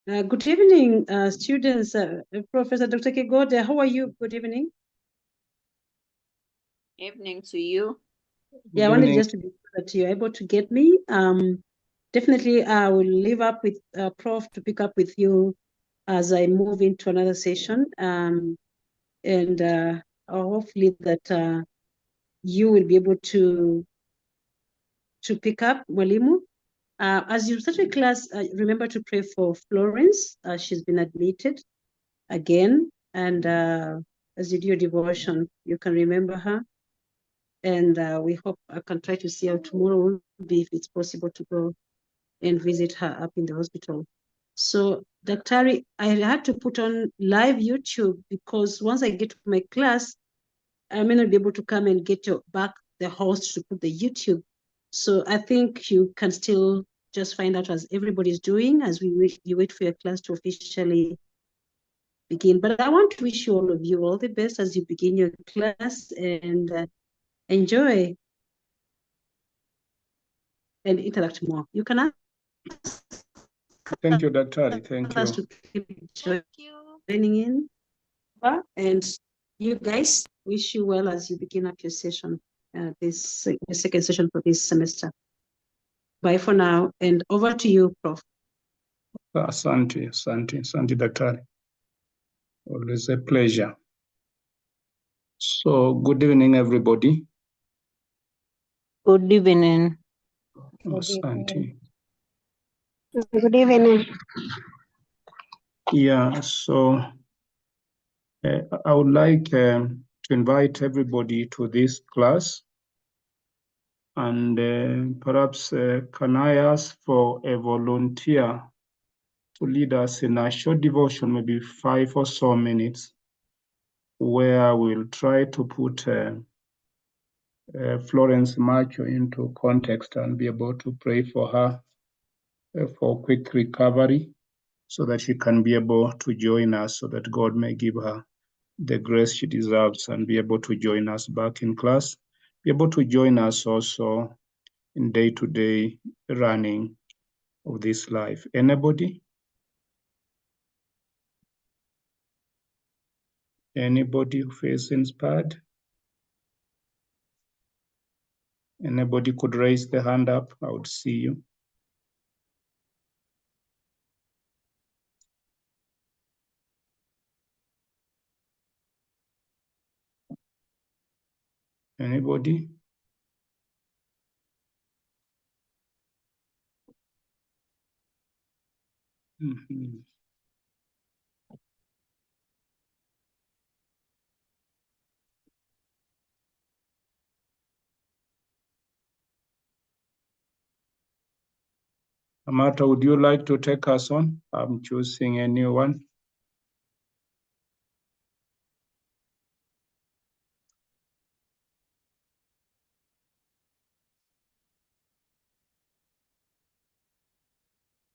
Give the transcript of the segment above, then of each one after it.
Good evening, students. Professor Dr. Kegode, how are you? Good evening. Evening to you. Yeah, I wanted just to be sure that you're able to get me. Definitely, I will leave up with Prof to pick up with you as I move into another session. And hopefully that you will be able to pick up Mwalimu. As you start your class, remember to pray for Florence. She's been admitted again. And as you do your devotion, you can remember her. And we hope I can try to see her tomorrow, if it's possible to go and visit her up in the hospital. So, Daktari, I had to put on live YouTube because once I get to my class, I may not be able to come and get your back the host to put the YouTube. So I think you can still just find out as everybody's doing as you wait for your class to officially begin. But I want to wish you all the best as you begin your class and enjoy and interact more. You can ask. Thank you, Dr. Thank you. To keep joining in. And you guys, wish you well as you begin up your session, the second session for this semester. Bye for now, and over to you, Prof. Asante, Dr. Always a pleasure. So, good evening, everybody. Good evening. Asante. Good evening. Yeah, so I would like to invite everybody to this class. And perhaps can I ask for a volunteer to lead us in a short devotion, maybe 5 or so minutes, where we'll try to put Florence Macho into context and be able to pray for her for quick recovery so that she can be able to join us, so that God may give her the grace she deserves and be able to join us back in class, be able to join us also in day-to-day running of this life. Anybody? Anybody who feels inspired? Anybody could raise the hand up, I would see you. Anybody? Mm-hmm. Amata, would you like to take us on? I'm choosing anyone.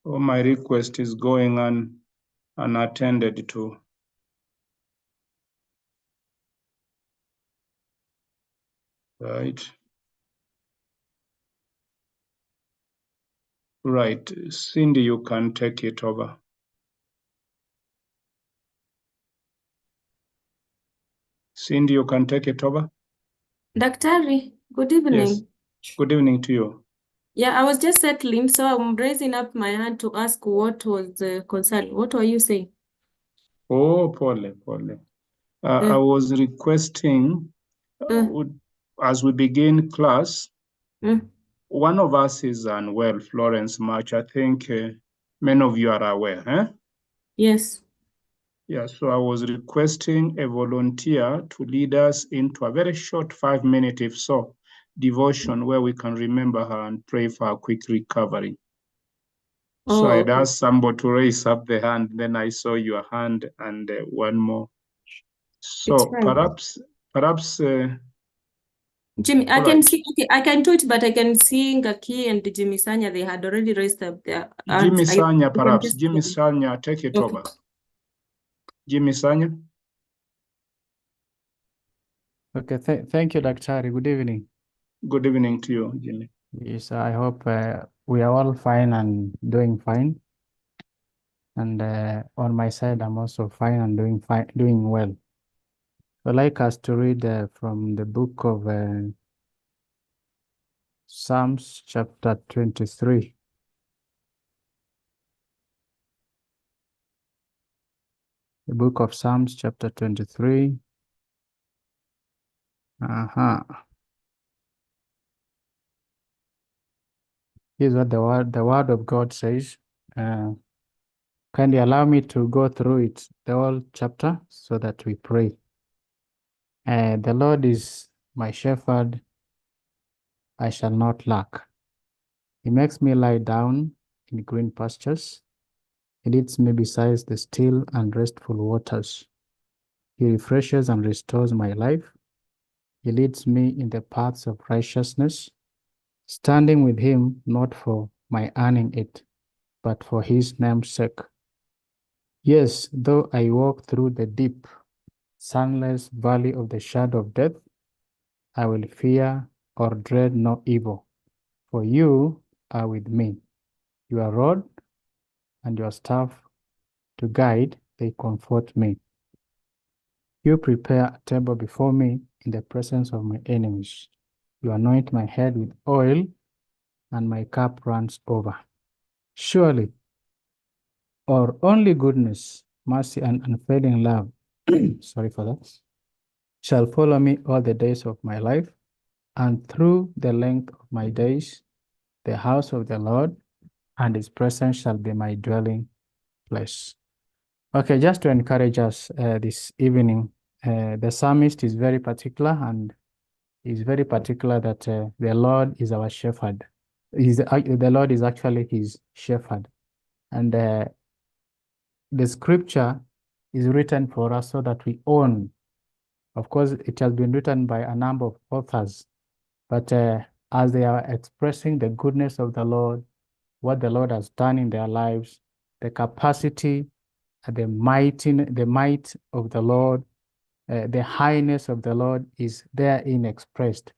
Oh, my request is going unattended to. Right. Right. Cindy, you can take it over. Cindy, you can take it over. Daktari, good evening. Yes. Good evening to you. Yeah, I was just settling, so I'm raising up my hand to ask what was the concern. What were you saying? Oh, Pole. I was requesting, as we begin class, one of us is unwell, Florence March. I think many of you are aware, eh? Yes. Yeah, so I was requesting a volunteer to lead us into a very short 5-minute, if so, devotion where we can remember her and pray for a quick recovery. So I'd asked somebody to raise up the hand, then I saw your hand and one more. So perhaps Jimmy, I can see, okay, I can do it, but I can see Ngaki and Jimmy Sanya, they had already raised up their hands. Jimmy Sanya, perhaps. Jimmy Sanya, take it over. Jimmy Sanya. Okay, thank you, Daktari. Good evening. Good evening to you, Jimmy. Yes, I hope we are all fine and doing fine. And on my side, I'm also fine and doing well. I'd like us to read from the book of Psalms chapter 23. The book of Psalms chapter 23. Here's what the word of God says. Kindly allow me to go through it, the whole chapter, so that we pray. The Lord is my shepherd, I shall not lack. He makes me lie down in green pastures. He leads me beside the still and restful waters. He refreshes and restores my life. He leads me in the paths of righteousness, standing with him not for my earning it, but for his name's sake. Yes, though I walk through the deep, sunless valley of the shadow of death, I will fear or dread no evil, for you are with me. Your rod and your staff to guide, they comfort me. You prepare a table before me in the presence of my enemies. You anoint my head with oil, and my cup runs over. Surely, or only goodness, mercy, and unfailing love, sorry for that, shall follow me all the days of my life, and through the length of my days, the house of the Lord and his presence shall be my dwelling place. Okay, just to encourage us this evening, the psalmist is very particular, and is very particular that the Lord is our shepherd. The Lord is actually his shepherd. And the scripture is written for us so that we own. Of course, it has been written by a number of authors, but as they are expressing the goodness of the Lord, what the Lord has done in their lives, the capacity, the might of the Lord, the highness of the Lord is therein expressed,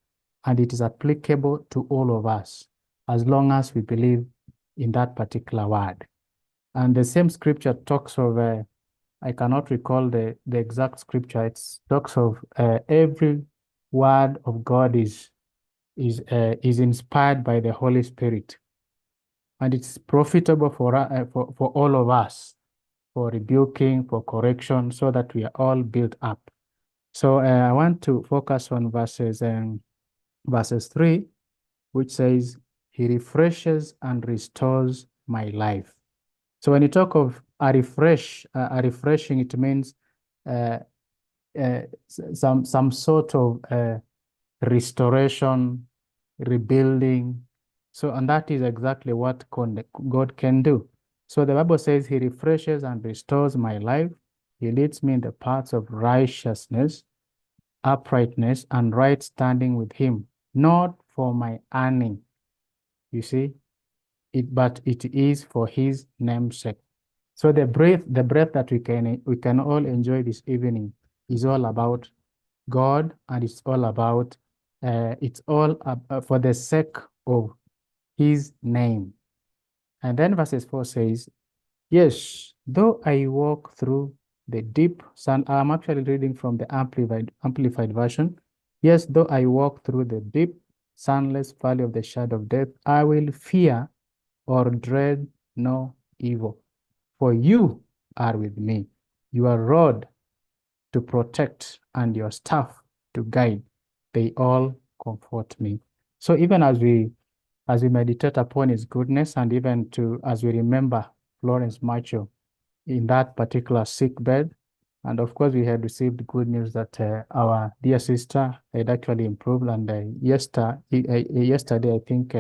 and it is applicable to all of us as long as we believe in that particular word. And the same scripture talks of, I cannot recall the exact scripture, it talks of every word of God is inspired by the Holy Spirit, and it's profitable for all of us, for rebuking, for correction, so that we are all built up. So I want to focus on verses 3, which says, he refreshes and restores my life. So when you talk of a refreshing, it means some sort of restoration, rebuilding. So, and that is exactly what God can do. So the Bible says he refreshes and restores my life. He leads me in the paths of righteousness, uprightness, and right standing with him, not for my earning, you see, but it is for his name's sake. So the breath that we can all enjoy this evening is all about God, and it's all about for the sake of his name. And then verses 4 says, yes, though I walk through the deep sun, I'm actually reading from the amplified version. Yes, though I walk through the deep sunless valley of the shadow of death, I will fear or dread no evil, for you are with me. Your rod to protect and your staff to guide, they all comfort me. So even as we meditate upon his goodness, and even as we remember Florence Macho in that particular sick bed, and of course we had received good news that our dear sister had actually improved, and yesterday I think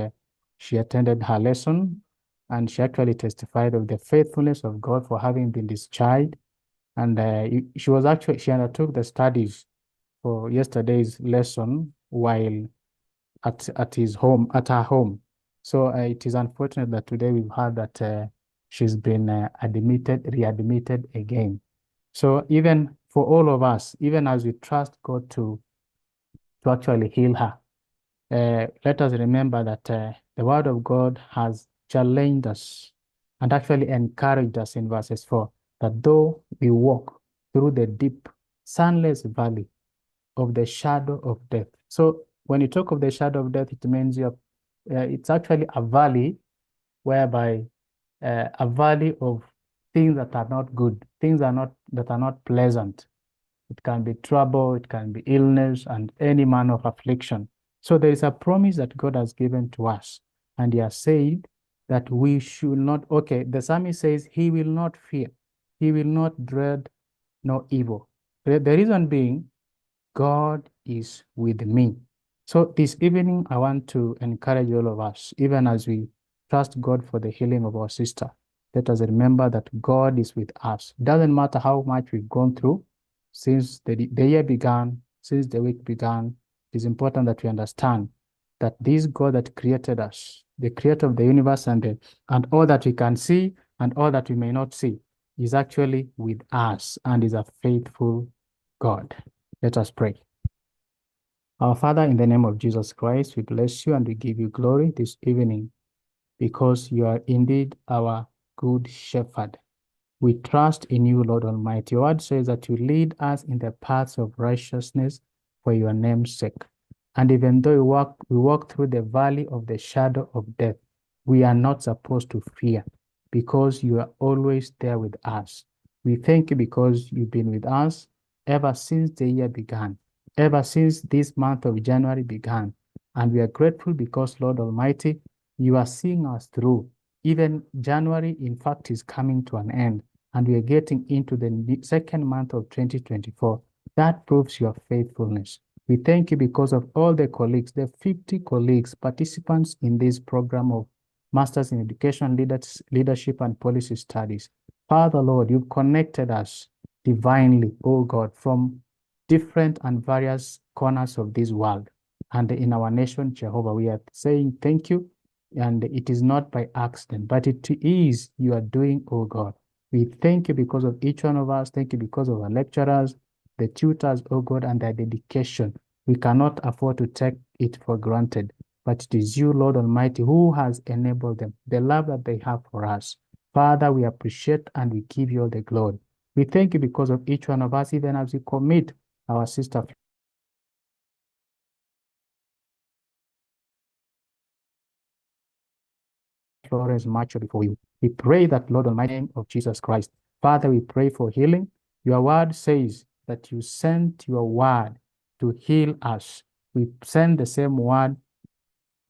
she attended her lesson, and she actually testified of the faithfulness of God for having been discharged. And she undertook the studies for yesterday's lesson while at her home. So it is unfortunate that today we've heard that she's been readmitted again. So even for all of us, even as we trust God to actually heal her, let us remember that the word of God has challenged us and actually encouraged us in verses 4 that though we walk through the deep, sunless valley of the shadow of death. So when you talk of the shadow of death, it means it's actually a valley whereby a valley of things that are not good, things that are not pleasant. It can be trouble, it can be illness, and any manner of affliction. So there is a promise that God has given to us, and He has said that we should not. Okay, the psalmist says He will not fear, He will not dread no evil. The reason being, God is with me. So this evening, I want to encourage all of us, even as we trust God for the healing of our sister. Let us remember that God is with us. It doesn't matter how much we've gone through since the year began, since the week began. It is important that we understand that this God that created us, the creator of the universe and all that we can see and all that we may not see, is actually with us and is a faithful God. Let us pray. Our Father, in the name of Jesus Christ, we bless you and we give you glory this evening because you are indeed our good shepherd. We trust in you, Lord Almighty. Your word says that you lead us in the paths of righteousness for your name's sake. And even though we walk through the valley of the shadow of death, we are not supposed to fear because you are always there with us. We thank you because you've been with us ever since the year began, ever since this month of January began. And we are grateful because, Lord Almighty, you are seeing us through. Even January, in fact, is coming to an end, and we are getting into the second month of 2024. That proves your faithfulness. We thank you because of all the colleagues, the 50 colleagues, participants in this program of Masters in Education, Leadership and Policy Studies. Father, Lord, you've connected us divinely, oh God, from different and various corners of this world. And in our nation, Jehovah, we are saying thank you. And it is not by accident, but it is you are doing, oh God. We thank you because of each one of us. Thank you because of our lecturers, the tutors, oh God, and their dedication. We cannot afford to take it for granted, but it is you, Lord Almighty, who has enabled them, the love that they have for us. Father, we appreciate and we give you all the glory. We thank you because of each one of us, even as we commit our sister Florence Macho before you. We pray that, Lord, in the name of Jesus Christ. Father, we pray for healing. Your word says that you sent your word to heal us. We send the same word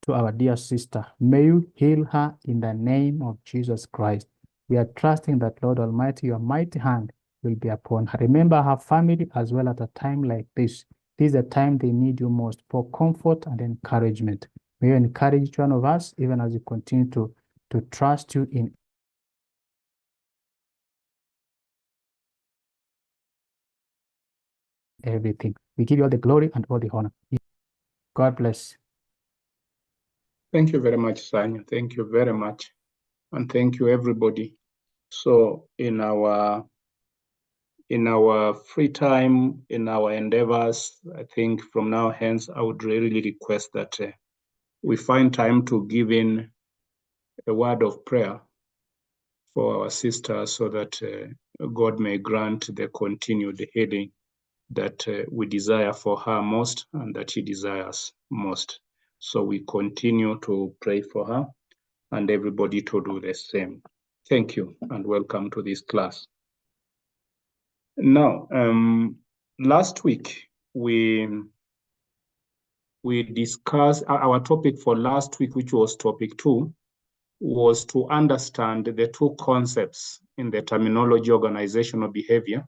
to our dear sister. May you heal her in the name of Jesus Christ. We are trusting that, Lord Almighty, your mighty hand will be upon her. Remember her family as well at a time like this. This is a time they need you most for comfort and encouragement. May you encourage each one of us, even as we continue to trust you in everything. We give you all the glory and all the honor. God bless. Thank you very much, Sanya. Thank you very much. And thank you, everybody. So in our free time, in our endeavors, I think from now hence, I would really request that we find time to give in a word of prayer for our sister so that God may grant the continued healing that we desire for her most and that she desires most. So we continue to pray for her and everybody to do the same. Thank you and welcome to this class. Now, last week we discussed our topic for last week, which was topic 2, was to understand the two concepts in the terminology organizational behavior.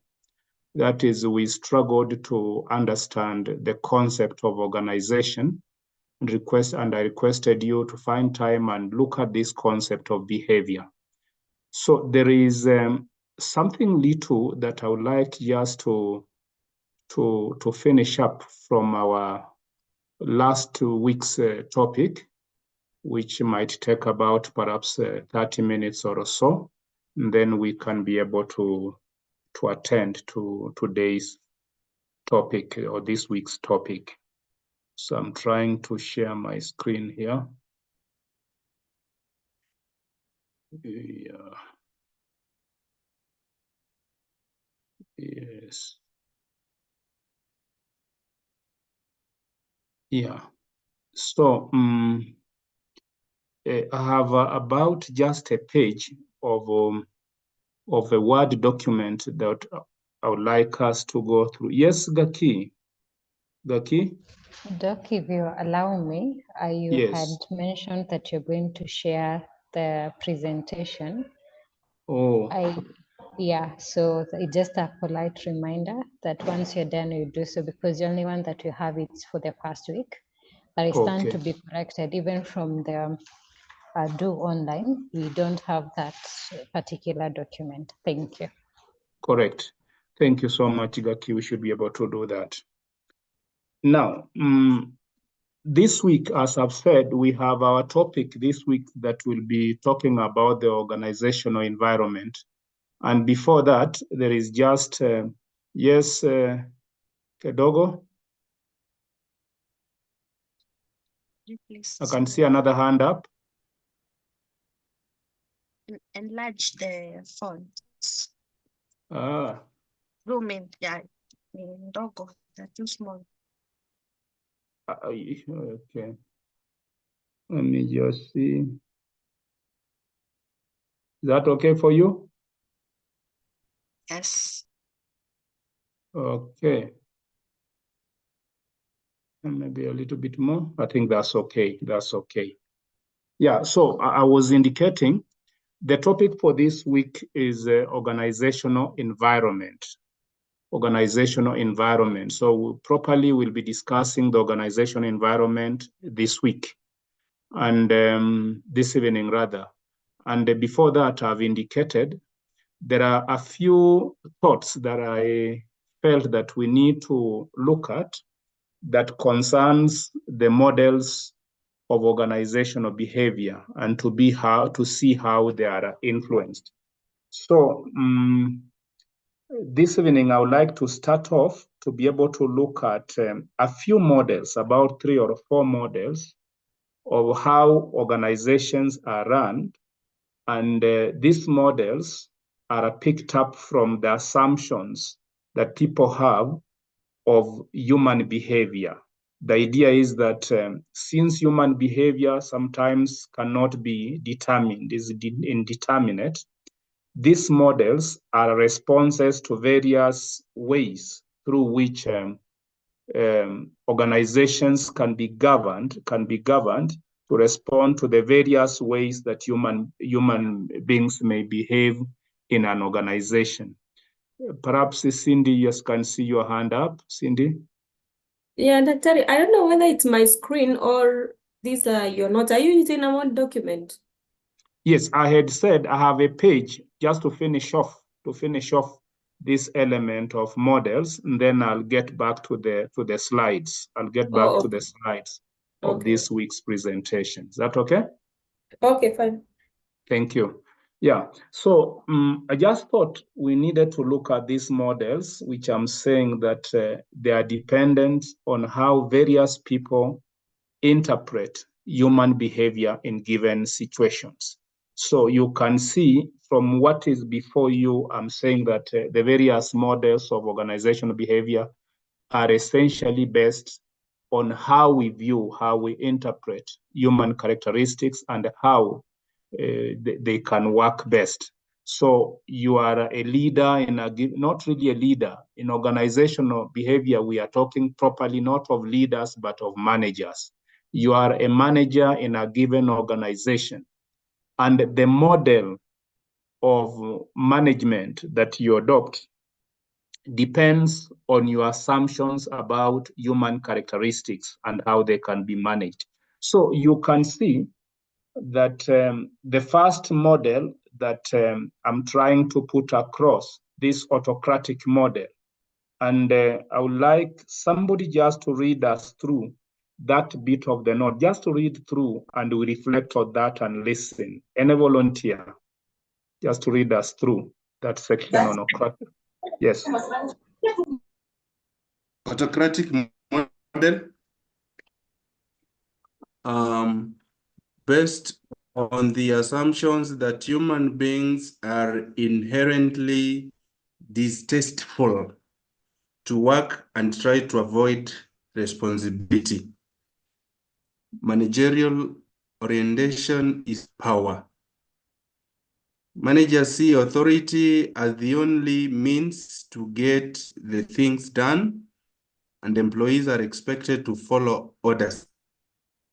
That is, we struggled to understand the concept of organization and I requested you to find time and look at this concept of behavior. So there is something little that I would like just to finish up from our last week's topic, which might take about perhaps 30 minutes or so. And then we can be able to attend to today's topic or this week's topic. So I'm trying to share my screen here. Yeah. Yes. Yeah. So I have about just a page of a Word document that I would like us to go through. Yes, Gaki. Gaki? Doc, if you allow me, you Yes. had mentioned that you're going to share the presentation. Oh, Yeah, so it's just a polite reminder that once you're done, you do so, because the only one that you have is for the first week. But I stand okay. to be corrected, even from the Do online, we don't have that particular document. Thank you. Correct. Thank you so much, Gaki. We should be able to do that. Now, this week, as I've said, we have our topic this week that will be talking about the organizational environment. And before that, there is just, yes, Kedogo? Please I can see another hand up. enlarge the fonts. Ah, Zoom in, yeah, ndogo, they're too small. okay. Let me just see. Is that okay for you? Yes. Okay. And maybe a little bit more. I think that's okay. That's okay. Yeah, so I was indicating the topic for this week is organizational environment. Organizational environment. So properly we'll be discussing the organizational environment this week and this evening rather. And before that, I've indicated there are a few thoughts that I felt that we need to look at that concerns the models of organizational behavior and to see how they are influenced. So this evening, I would like to start off to be able to look at a few models, about 3 or 4 models of how organizations are run. And these models are picked up from the assumptions that people have of human behavior. The idea is that since human behavior sometimes cannot be determined, is indeterminate, these models are responses to various ways through which organizations can be governed to respond to the various ways that human beings may behave in an organization. Perhaps Cindy, you can see your hand up, Cindy. Yeah, Daktari, I don't know whether it's my screen or these are your notes. Are you using a Word document? Yes, I had said I have a page just to finish off this element of models, and then I'll get back to the slides. I'll get back to the slides of this week's presentation. Is that okay? Okay, fine. Thank you. Yeah, so I just thought we needed to look at these models, which I'm saying that they are dependent on how various people interpret human behavior in given situations. So you can see from what is before you, I'm saying that the various models of organizational behavior are essentially based on how we view, how we interpret human characteristics and how they can work best. So you are a leader not really a leader. In organizational behavior, we are talking properly not of leaders, but of managers. You are a manager in a given organization. And the model of management that you adopt depends on your assumptions about human characteristics and how they can be managed. So you can see that the first model that I'm trying to put across, this autocratic model, and I would like somebody just to read us through that bit of the note, just to read through and we reflect on that and listen. Any volunteer, just to read us through that section on autocratic. Yes. Autocratic model based on the assumptions that human beings are inherently distasteful to work and try to avoid responsibility. Managerial orientation is power. Managers see authority as the only means to get the things done, and employees are expected to follow orders.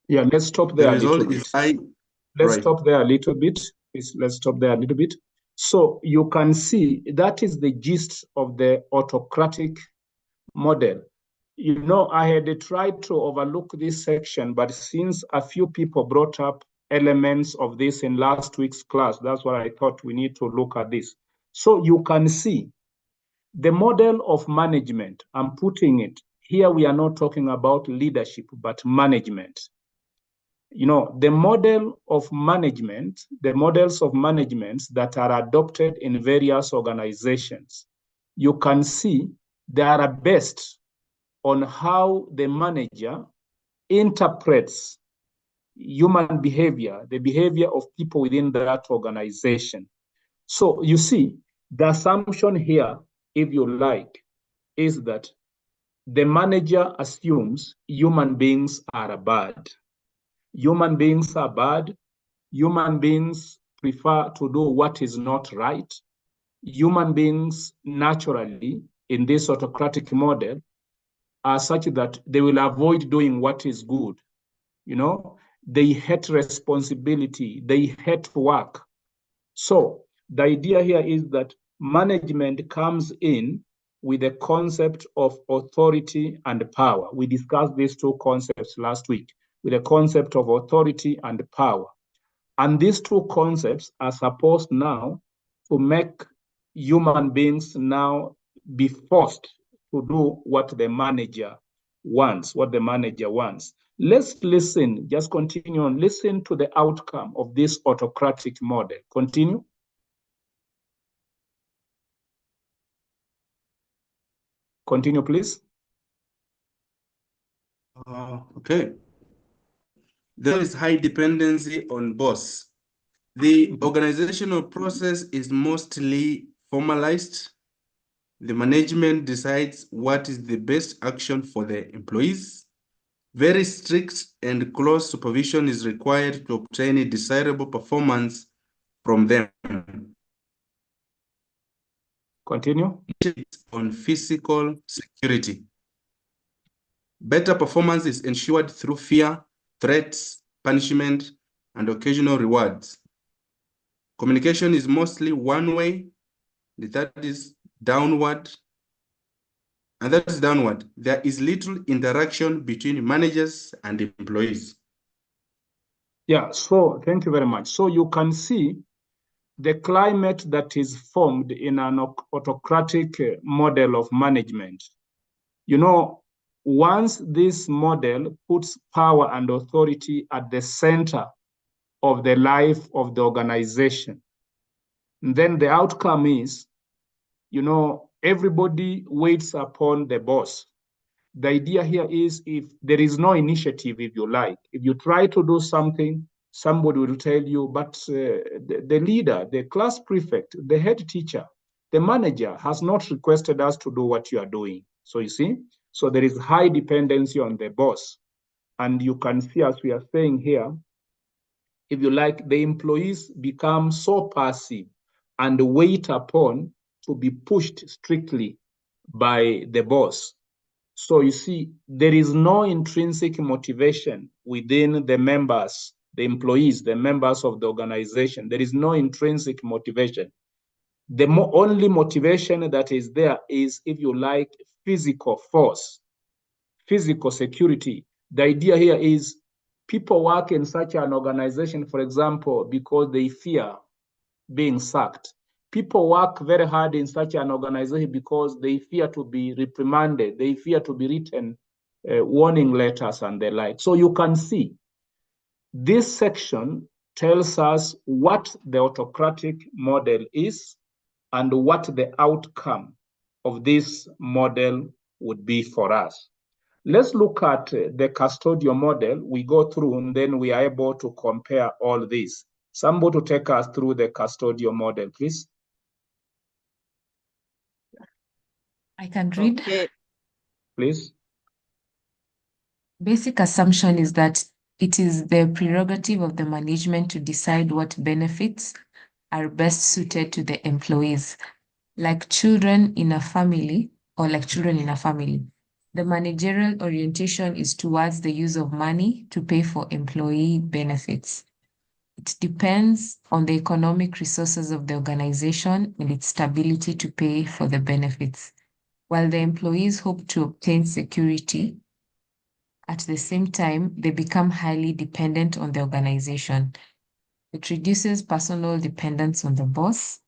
Yeah, let's stop there a little bit. Let's Right. stop there a little bit. Please, let's stop there a little bit. So you can see that is the gist of the autocratic model. You know, I had tried to overlook this section, but since a few people brought up elements of this in last week's class, that's why I thought we need to look at this. So you can see the model of management, I'm putting it here, we are not talking about leadership, but management. You know, the model of management, the models of management that are adopted in various organizations, you can see they are based on how the manager interprets human behavior, the behavior of people within that organization. So you see, the assumption here, if you like, is that the manager assumes human beings are bad. Human beings are bad. Human beings prefer to do what is not right. Human beings naturally, in this autocratic model, are such that they will avoid doing what is good. You know, they hate responsibility, they hate work. So the idea here is that management comes in with the concept of authority and power. We discussed these two concepts last week, with the concept of authority and power. And these two concepts are supposed now to make human beings now be forced to do what the manager wants, Let's listen, just continue on, listen to the outcome of this autocratic model. Continue. Continue, please. Okay. There is high dependency on boss. The organizational process is mostly formalized. The management decides what is the best action for the employees. Very strict and close supervision is required to obtain a desirable performance from them. Continue. On physical security. Better performance is ensured through fear, threats, punishment, and occasional rewards. Communication is mostly one way, that is downward, and that is downward. There is little interaction between managers and employees. Yeah, so thank you very much. So you can see the climate that is formed in an autocratic model of management. You know, once this model puts power and authority at the center of the life of the organization, then the outcome is, you know, everybody waits upon the boss. The idea here is, if there is no initiative, if you like, if you try to do something, somebody will tell you, but the leader, the class prefect, the head teacher, the manager has not requested us to do what you are doing. So you see, so there is high dependency on the boss. And you can see, as we are saying here, if you like, the employees become so passive and wait upon to be pushed strictly by the boss. So you see, there is no intrinsic motivation within the members, the employees, the members of the organization. There is no intrinsic motivation. The only motivation that is there is, if you like, physical force, physical security. The idea here is people work in such an organization, for example, because they fear being sacked. People work very hard in such an organization because they fear to be reprimanded. They fear to be written warning letters and the like. So you can see this section tells us what the autocratic model is and what the outcome of this model would be for us. Let's look at the custodial model. We go through and then we are able to compare all this. Somebody to take us through the custodial model, please. I can read. Okay. Please. Basic assumption is that it is the prerogative of the management to decide what benefits are best suited to the employees. Like children in a family, the managerial orientation is towards the use of money to pay for employee benefits. It depends on the economic resources of the organization and its stability to pay for the benefits. While the employees hope to obtain security, at the same time, they become highly dependent on the organization. It reduces personal dependence on the boss.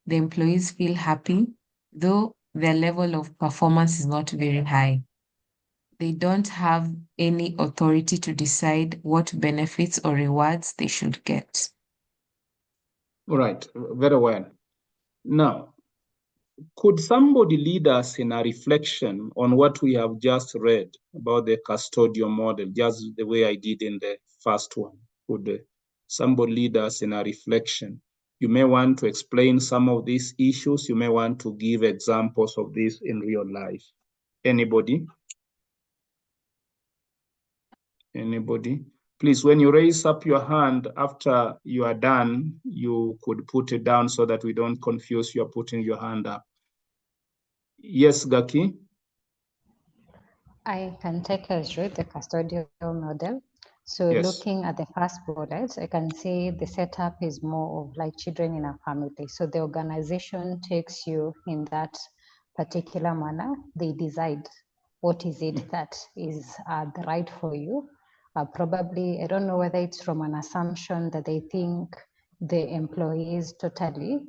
The employees feel happy, though their level of performance is not very high. They don't have any authority to decide what benefits or rewards they should get. All right, very well. Now, could somebody lead us in a reflection on what we have just read about the custodial model, just the way I did in the first one? Could somebody lead us in a reflection? You may want to explain some of these issues. You may want to give examples of this in real life. Anybody? Anybody? Please, when you raise up your hand after you are done, you could put it down so that we don't confuse you are putting your hand up. Yes, Gaki? I can take us through the custodial model. So Yes. looking at the first bullet, I can see the setup is more of like children in a family. So the organization takes you in that particular manner. They decide what is it that is the right for you. Probably, I don't know whether it's from an assumption that they think the employees totally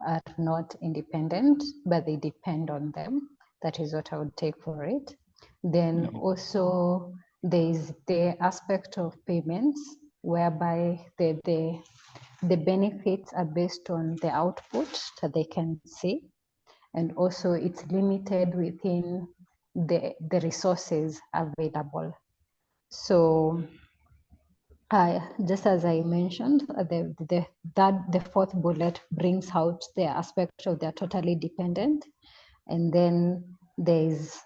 are not independent, but they depend on them. That is what I would take for it. Then also there is the aspect of payments whereby the benefits are based on the output that they can see. And also it's limited within the resources available. So just as I mentioned, the fourth bullet brings out the aspect of they're totally dependent. And then there's,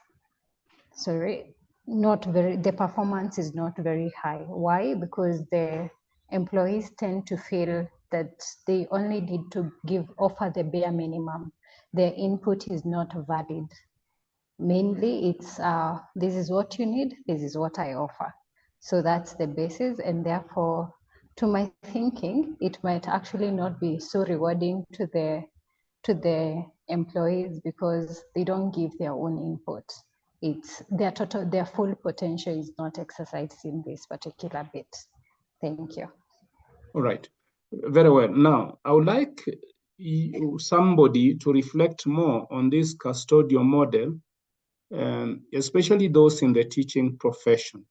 the performance is not very high. Why? Because the employees tend to feel that they only need to offer the bare minimum. Their input is not valid. Mainly it's, this is what you need, this is what I offer. So that's the basis, and therefore, to my thinking, it might actually not be so rewarding to the employees because they don't give their own input. It's their full potential is not exercised in this particular bit. Thank you. All right, very well. Now, I would like somebody to reflect more on this custodial model, especially those in the teaching profession.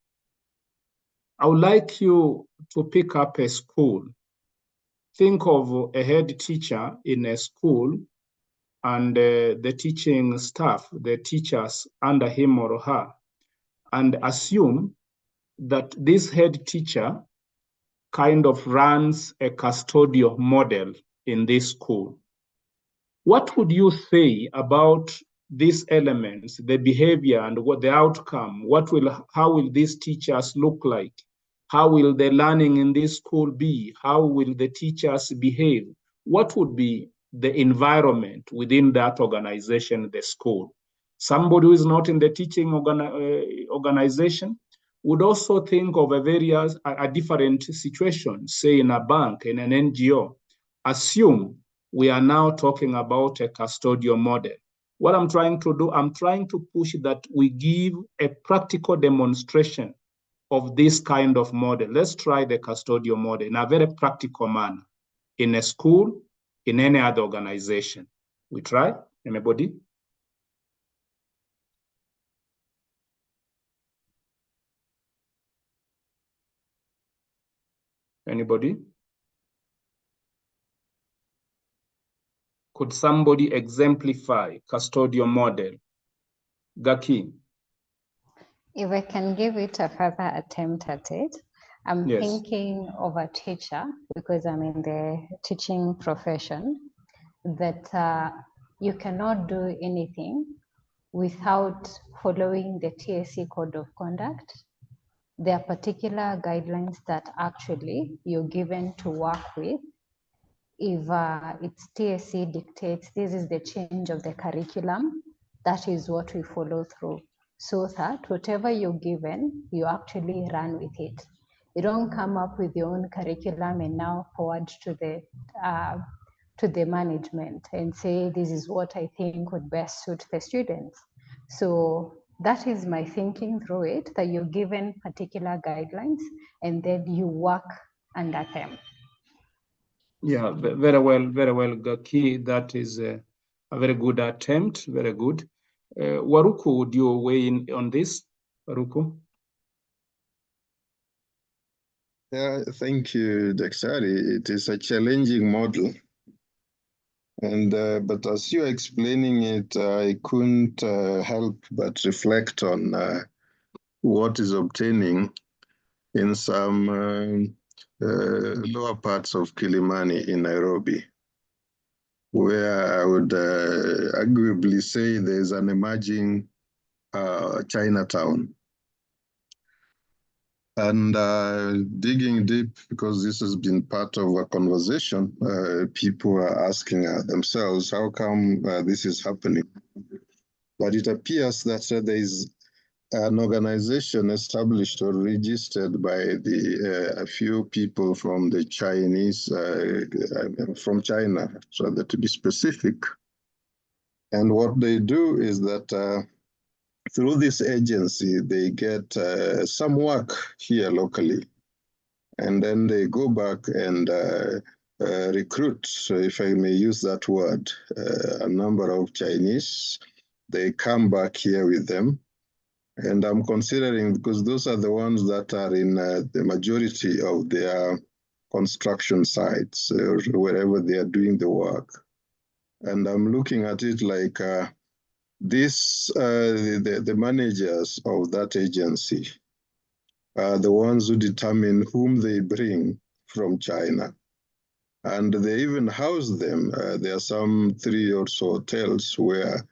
I would like you to pick up a school. Think of a head teacher in a school and the teaching staff, the teachers under him or her, and assume that this head teacher kind of runs a custodial model in this school. What would you say about these elements, the behavior and what the outcome? How will these teachers look like? How will the learning in this school be? How will the teachers behave? What would be the environment within that organization, the school? Somebody who is not in the teaching organization would also think of a different situation, say in a bank, in an NGO. Assume we are now talking about a custodial model. What I'm trying to do, I'm trying to push that we give a practical demonstration of this kind of model. Let's try the custodial model in a very practical manner, in a school, in any other organization. We try, anybody? Anybody? Could somebody exemplify custodial model? Gaki. If I can give it a further attempt at it, I'm Yes. thinking of a teacher because I'm in the teaching profession, that you cannot do anything without following the TSC code of conduct. There are particular guidelines that actually you're given to work with. If it's TSC dictates this is the change of the curriculum, that is what we follow through, so that whatever you're given, you actually run with it. You don't come up with your own curriculum and now forward to the management and say, this is what I think would best suit the students. So that is my thinking through it, that you're given particular guidelines and then you work under them. Yeah, very well, Gaki. That is a very good attempt, very good. Waruku, would you weigh in on this? Waruku? Yeah, thank you, Daktari. It is a challenging model. And but as you're explaining it, I couldn't help but reflect on what is obtaining in some lower parts of Kilimani in Nairobi, where I would arguably say there's an emerging Chinatown. And digging deep, because this has been part of a conversation, people are asking themselves, how come this is happening? But it appears that there is an organization established or registered by a few people from the Chinese, from China, so that to be specific. And what they do is that through this agency, they get some work here locally, and then they go back and recruit, so if I may use that word, a number of Chinese. They come back here with them. And I'm considering, because those are the ones that are in the majority of their construction sites, wherever they are doing the work. And I'm looking at it like the managers of that agency are the ones who determine whom they bring from China. And they even house them. There are some 3 or so hotels where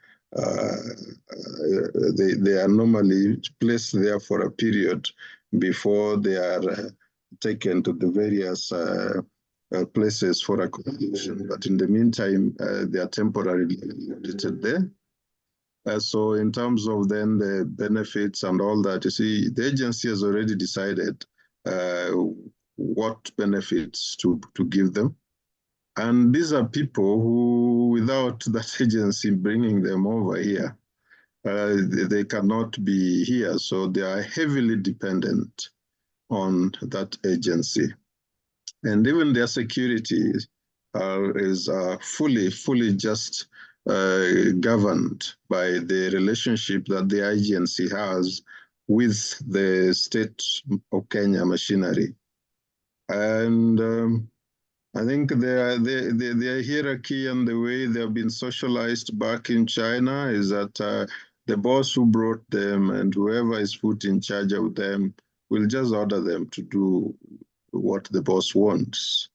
they are normally placed there for a period before they are taken to the various places for accommodation. But in the meantime, they are temporarily located there. So in terms of then the benefits and all that, you see, the agency has already decided what benefits to give them. And these are people who, without that agency bringing them over here, they cannot be here. So they are heavily dependent on that agency. And even their security is fully just governed by the relationship that the agency has with the state of Kenya machinery. And I think their hierarchy and the way they have been socialized back in China is that the boss who brought them and whoever is put in charge of them will just order them to do what the boss wants.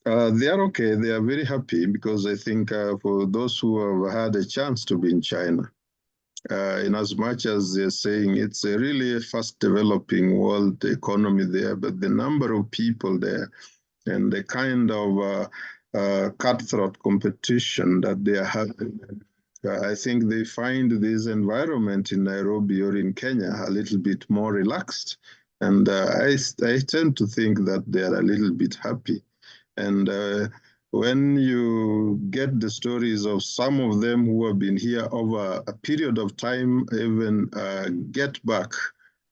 They are okay. They are very happy because I think for those who have had a chance to be in China, in as much as they're saying it's a really fast developing world economy there, but the number of people there and the kind of cutthroat competition that they are having, I think they find this environment in Nairobi or in Kenya a little bit more relaxed. And I tend to think that they are a little bit happy. And when you get the stories of some of them who have been here over a period of time, even get back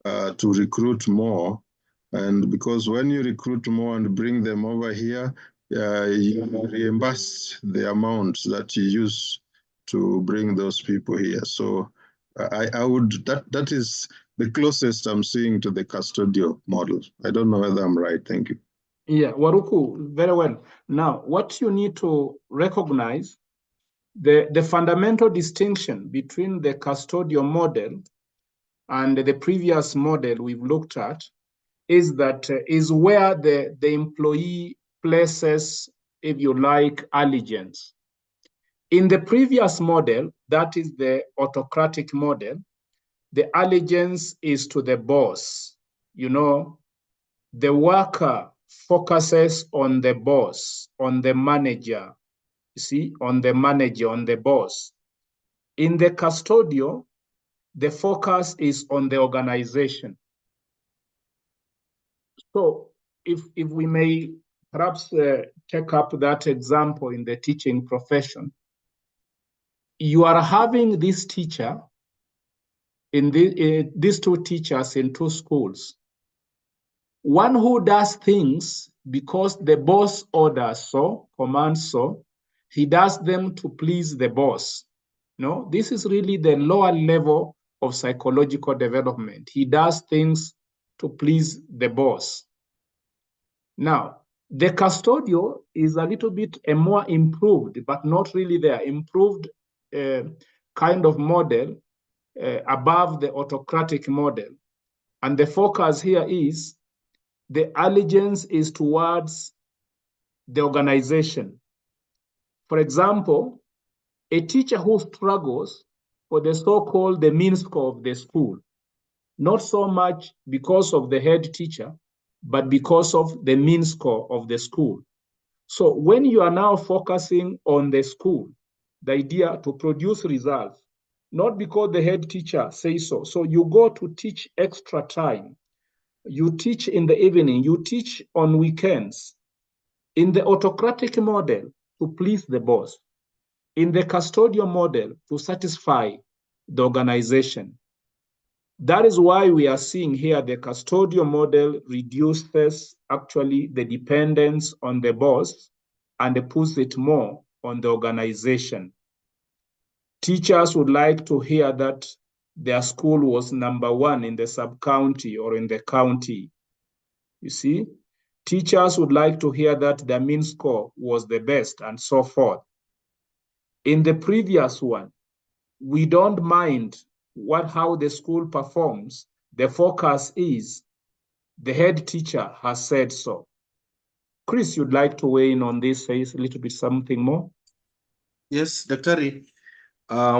to recruit more. And because when you recruit more and bring them over here, you reimburse the amount that you use to bring those people here. So I would, that is the closest I'm seeing to the custodial model. I don't know whether I'm right. Thank you. Yeah, Waruku, very well. Now, what you need to recognize, the fundamental distinction between the custodial model and the previous model we've looked at is that is where the employee places, if you like, allegiance. In the previous model, that is the autocratic model, the allegiance is to the boss. You know, the worker focuses on the boss, on the manager, you see, on the manager, on the boss. In the custodial, the focus is on the organization. So if we may perhaps take up that example in the teaching profession, you are having this teacher in these two teachers in two schools. One who does things because the boss orders so, commands so, he does them to please the boss. No, this is really the lower level of psychological development. He does things to please the boss. Now, the custodial is a little bit a more improved, but not really there, improved kind of model above the autocratic model. And the focus here is the allegiance is towards the organization. For example, a teacher who struggles for the so-called the mean score of the school, not so much because of the head teacher, but because of the mean score of the school. So when you are now focusing on the school, the idea to produce results, not because the head teacher says so. So you go to teach extra time. You teach in the evening, you teach on weekends. In the autocratic model, to please the boss. In the custodial model, to satisfy the organization. That is why we are seeing here the custodial model reduces actually the dependence on the boss and puts it more on the organization. Teachers would like to hear that their school was #1 in the sub-county or in the county. You see, teachers would like to hear that their mean score was the best and so forth. In the previous one, we don't mind how the school performs. The focus is the head teacher has said so. Chris, you'd like to weigh in on this, say a little bit something more? Yes, Dr. I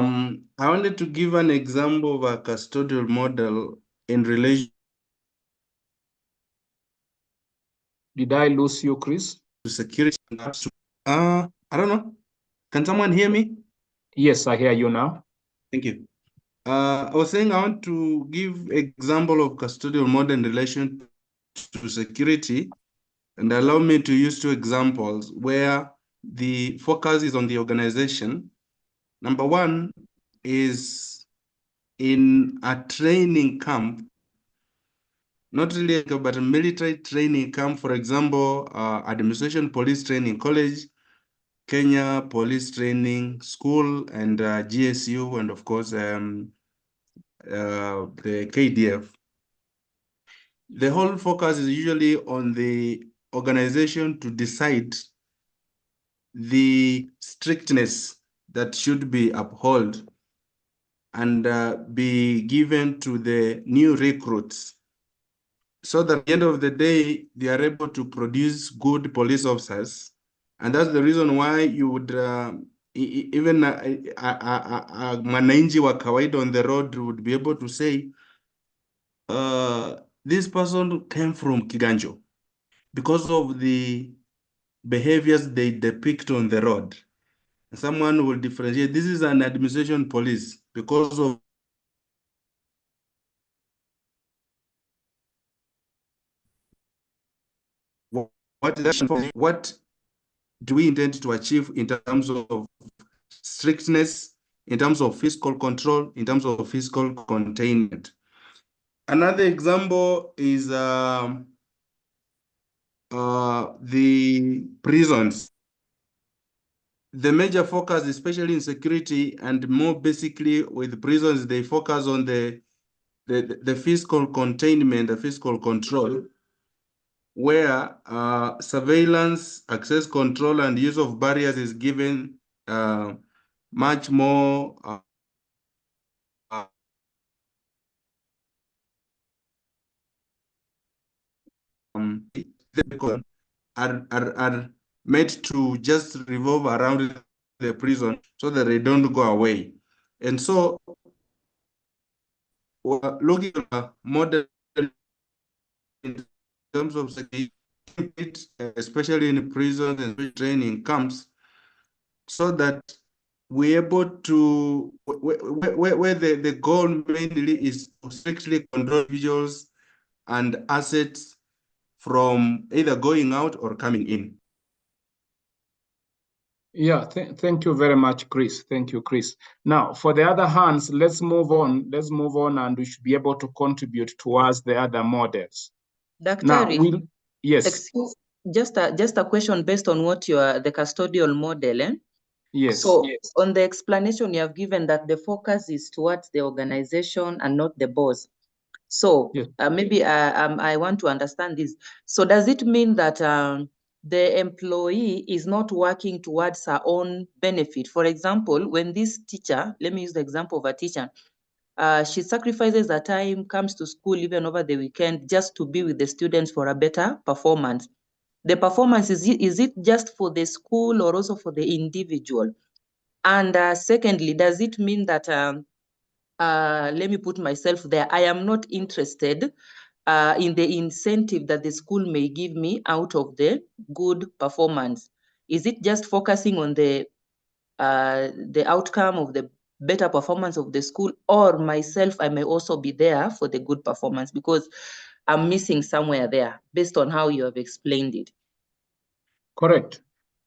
wanted to give an example of a custodial model in relation. Did I lose you, Chris? To security. I don't know. Can someone hear me? Yes, I hear you now. Thank you. I was saying I want to give example of custodial model in relation to security, and allow me to use two examples where the focus is on the organization. Number one is in a training camp, not really, but a military training camp, for example, administration police training college, Kenya Police Training School, and GSU, and of course, the KDF. The whole focus is usually on the organization to decide the strictness that should be upheld and be given to the new recruits, so that at the end of the day, they are able to produce good police officers. And that's the reason why you would even mwananchi wa kawaida on the road would be able to say, this person came from Kiganjo because of the behaviors they depict on the road. Someone will differentiate, this is an administration police because of what do we intend to achieve in terms of strictness, in terms of fiscal control, in terms of fiscal containment. Another example is the prisons. The major focus, especially in security and more basically with prisons, they focus on the fiscal containment, the fiscal control, where surveillance, access control, and use of barriers is given much more are made to just revolve around the prison so that they don't go away. And so we're looking at a model in terms of security, especially in prisons and training camps, so that we're able to, where the goal mainly is to strictly control individuals and assets from either going out or coming in. Yeah, thank you very much, Chris. Thank you, Chris. Now, for the other hands, let's move on. Let's move on, and we should be able to contribute towards the other models. Now, yes. Excuse, just a question based on what the custodial model. Yes. So on the explanation you have given that the focus is towards the organization and not the boss. So maybe I want to understand this. So does it mean that the employee is not working towards her own benefit? For example, when this teacher, let me use the example of a teacher, she sacrifices her time, comes to school even over the weekend just to be with the students for a better performance. The performance, is it just for the school or also for the individual? And secondly, does it mean that, let me put myself there, I am not interested in the incentive that the school may give me out of the good performance? Is it just focusing on the outcome of the better performance of the school, or myself, I may also be there for the good performance? Because I'm missing somewhere there based on how you have explained it. Correct.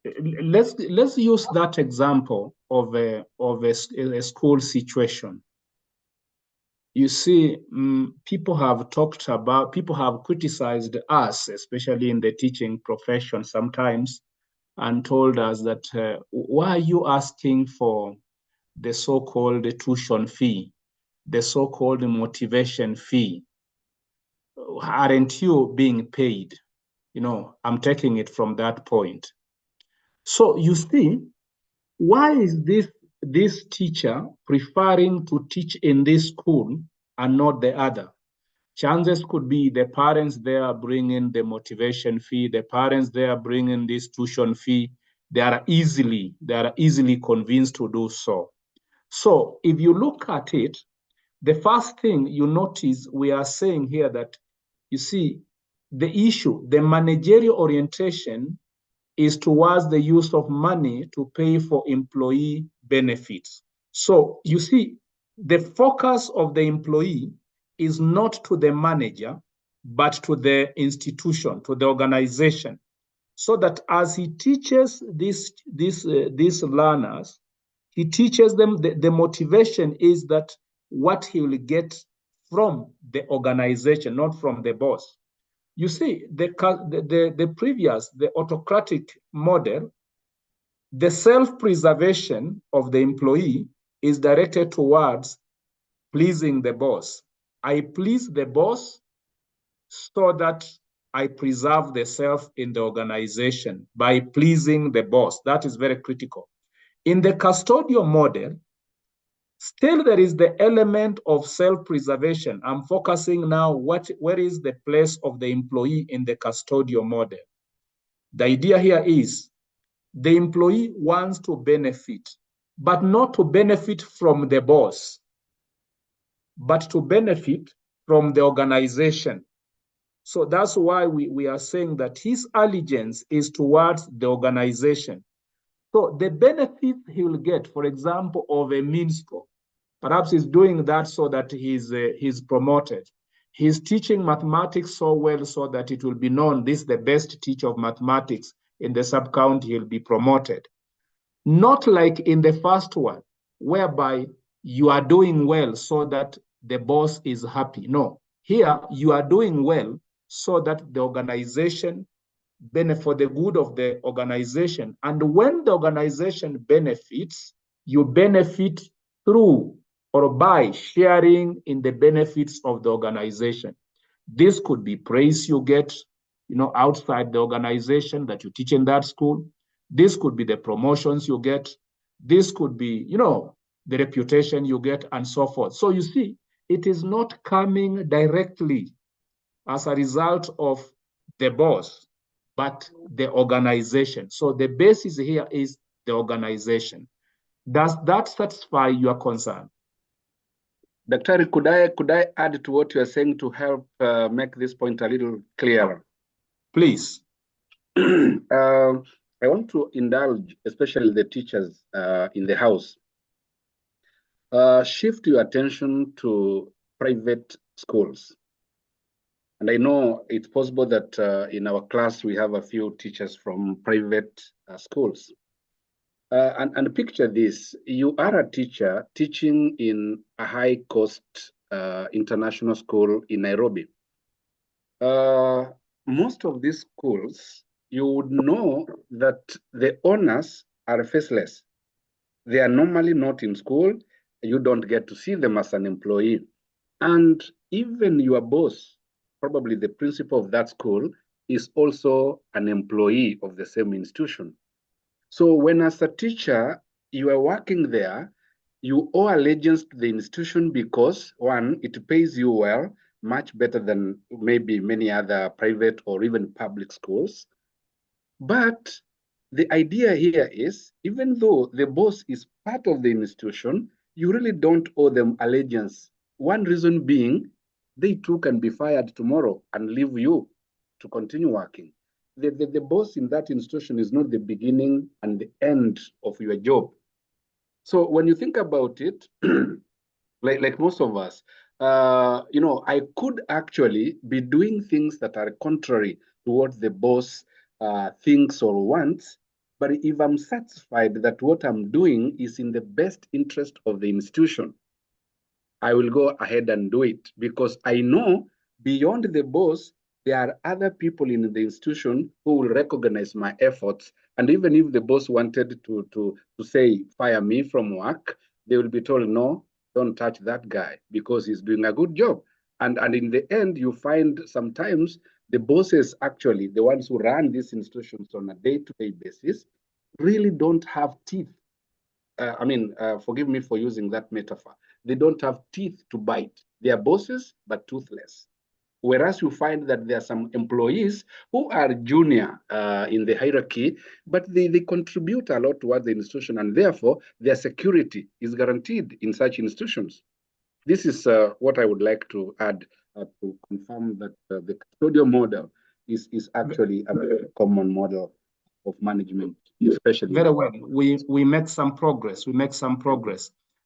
Let's use that example of a school situation. You see, people have criticized us, especially in the teaching profession sometimes, and told us that why are you asking for the so-called tuition fee, the so-called motivation fee? Aren't you being paid? You know, I'm taking it from that point. So you see, why is this teacher preferring to teach in this school and not the other? Chances could be the parents there bringing the motivation fee, the parents there bringing this tuition fee. They are easily convinced to do so. So if you look at it, the first thing you notice, we are saying here that, you see, the issue, the managerial orientation is towards the use of money to pay for employee benefits. So you see, the focus of the employee is not to the manager, but to the institution, to the organization, so that as he teaches these learners, he teaches them the motivation is that what he will get from the organization, not from the boss. You see, the previous, the autocratic model, the self-preservation of the employee is directed towards pleasing the boss. I please the boss so that I preserve the self in the organization by pleasing the boss. That is very critical. In the custodial model, still there is the element of self-preservation. I'm focusing now, where is the place of the employee in the custodial model? The idea here is the employee wants to benefit, but not to benefit from the boss, but to benefit from the organization. So that's why we are saying that his allegiance is towards the organization. So the benefit he will get, for example, of a minstrel, perhaps he's doing that so that he's promoted. He's teaching mathematics so well so that it will be known this is the best teacher of mathematics in the sub-county, he'll be promoted. Not like in the first one, whereby you are doing well so that the boss is happy. No, here you are doing well so that the organization benefit for the good of the organization. And when the organization benefits, you benefit through or by sharing in the benefits of the organization. This could be praise you get, outside the organization that you teach in that school. This could be the promotions you get. This could be, the reputation you get and so forth. So you see, it is not coming directly as a result of the boss, but the organization. So the basis here is the organization. Does that satisfy your concern? Daktari, could I add to what you are saying to help make this point a little clearer? Please. I want to indulge, especially the teachers in the house. Shift your attention to private schools. And I know it's possible that in our class we have a few teachers from private schools. And picture this, you are a teacher teaching in a high-cost international school in Nairobi. Most of these schools, you would know that the owners are faceless. They are normally not in school. You don't get to see them as an employee. And even your boss, probably the principal of that school, is also an employee of the same institution. So when as a teacher, you are working there, you owe allegiance to the institution because, one, it pays you well, much better than maybe many other private or even public schools. But the idea here is, even though the boss is part of the institution, you really don't owe them allegiance. One reason being, they too can be fired tomorrow and leave you to continue working. The boss in that institution is not the beginning and the end of your job. So when you think about it, like most of us, I could actually be doing things that are contrary to what the boss thinks or wants. But if I'm satisfied that what I'm doing is in the best interest of the institution, I will go ahead and do it because I know beyond the boss, there are other people in the institution who will recognize my efforts. And even if the boss wanted to say, fire me from work, they will be told, no, don't touch that guy because he's doing a good job. And in the end, you find sometimes the bosses, actually, the ones who run these institutions on a day-to-day basis, really don't have teeth. Forgive me for using that metaphor. They don't have teeth to bite. They are bosses, but toothless. Whereas you find that there are some employees who are junior in the hierarchy, but they contribute a lot towards the institution, and therefore their security is guaranteed in such institutions. This is what I would like to add to confirm that the custodial model is actually a very common model of management, especially. Very well. We make some progress.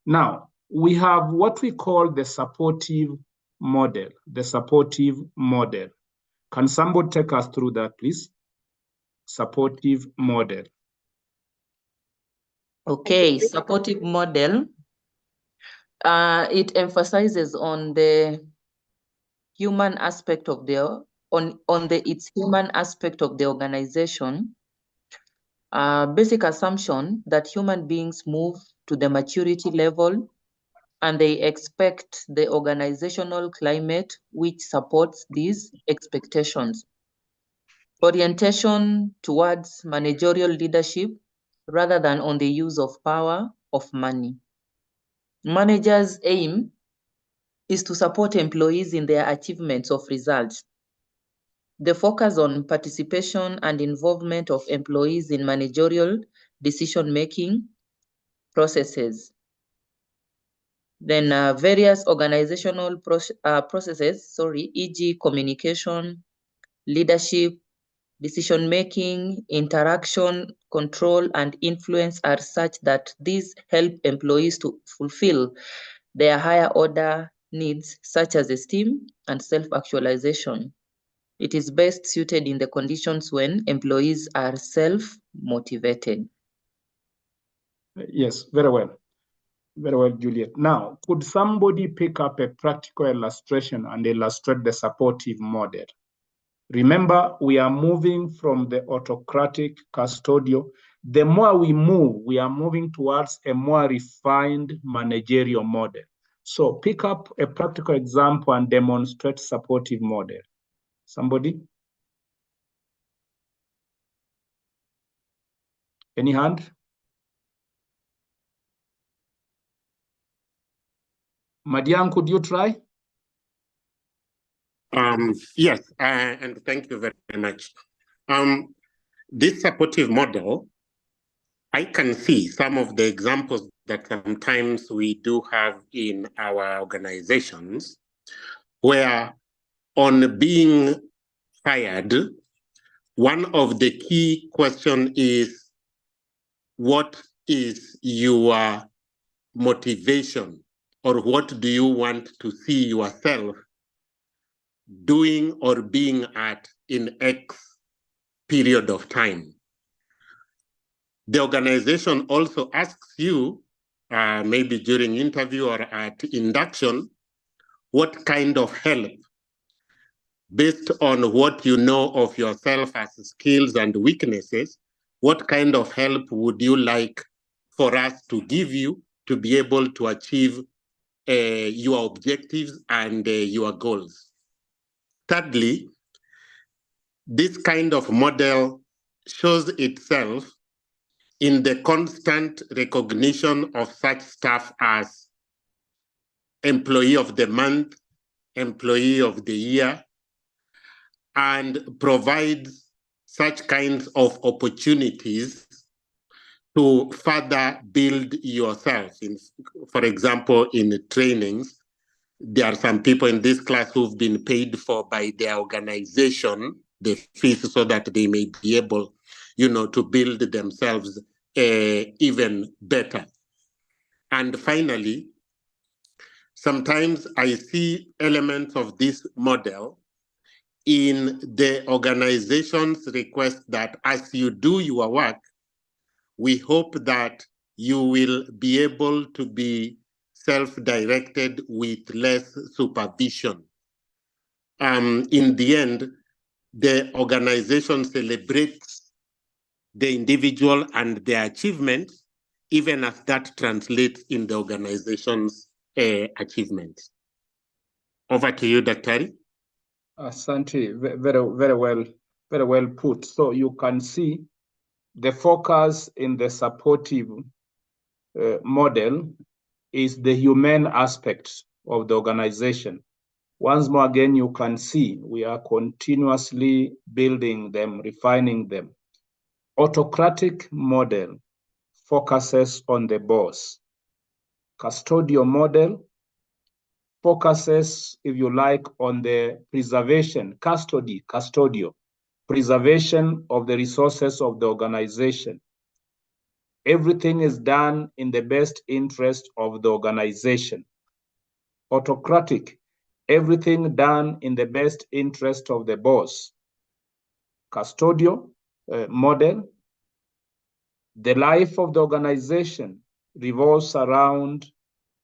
Now, we have what we call the supportive model. Can somebody take us through that, please? Supportive model. Okay, supportive model. It emphasizes on the human aspect of its human aspect of the organization. Basic assumption that human beings move to the maturity level and they expect the organizational climate which supports these expectations. Orientation towards managerial leadership rather than on the use of power of money. Managers' aim is to support employees in their achievements of results. The focus on participation and involvement of employees in managerial decision-making processes. Then various organizational processes, e.g. communication, leadership, decision-making, interaction, control, and influence are such that these help employees to fulfill their higher order needs, such as esteem and self-actualization. It is best suited in the conditions when employees are self-motivated. Yes, very well. Very well, Juliet. Now, could somebody pick up a practical illustration and illustrate the supportive model? Remember, we are moving from the autocratic custodial. The more we move, we are moving towards a more refined managerial model. So pick up a practical example and demonstrate supportive model. Somebody? Any hand? Madian, could you try? Yes, and thank you very much. This supportive model, I can see some of the examples that sometimes we do have in our organizations, where on being hired, one of the key questions is, what is your motivation, or what do you want to see yourself doing or being at in X period of time? The organization also asks you, maybe during interview or at induction, what kind of help, based on what you know of yourself as skills and weaknesses, what kind of help would you like for us to give you to be able to achieve your objectives and your goals? Thirdly, this kind of model shows itself in the constant recognition of such stuff as employee of the month, employee of the year, and provides such kinds of opportunities to further build yourself. For example, in trainings, there are some people in this class who've been paid for by their organization, the fees, so that they may be able, to build themselves even better. And finally, sometimes I see elements of this model in the organization's request that as you do your work, we hope that you will be able to be self-directed with less supervision. In the end, the organization celebrates the individual and their achievements, even as that translates in the organization's achievements. Over to you, Dr. Asante, very well put. So you can see the focus in the supportive model is the human aspect of the organization. Once more again, you can see we are continuously building them, refining them. Autocratic model focuses on the boss. Custodial model focuses, if you like, on the preservation, custodial, preservation of the resources of the organization. Everything is done in the best interest of the organization. Autocratic, everything done in the best interest of the boss. Custodial model, the life of the organization revolves around,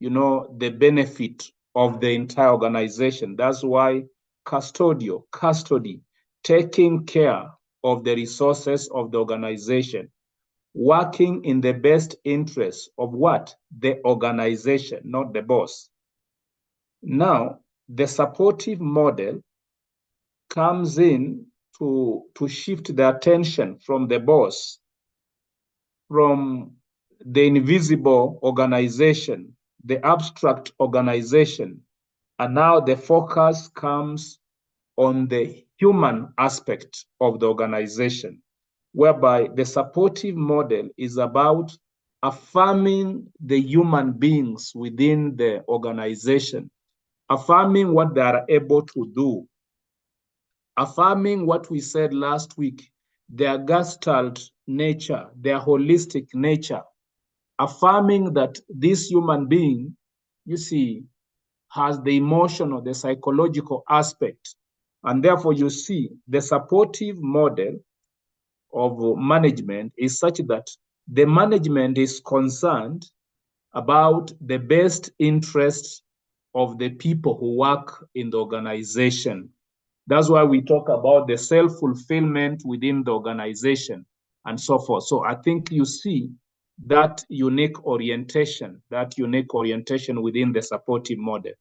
the benefit of the entire organization. That's why custody, taking care of the resources of the organization, working in the best interest of what? The organization, not the boss. Now, the supportive model comes in to shift the attention from the boss, from the invisible organization, the abstract organization, and now the focus comes on the human aspect of the organization, whereby the supportive model is about affirming the human beings within the organization, affirming what they are able to do, affirming what we said last week, their gestalt nature, their holistic nature, affirming that this human being, you see, has the emotional, the psychological aspect. And therefore, you see, the supportive model of management is such that the management is concerned about the best interests of the people who work in the organization. That's why we talk about the self-fulfillment within the organization and so forth. So I think you see that unique orientation within the supportive model.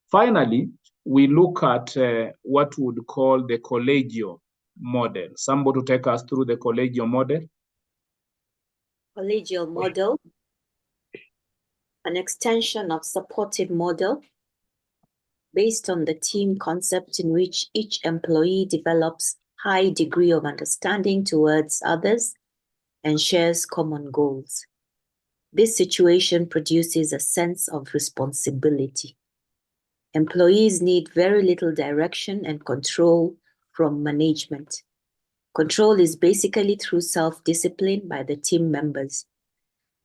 Finally, we look at what we would call the collegial model. Somebody to take us through the collegial model. Collegial model, an extension of supportive model based on the team concept in which each employee develops high degree of understanding towards others, and shares common goals. This situation produces a sense of responsibility. Employees need very little direction and control from management. Control is basically through self-discipline by the team members.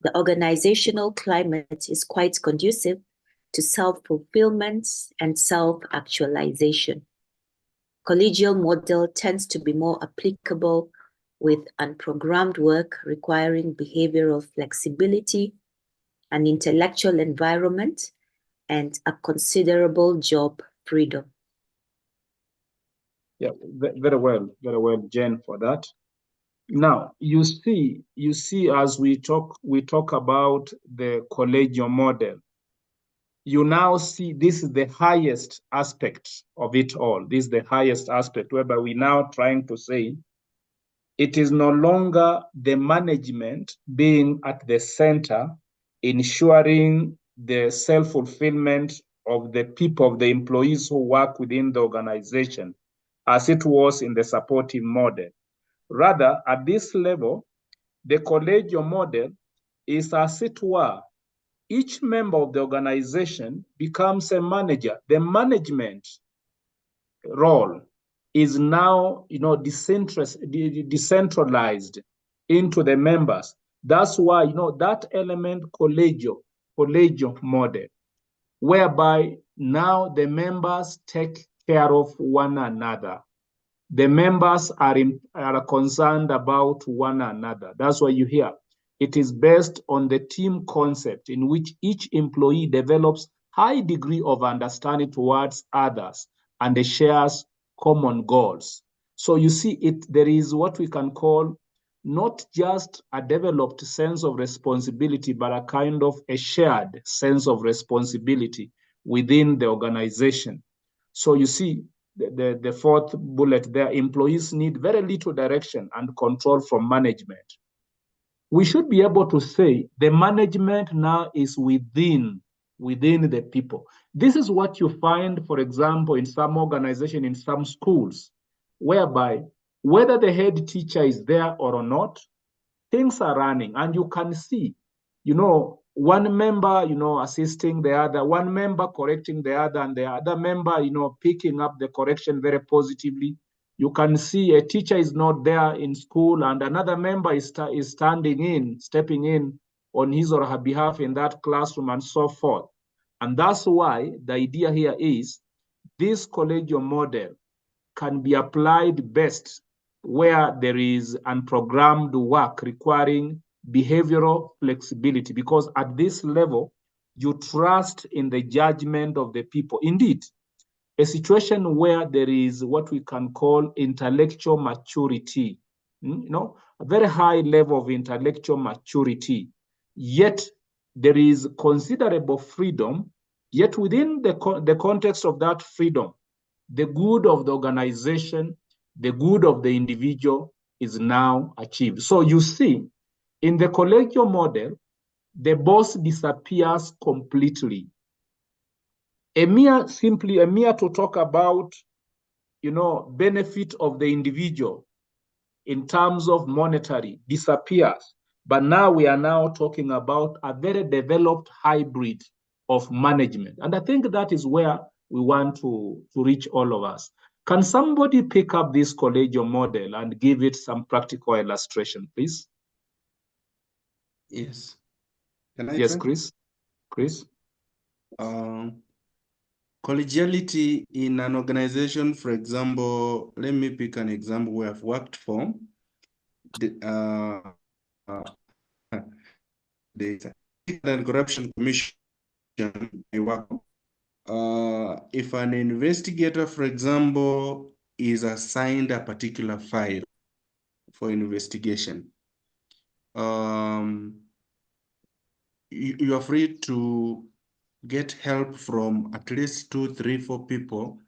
The organizational climate is quite conducive to self-fulfillment and self-actualization. Collegial model tends to be more applicable with unprogrammed work requiring behavioral flexibility, an intellectual environment, and a considerable job freedom. Yeah, very well, Jen, for that. Now, you see, as we talk about the collegial model, you now see this is the highest aspect of it all. This is the highest aspect, whereby we're now trying to say it is no longer the management being at the center, ensuring the self-fulfillment of the people, of the employees who work within the organization, as it was in the supportive model. Rather, at this level, the collegial model is, as it were, each member of the organization becomes a manager. The management role is now, decentralized into the members. That's why, that element collegial model, whereby now the members take care of one another. The members are concerned about one another. That's why you hear it is based on the team concept in which each employee develops high degree of understanding towards others and shares common goals. So you see, there is what we can call not just a developed sense of responsibility, but a kind of a shared sense of responsibility within the organization. So you see, the fourth bullet there, employees need very little direction and control from management. We should be able to say the management now is within the people. This is what you find, for example, in some organization, in some schools, whereby whether the head teacher is there or not, things are running, and you can see, one member, assisting the other, one member correcting the other, and the other member, picking up the correction very positively. You can see a teacher is not there in school, and another member is stepping in on his or her behalf in that classroom, and so forth. And that's why the idea here is this collegial model can be applied best where there is unprogrammed work requiring behavioral flexibility, because at this level, you trust in the judgment of the people. Indeed, a situation where there is what we can call intellectual maturity, a very high level of intellectual maturity, yet there is considerable freedom, yet within the context of that freedom, the good of the organization, the good of the individual is now achieved. So you see, in the collegial model, the boss disappears completely. Simply to talk about, benefit of the individual in terms of monetary disappears. But now we are now talking about a very developed hybrid of management. And I think that is where we want to reach all of us. Can somebody pick up this collegial model and give it some practical illustration, please? Yes. Can I Yes, try? Chris? Collegiality in an organization, for example, let me pick an example where I've worked for. The Corruption Commission I work. If an investigator, for example, is assigned a particular file for investigation, you are free to get help from at least 2, 3, 4 people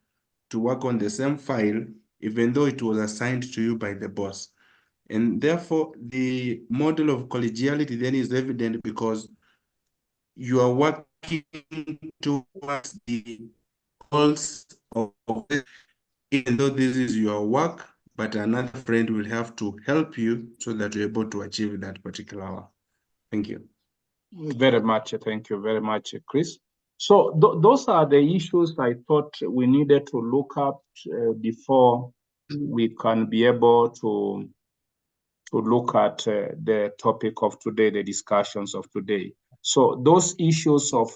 to work on the same file, even though it was assigned to you by the boss. And therefore, the model of collegiality then is evident because you are working towards the goals of, even though this is your work, but another friend will have to help you so that you're able to achieve that particular one. Thank you. Very much. Thank you very much, Chris. So those are the issues I thought we needed to look up before we can be able to look at the topic of today, the discussions of today. So those issues of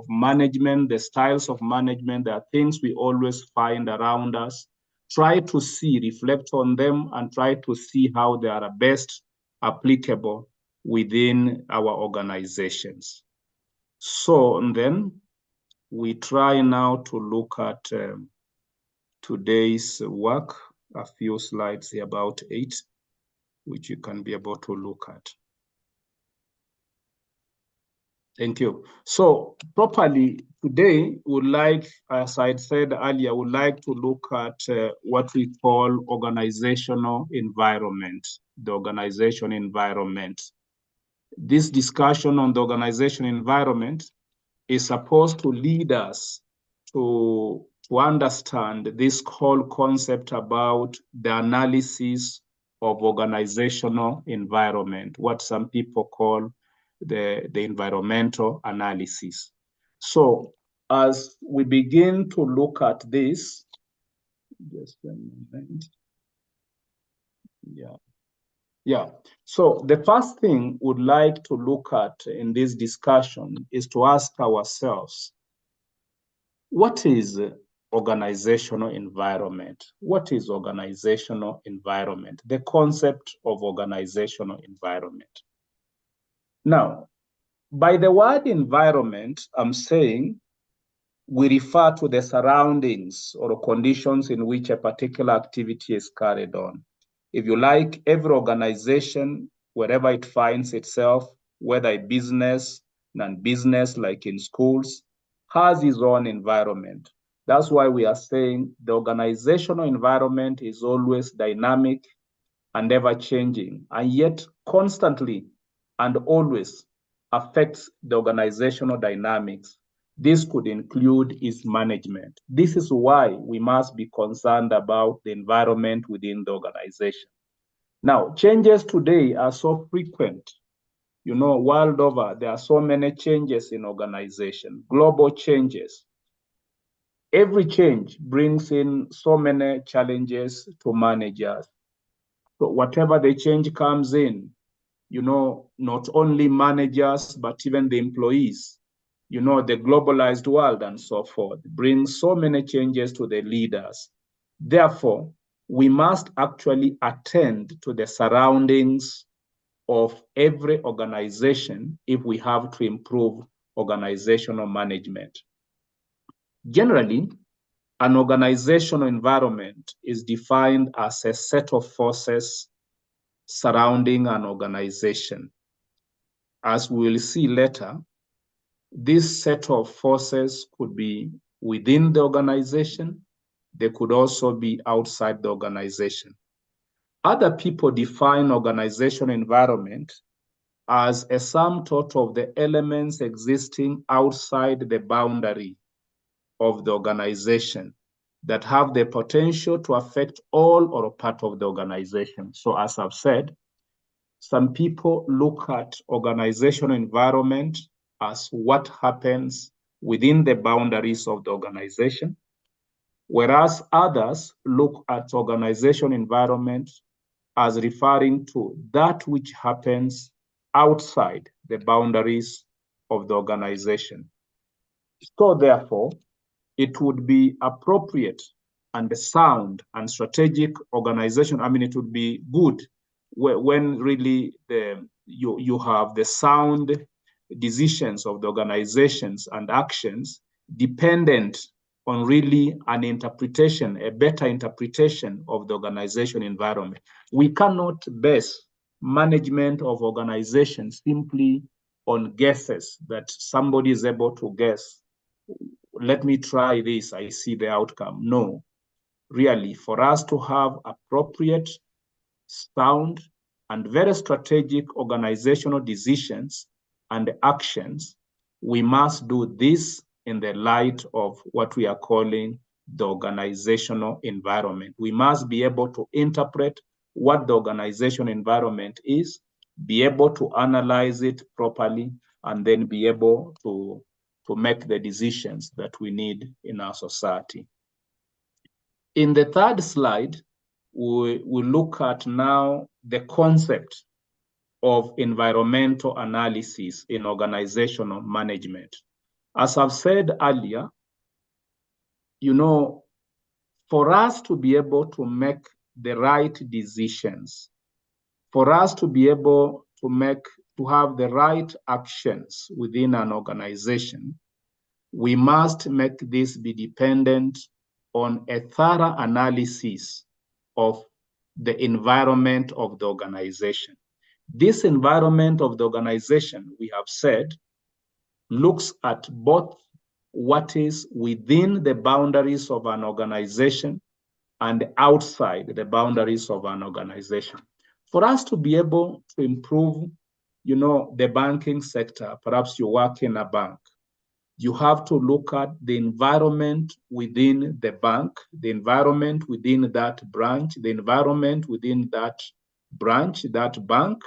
management, the styles of management, there are things we always find around us. Try to see, reflect on them, and try to see how they are best applicable within our organizations. So and then we try now to look at today's work, a few slides here, about 8, which you can be able to look at. Thank you. So properly today, would like, as I said earlier, would like to look at what we call organizational environment, the organization environment. This discussion on the organization environment is supposed to lead us to understand this whole concept about the analysis of organizational environment, what some people call the environmental analysis. So as we begin to look at this, just a moment. Yeah. So the first thing we'd like to look at in this discussion is to ask ourselves, what is organizational environment? What is organizational environment? The concept of organizational environment. Now, by the word environment, I'm saying we refer to the surroundings or conditions in which a particular activity is carried on. If you like, every organization, wherever it finds itself, whether a business, non-business, like in schools, has its own environment. That's why we are saying the organizational environment is always dynamic and ever-changing, and yet constantly and always affects the organizational dynamics. This could include its management. This is why we must be concerned about the environment within the organization. Now, changes today are so frequent. You know, world over, there are so many changes in organization, global changes. Every change brings in so many challenges to managers. So whatever the change comes in, you know, not only managers, but even the employees, you know, the globalized world and so forth, brings so many changes to the leaders. Therefore, we must actually attend to the surroundings of every organization if we have to improve organizational management. Generally, an organizational environment is defined as a set of forces surrounding an organization. As we will see later, this set of forces could be within the organization. They could also be outside the organization. Other people define organizational environment as a sum total of the elements existing outside the boundary of the organization that have the potential to affect all or part of the organization. So as I've said, some people look at organizational environment as what happens within the boundaries of the organization, whereas others look at organizational environment as referring to that which happens outside the boundaries of the organization. So therefore, it would be appropriate and sound and strategic organization. I mean, it would be good when really you have the sound decisions of the organizations and actions dependent on really an interpretation, a better interpretation of the organization environment. We cannot base management of organizations simply on guesses that somebody is able to guess. Let me try this, I see the outcome. No, really, for us to have appropriate, sound, and very strategic organizational decisions and actions, we must do this in the light of what we are calling the organizational environment. We must be able to interpret what the organizational environment is, be able to analyze it properly, and then be able to make the decisions that we need in our society. In the third slide, we look at now the concept of environmental analysis in organizational management. As I've said earlier, you know, for us to be able to make the right decisions, for us to be able to have the right actions within an organization, we must make this be dependent on a thorough analysis of the environment of the organization. This environment of the organization, we have said, looks at both what is within the boundaries of an organization and outside the boundaries of an organization. For us to be able to improve, you know, the banking sector, perhaps you work in a bank, you have to look at the environment within the bank, the environment within that branch, the environment within that branch, that bank,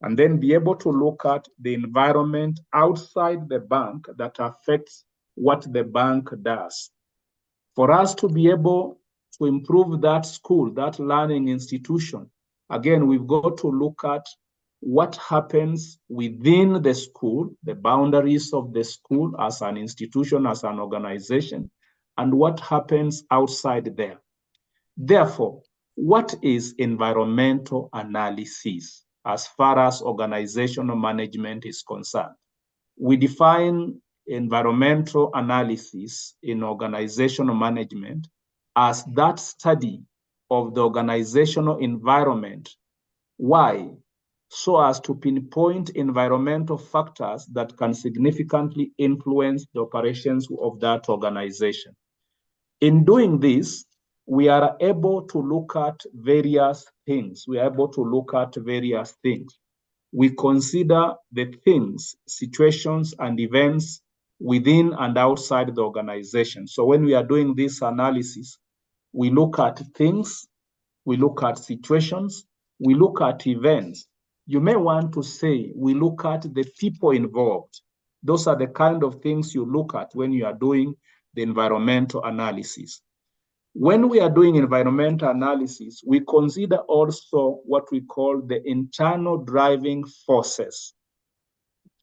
and then be able to look at the environment outside the bank that affects what the bank does. For us to be able to improve that school, that learning institution, again, we've got to look at what happens within the school, the boundaries of the school as an institution, as an organization, and what happens outside there. Therefore, what is environmental analysis as far as organizational management is concerned? We define environmental analysis in organizational management as that study of the organizational environment. Why? So as to pinpoint environmental factors that can significantly influence the operations of that organization. In doing this, we are able to look at various things. We are able to look at various things. We consider the things, situations, and events within and outside the organization. So when we are doing this analysis, we look at things, we look at situations, we look at events. You may want to say we look at the people involved. Those are the kind of things you look at when you are doing the environmental analysis. When we are doing environmental analysis, we consider also what we call the internal driving forces.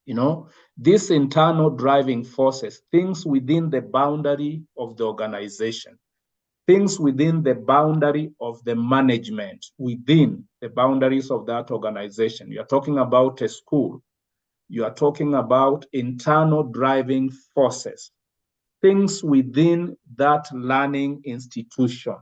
You know, these internal driving forces, things within the boundary of the organization, things within the boundary of the management, within the boundaries of that organization. You are talking about a school. You are talking about internal driving forces, things within that learning institution.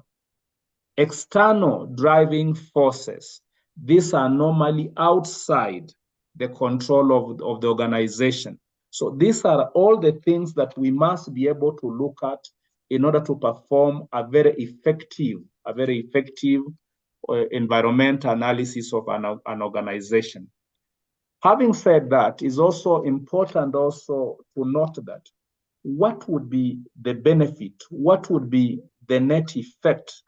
External driving forces, these are normally outside the control of the organization. So these are all the things that we must be able to look at in order to perform a very effective environmental analysis of an organization. Having said that, it's also important also to note that what would be the benefit? What would be the net effect?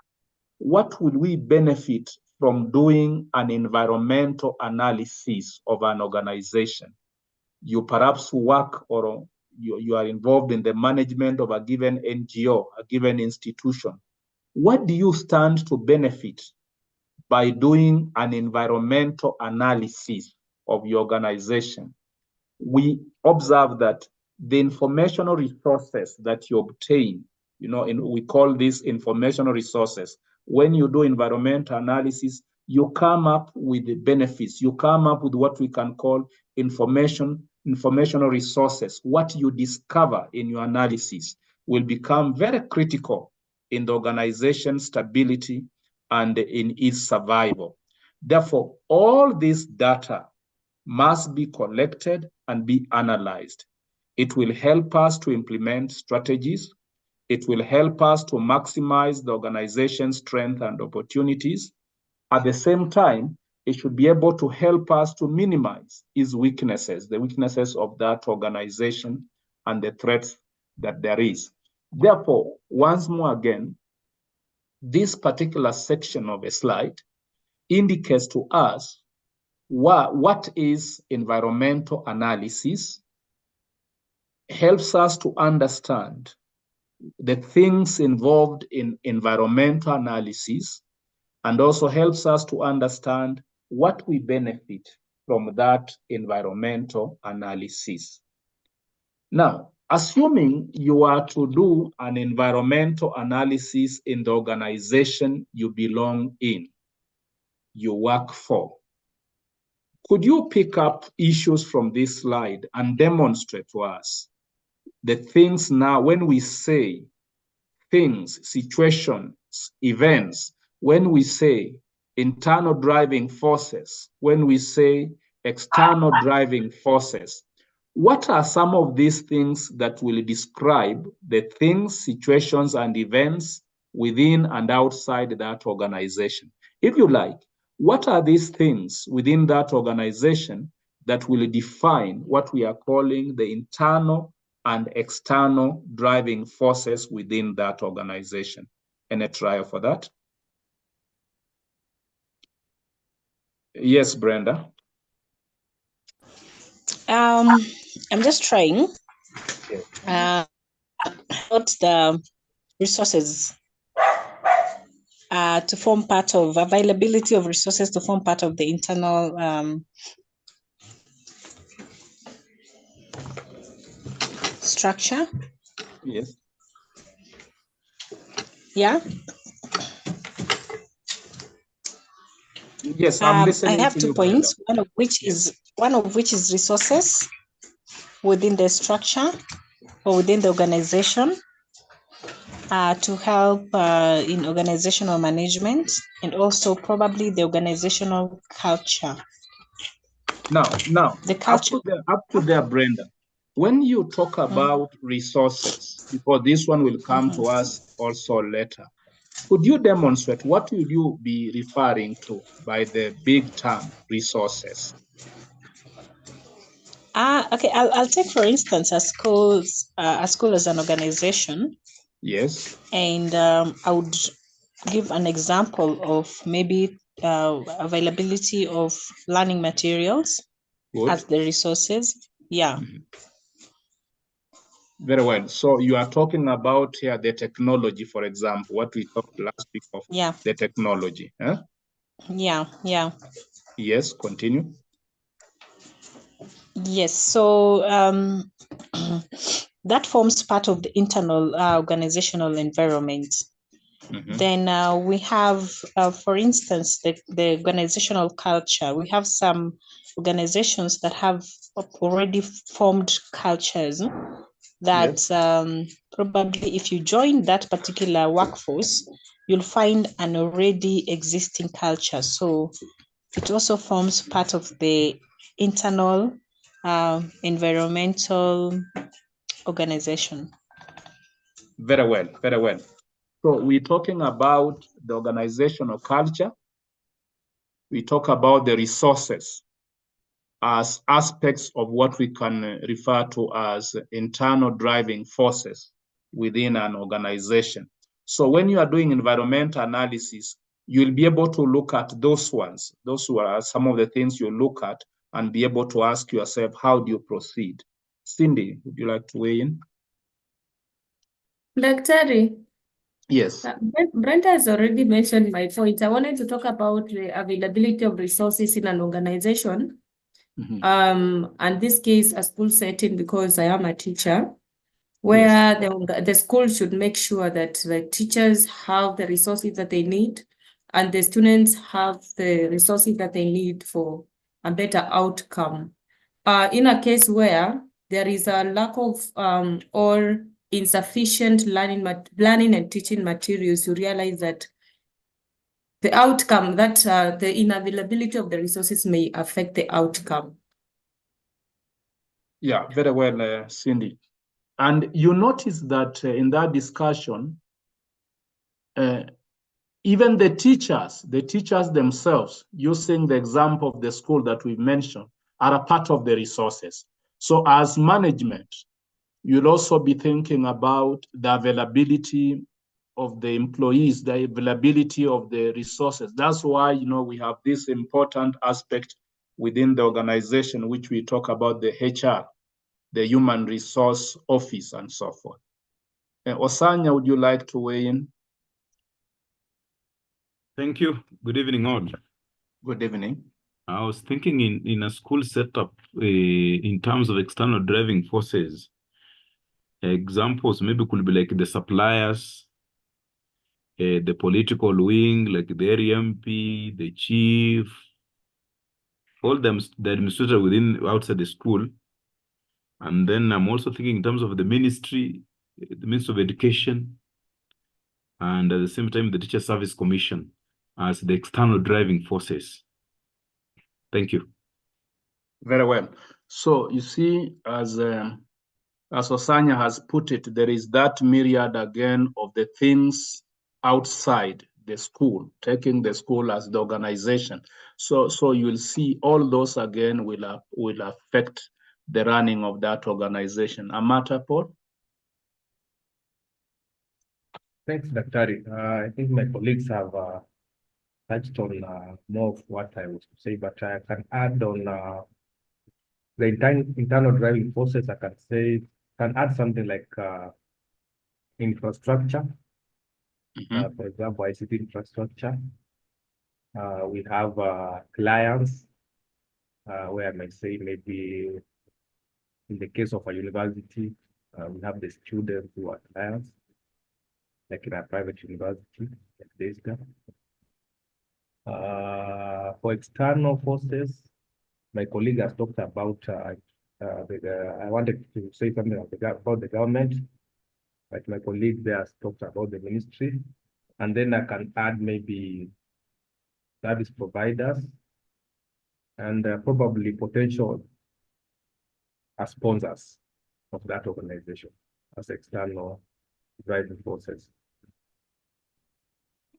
What would we benefit from doing an environmental analysis of an organization? You perhaps work or you are involved in the management of a given NGO, a given institution. What do you stand to benefit by doing an environmental analysis of your organization? We observe that the informational resources that you obtain, you know, we call this informational resources. When you do environmental analysis, you come up with the benefits. You come up with what we can call informational resources. What you discover in your analysis will become very critical in the organization's stability and in its survival. Therefore, all this data must be collected and be analyzed. It will help us to implement strategies. It will help us to maximize the organization's strength and opportunities. At the same time, it should be able to help us to minimize its weaknesses, the weaknesses of that organization and the threats that there is. Therefore, once more again, this particular section of a slide indicates to us what is environmental analysis, helps us to understand the things involved in environmental analysis, and also helps us to understand what we benefit from that environmental analysis. Now, assuming you are to do an environmental analysis in the organization you belong in, you work for, could you pick up issues from this slide and demonstrate to us the things now when we say things, situations, events, when we say internal driving forces, when we say external driving forces, what are some of these things that will describe the things, situations, and events within and outside that organization? If you like, what are these things within that organization that will define what we are calling the internal and external driving forces within that organization? Any trial for that? Yes, Brenda. I'm just trying. Yes. What the resources to form part of availability of resources to form part of the internal structure. Yes. Yeah. Yes, I'm listening. I have to 2 you, points. Brenda. One of which is resources within the structure or within the organization to help in organizational management, and also probably the organizational culture. Now, the culture. up to there, Brenda. When you talk about resources, because this one will come to us also later, could you demonstrate what would you be referring to by the big term resources? Okay, I'll take for instance a school as an organization. Yes. And I would give an example of maybe availability of learning materials as the resources. Yeah. Very well. So you are talking about here the technology, for example, what we talked last week of the technology. Huh? Yeah. Yes, continue. Yes, so that forms part of the internal organizational environment. Then we have, for instance, the organizational culture. We have some organizations that have already formed cultures that probably if you join that particular workforce, you'll find an already existing culture. So it also forms part of the internal environmental organization. Very well, very well. So we're talking about the organizational culture. We talk about the resources as aspects of what we can refer to as internal driving forces within an organization. So when you are doing environmental analysis, you'll be able to look at those ones. Those are some of the things you look at and be able to ask yourself, how do you proceed? Cindy, would you like to weigh in? Daktari. Yes. Brenda has already mentioned my point. I wanted to talk about the availability of resources in an organization. And this case, a school setting, because I am a teacher, where the school should make sure that the teachers have the resources that they need and the students have the resources that they need for a better outcome. In a case where there is a lack of or insufficient learning and teaching materials, you realize that the outcome, that the inavailability of the resources may affect the outcome. Yeah, very well, Cindy. And you notice that in that discussion, even the teachers themselves, using the example of the school that we've mentioned, are a part of the resources. So as management, You'll also be thinking about the availability of the employees, the availability of the resources. That's why, we have this important aspect within the organization, which we talk about the HR, the Human Resource Office, and so forth. Osanya, would you like to weigh in? Thank you. Good evening, all. Good evening. I was thinking in a school setup in terms of external driving forces. Examples maybe could be like the suppliers, the political wing, like the area MP, the chief, all them, the administrator outside the school. And then I'm also thinking in terms of the Ministry of Education, and at the same time, the Teacher Service Commission as the external driving forces. Thank you. Very well. So you see, as Osanya has put it, there is that myriad again of the things outside the school, taking the school as the organization. So you'll see all those again will affect the running of that organization. Amata, Paul? Thanks, Daktari. I think my colleagues have touched on more of what I was to say, but I can add on the internal driving forces. I can add something like infrastructure. For example, ICT infrastructure. We have clients, where I might say maybe in the case of a university, we have the students who are clients, like in a private university, like this guy. For external forces, my colleague has talked about, I wanted to say something about the government, but my colleague there has talked about the ministry. And then I can add maybe service providers and probably potential sponsors of that organization as external driving forces.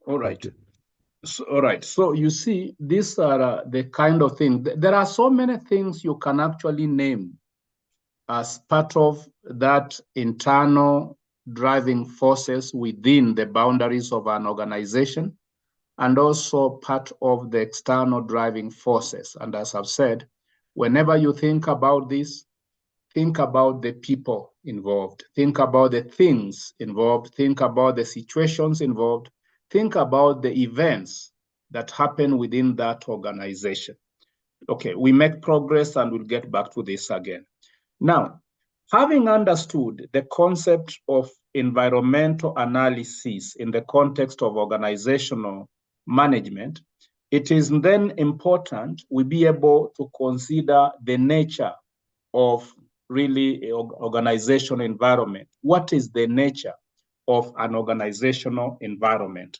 All right. So you see, these are the kind of things. There are so many things you can actually name as part of that internal driving forces within the boundaries of an organization, and also part of the external driving forces. And as I've said, whenever you think about this, think about the people involved, think about the things involved, think about the situations involved, think about the events that happen within that organization. Okay, we make progress and we'll get back to this again. Now, having understood the concept of environmental analysis in the context of organizational management, it is then important we be able to consider the nature of really organizational environment. What is the nature of an organizational environment?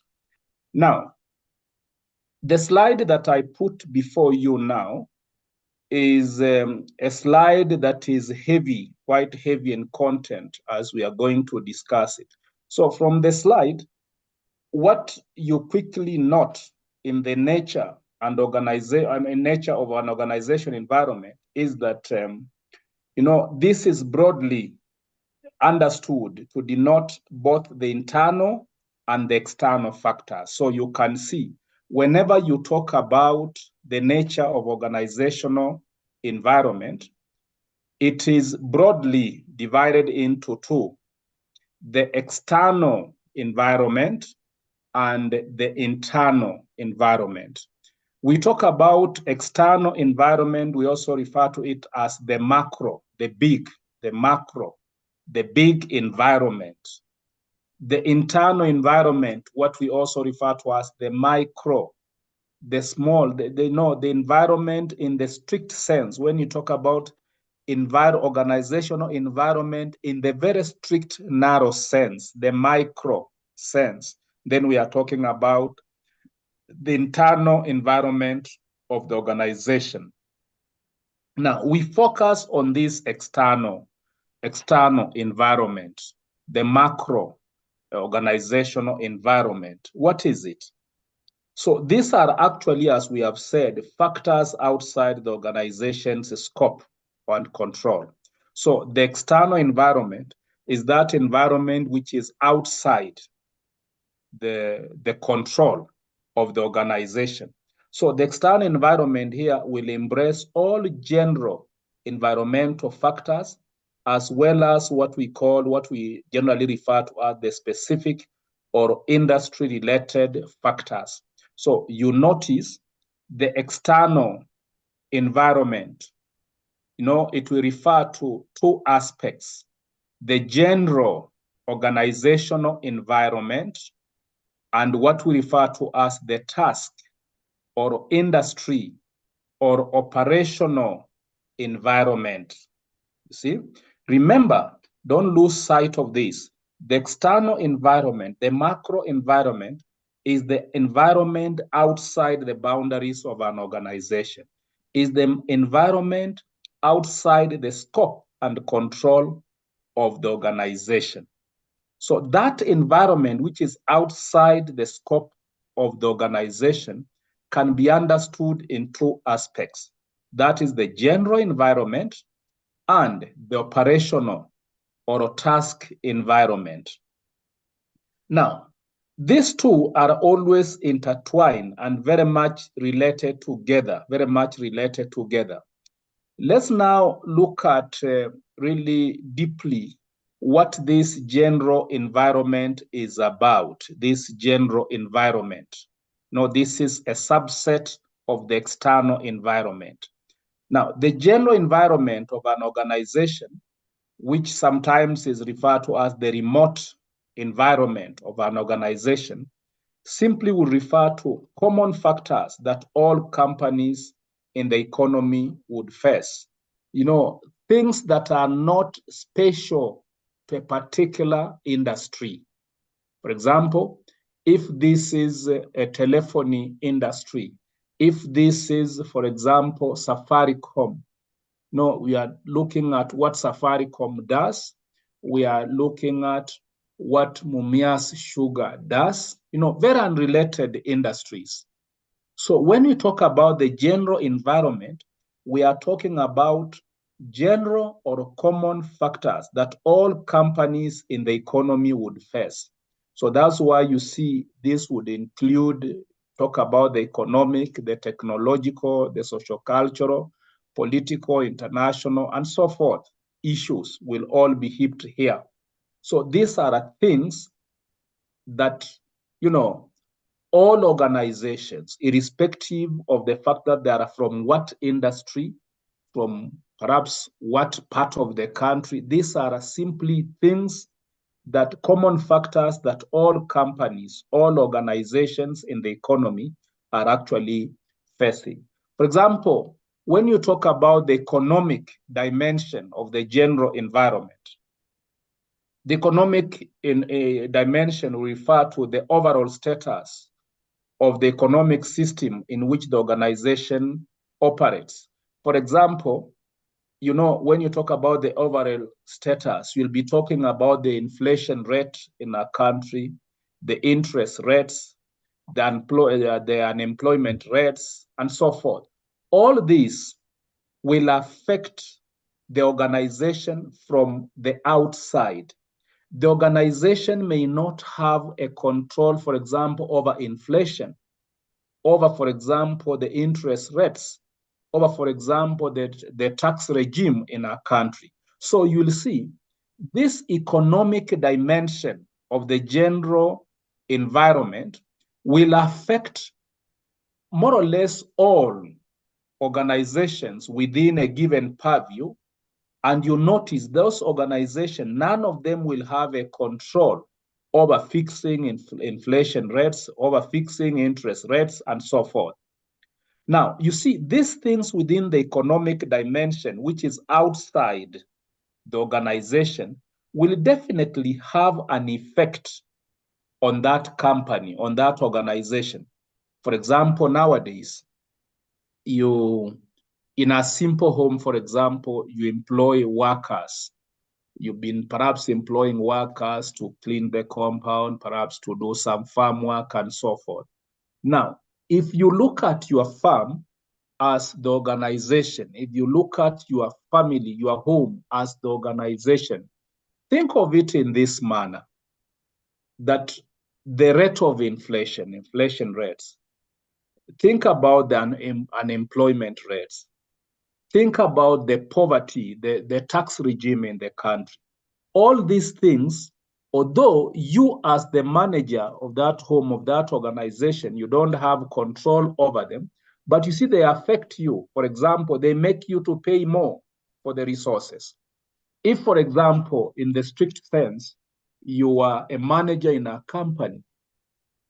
Now, the slide that I put before you now is a slide that is heavy, quite heavy in content as we are going to discuss it. So from the slide, what you quickly note in the nature and nature of an organization environment is that this is broadly understood to denote both the internal and the external factors. So you can see whenever you talk about the nature of organizational environment, it is broadly divided into two: the external environment and the internal environment. We talk about external environment, we also refer to it as the macro, the big environment. The internal environment, what we also refer to as the micro, the small, the environment in the strict sense. When you talk about organizational environment in the very strict, narrow sense, the micro sense, then we are talking about the internal environment of the organization. Now, we focus on this external environment, the macro organizational environment. What is it? So these are actually, as we have said, factors outside the organization's scope and control. So the external environment is that environment which is outside the control of the organization. So the external environment here will embrace all general environmental factors, as well as what we generally refer to as the specific or industry-related factors. So you notice the external environment, it will refer to two aspects: the general organizational environment and what we refer to as the task or industry or operational environment. You see, remember, don't lose sight of this. The external environment, the macro environment, is the environment outside the boundaries of an organization, is the environment outside the scope and control of the organization. So that environment, which is outside the scope of the organization, can be understood in two aspects. That is the general environment and the operational or task environment. Now, these two are always intertwined and very much related together, Let's now look at really deeply what this general environment is about, this general environment. Now, this is a subset of the external environment. Now, the general environment of an organization, which sometimes is referred to as the remote environment of an organization, simply will refer to common factors that all companies in the economy would face. Things that are not special to a particular industry. For example, if this is a telephony industry, if this is, for example, Safaricom, we are looking at what Safaricom does. We are looking at what Mumias Sugar does, very unrelated industries. So when we talk about the general environment, we are talking about general or common factors that all companies in the economy would face. So that's why you see this would include, talk about the economic, the technological, the social-cultural, political, international, and so forth. Issues will all be heaped here. So these are things that, all organizations, irrespective of the fact that they are from what industry, from perhaps what part of the country, these are simply things that common factors that all companies, all organizations in the economy are actually facing. For example, when you talk about the economic dimension of the general environment, the economic dimension will refer to the overall status of the economic system in which the organization operates. For example, when you talk about the overall status, you'll be talking about the inflation rate in a country, the interest rates, the unemployment rates, and so forth. All these will affect the organization from the outside. The organization may not have a control, for example, over inflation, over, for example, the interest rates, over, for example, the tax regime in our country. So you'll see this economic dimension of the general environment will affect more or less all organizations within a given purview. And you notice those organizations, none of them will have a control over fixing inflation rates, over fixing interest rates, and so forth. Now, you see, these things within the economic dimension, which is outside the organization, will definitely have an effect on that company, on that organization. For example, nowadays, in a simple home, for example, you employ workers. You've been perhaps employing workers to clean the compound, perhaps to do some farm work and so forth. Now, if you look at your farm, as the organization, if you look at your family, your home as the organization, think of it in this manner, that the rate of inflation rates, think about the unemployment rates, think about the poverty, the tax regime in the country. All these things, although you as the manager of that home, of that organization, you don't have control over them, but you see they affect you. For example, they make you to pay more for the resources. If, for example, in the strict sense, you are a manager in a company,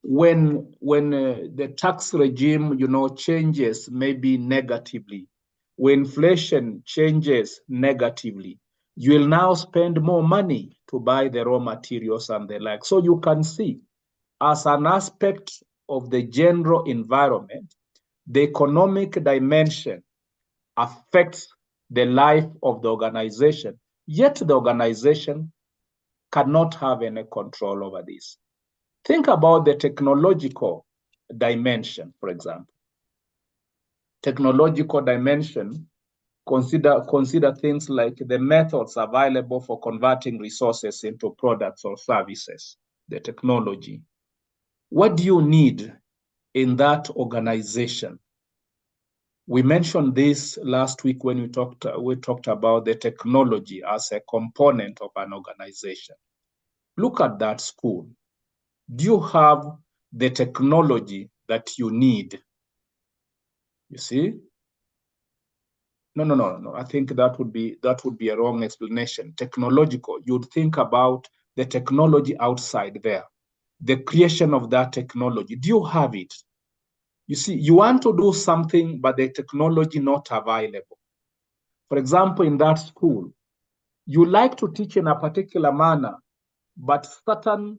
when the tax regime, changes maybe negatively, when inflation changes negatively, you will now spend more money to buy the raw materials and the like. So you can see, as an aspect of the general environment, the economic dimension affects the life of the organization, yet the organization cannot have any control over this. Think about the technological dimension, for example. Technological dimension, consider things like the methods available for converting resources into products or services, the technology. What do you need in that organization? We mentioned this last week when we talked about the technology as a component of an organization. Look at that school. Do you have the technology that you need? You see? No. I think that would be a wrong explanation. Technological, you'd think about the technology outside there, the creation of that technology. Do you have it? You see, you want to do something, but the technology not available. For example, in that school, you like to teach in a particular manner, but certain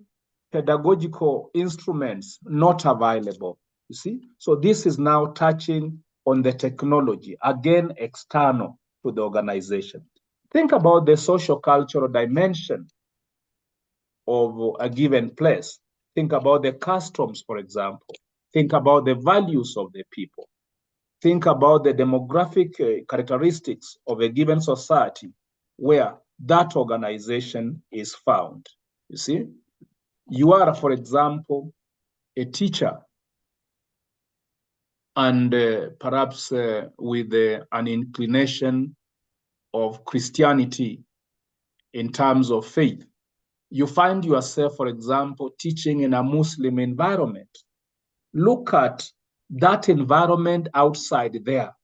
pedagogical instruments not available. You see? So this is now touching on the technology, again, external to the organization. Think about the social cultural dimension of a given place. Think about the customs, for example. Think about the values of the people. Think about the demographic characteristics of a given society where that organization is found. You see? You are, for example, a teacher, and perhaps with an inclination of Christianity in terms of faith. You find yourself, for example, teaching in a Muslim environment. Look at that environment outside there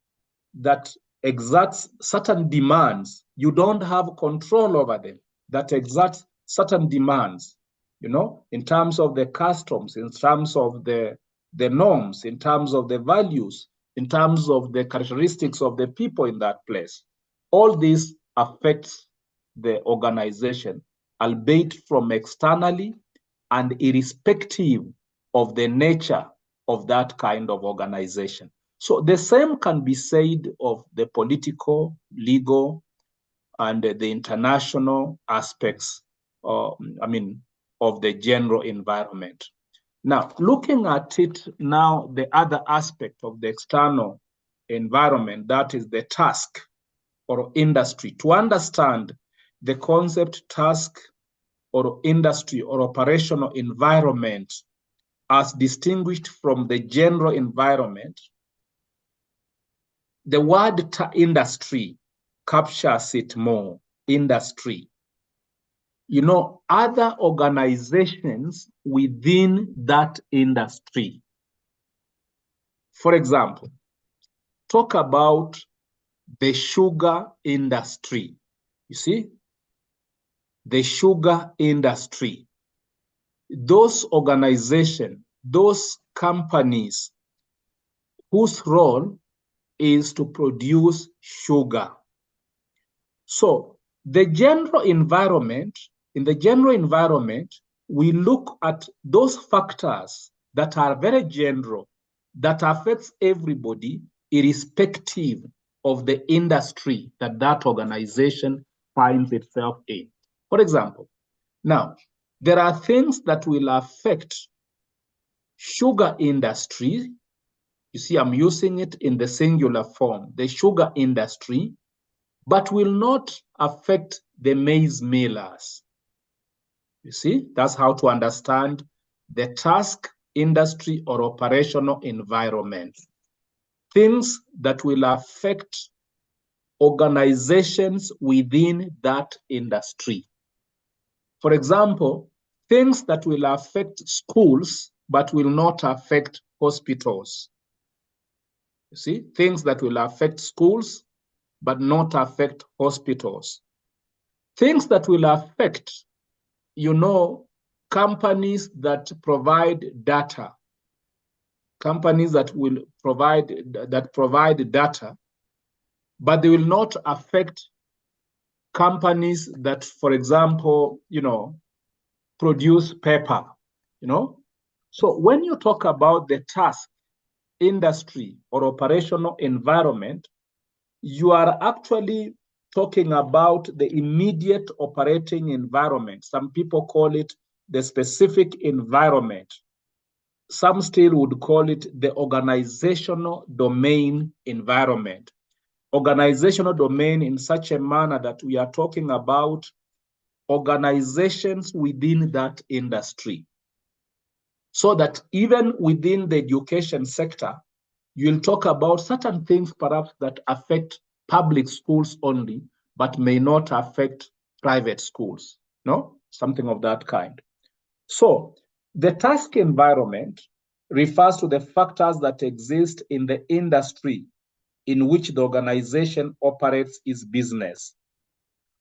that exerts certain demands. You don't have control over them, that exerts certain demands, in terms of the customs, in terms of the norms, in terms of the values, in terms of the characteristics of the people in that place. All this affects the organization, albeit from externally and irrespective of the nature of that kind of organization. So the same can be said of the political, legal, and the international aspects, of the general environment. Now, looking at it now, the other aspect of the external environment, that is the task or industry. To understand the concept task or industry or operational environment as distinguished from the general environment, the word industry captures it more, industry. Other organizations within that industry. For example, talk about the sugar industry. You see? The sugar industry. Those organizations, those companies whose role is to produce sugar. So the general environment, in the general environment, we look at those factors that are very general, that affects everybody irrespective of the industry that that organization finds itself in. For example, now, there are things that will affect sugar industry You see, I'm using it in the singular form, the sugar industry, but will not affect the maize millers. You see, that's how to understand the task, industry, or operational environment. Things that will affect organizations within that industry. For example, things that will affect schools but will not affect hospitals. You see, things that will affect schools but not affect hospitals. Things that will affect, companies that provide data. Companies that will provide data, but they will not affect companies that, for example, produce paper, So when you talk about the task, industry, or operational environment, you are actually talking about the immediate operating environment. Some people call it the specific environment. Some still would call it the organizational domain environment. Organizational domain in such a manner that we are talking about organizations within that industry. So that even within the education sector, you'll talk about certain things perhaps that affect public schools only, but may not affect private schools, something of that kind. So the task environment refers to the factors that exist in the industry in which the organization operates its business.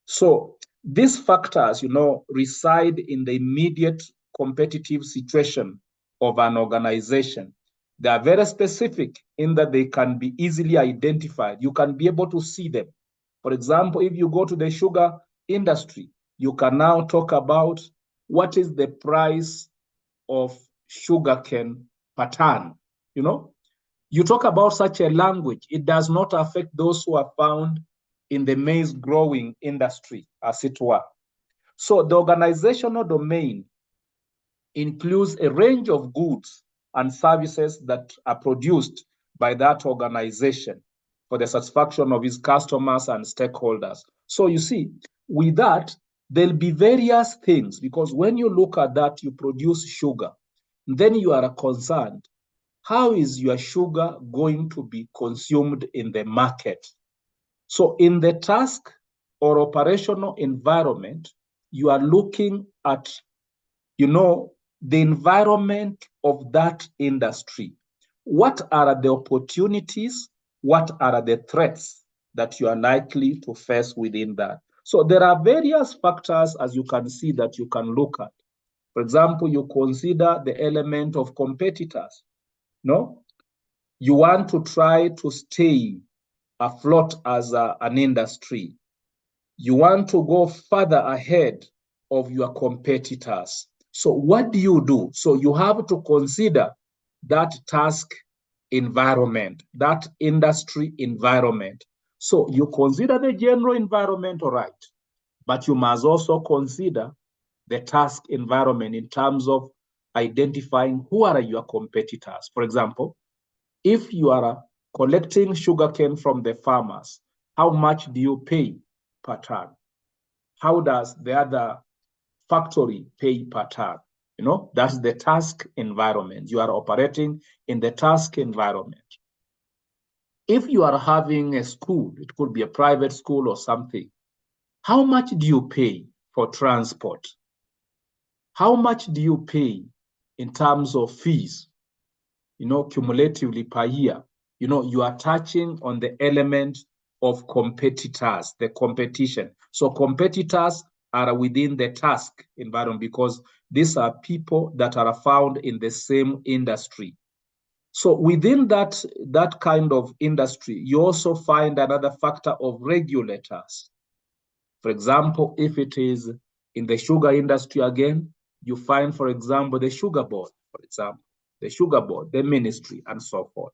So these factors, reside in the immediate competitive situation of an organization. They are very specific in that they can be easily identified. You can be able to see them. For example, if you go to the sugar industry, you can now talk about what is the price of sugarcane per ton. You talk about such a language, it does not affect those who are found in the maize growing industry, as it were. So the organizational domain includes a range of goods and services that are produced by that organization for the satisfaction of its customers and stakeholders. So you see, with that, there'll be various things, because when you look at that, you produce sugar, then you are concerned, how is your sugar going to be consumed in the market? So in the task or operational environment, you are looking at, the environment of that industry. What are the opportunities? What are the threats that you are likely to face within that? So there are various factors, as you can see, that you can look at. For example, you consider the element of competitors. You want to try to stay afloat as an industry. You want to go further ahead of your competitors. So what do you do? So you have to consider that task environment, that industry environment. So you consider the general environment, all right, but you must also consider the task environment in terms of identifying who are your competitors. For example, if you are collecting sugarcane from the farmers, how much do you pay per ton? How does the other factory pay per ton? That's the task environment. You are operating in the task environment. If you are having a school, it could be a private school or something, how much do you pay for transport? How much do you pay in terms of fees, cumulatively per year? You are touching on the element of competitors, the competition. So competitors are within the task environment because these are people that are found in the same industry. So within that kind of industry, you also find another factor of regulators. For example, if it is in the sugar industry again, you find, for example, the sugar board, the ministry, and so forth.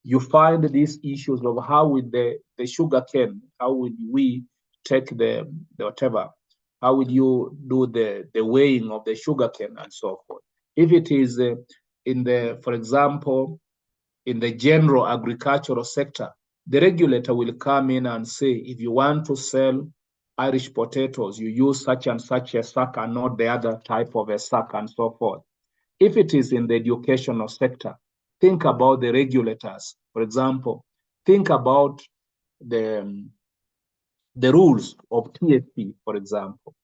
You find these issues of how with the sugar cane, how would we take the whatever, how will you do the weighing of the sugar cane and so forth. If it is for example, in the general agricultural sector, the regulator will come in and say, if you want to sell Irish potatoes, you use such and such a sack and not the other type of a sack and so forth. If it is in the educational sector, think about the regulators. For example, think about the rules of TSP, for example.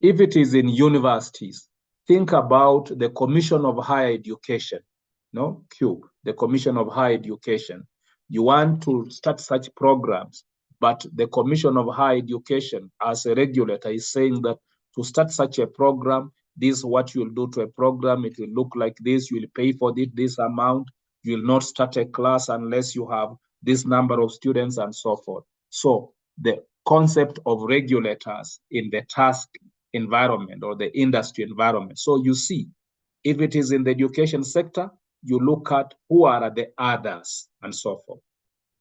If it is in universities, think about the Commission of Higher Education, no, CUBE, the Commission of Higher Education. You want to start such programs, but the Commission of Higher Education as a regulator is saying that to start such a program, this is what you'll do to a program. It will look like this. You will pay for this amount. You will not start a class unless you have this number of students and so forth. So the concept of regulators in the task environment or the industry environment. So you see, if it is in the education sector, you look at who are the others and so forth.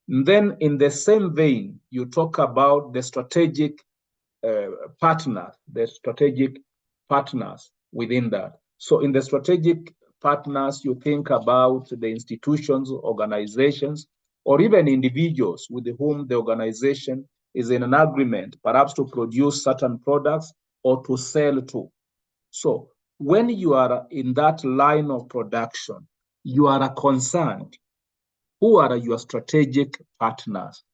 And then in the same vein, you talk about the strategic partners within that. So in the strategic partners, you think about the institutions, organizations, or even individuals with whom the organization is in an agreement, perhaps to produce certain products or to sell to. So when you are in that line of production, you are concerned. Who are your strategic partners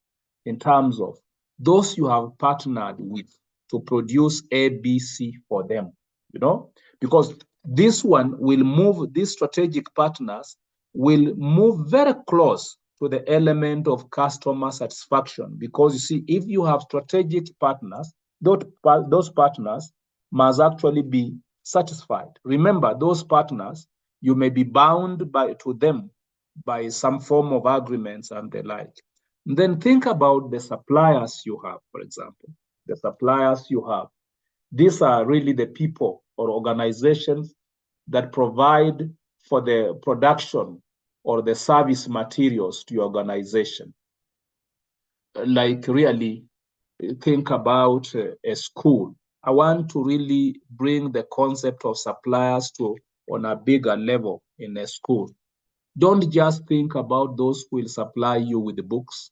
in terms of those you have partnered with to produce A, B, C for them, you know? Because this one will move, these strategic partners will move very close to the element of customer satisfaction. Because you see, if you have strategic partners, those partners must actually be satisfied. Remember, those partners, you may be bound to them by some form of agreements and the like. And then think about the suppliers you have, for example. The suppliers you have. These are really the people or organizations that provide for the production or the service materials to your organization. Like really think about a school. I want to really bring the concept of suppliers to on a bigger level in a school. Don't just think about those who will supply you with the books.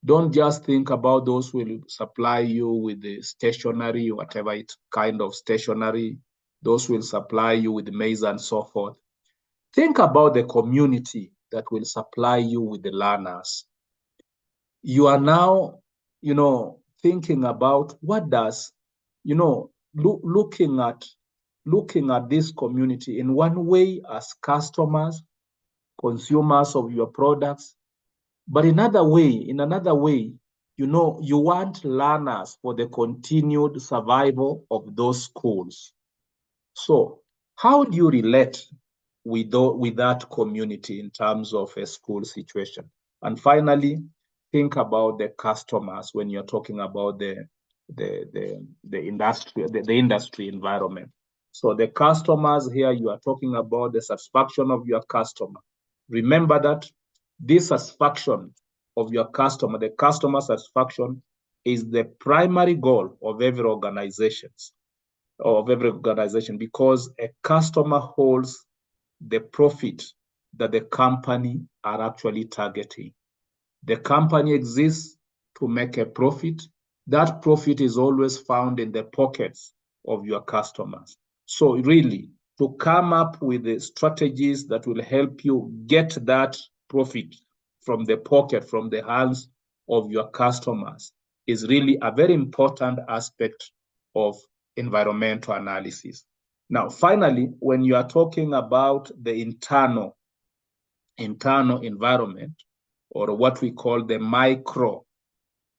Don't just think about those who will supply you with the stationery, whatever it kind of stationery, those who will supply you with the maize and so forth. Think about the community that will supply you with the learners. You are now, thinking about what does, looking at this community in one way as customers, consumers of your products, but in another way, you want learners for the continued survival of those schools. So how do you relate with that community in terms of a school situation? And finally, think about the customers when you're talking about the industry environment. So the customers here, you are talking about the satisfaction of your customer. Remember that this satisfaction of your customer, the customer satisfaction, is the primary goal of every organization, because a customer holds the profit that the company are actually targeting. The company exists to make a profit. That profit is always found in the pockets of your customers. So really, to come up with the strategies that will help you get that profit from the pocket, from the hands of your customers, is really a very important aspect of environmental analysis. Now, finally, when you are talking about the internal environment, or what we call the micro,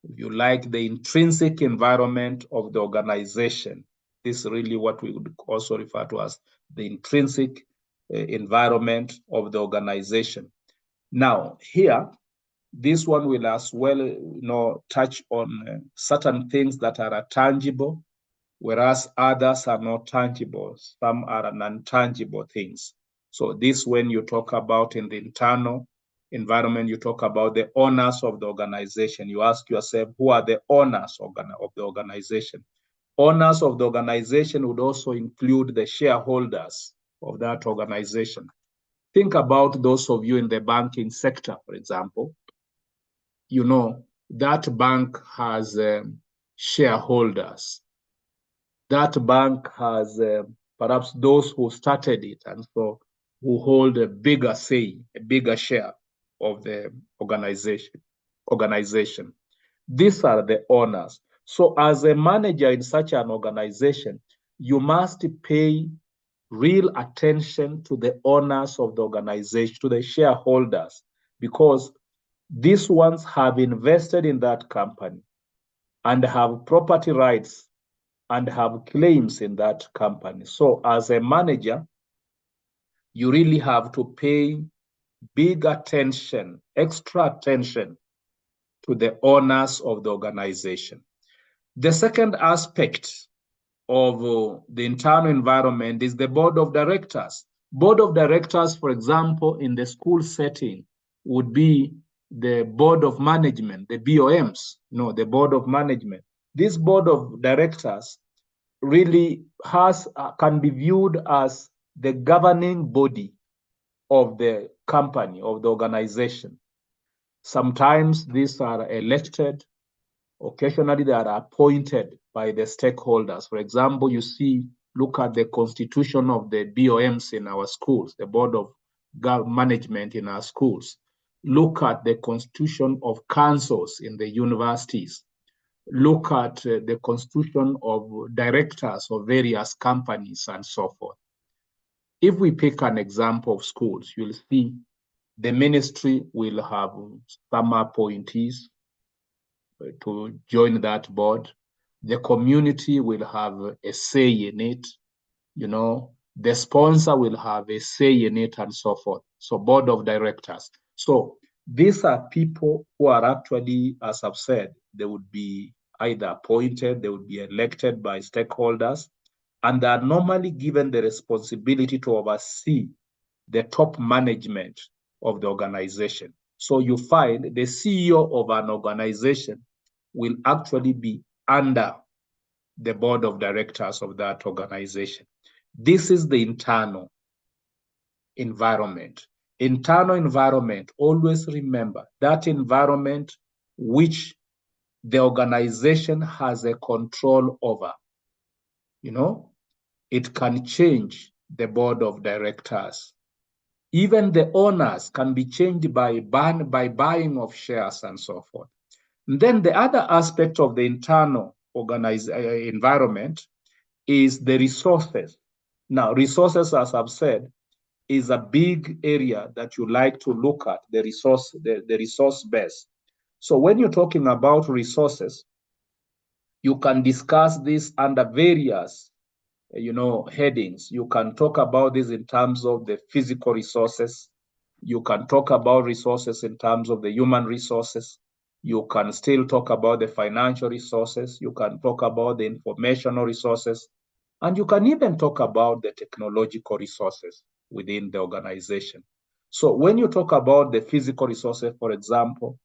if you like, the intrinsic environment of the organization. This is really what we would also refer to as the intrinsic environment of the organization. Now, here, this one will as well, touch on certain things that are tangible, whereas others are not tangible. Some are non-tangible things. So this, when you talk about in the internal environment, you talk about the owners of the organization. You ask yourself, who are the owners of the organization? Owners of the organization would also include the shareholders of that organization. Think about those of you in the banking sector, for example. You know, that bank has shareholders. That bank has perhaps those who started it and so who hold a bigger say, a bigger share of the organization. These are the owners. So as a manager in such an organization, you must pay real attention to the owners of the organization, to the shareholders, because these ones have invested in that company and have property rights and have claims in that company. So as a manager, you really have to pay big attention, extra attention to the owners of the organization. The second aspect of the internal environment is the board of directors. Board of directors, for example, in the school setting would be the board of management, the BOMs, the board of management. This board of directors really can be viewed as the governing body of the company, of the organization. Sometimes these are elected, occasionally they are appointed by the stakeholders. For example, look at the constitution of the BOMs in our schools, the board of management in our schools. Look at the constitution of councils in the universities. Look at the constitution of directors of various companies and so forth. If we pick an example of schools, you'll see the ministry will have some appointees to join that board. The community will have a say in it. The sponsor will have a say in it and so forth. So board of directors. So these are people who are actually, as I've said, they would be either appointed, they would be elected by stakeholders, and they are normally given the responsibility to oversee the top management of the organization. So you find the CEO of an organization will actually be under the board of directors of that organization. This is the internal environment. Internal environment, always remember that environment which the organization has a control over. It can change the board of directors. Even the owners can be changed by buying of shares and so forth. And then the other aspect of the internal environment is the resources. Now, resources, as I've said, is a big area that you like to look at, the resource base. So when you're talking about resources, you can discuss this under various headings. You can talk about this in terms of the physical resources. You can talk about resources in terms of the human resources. You can still talk about the financial resources. You can talk about the informational resources. And you can even talk about the technological resources within the organization. So when you talk about the physical resources, for example,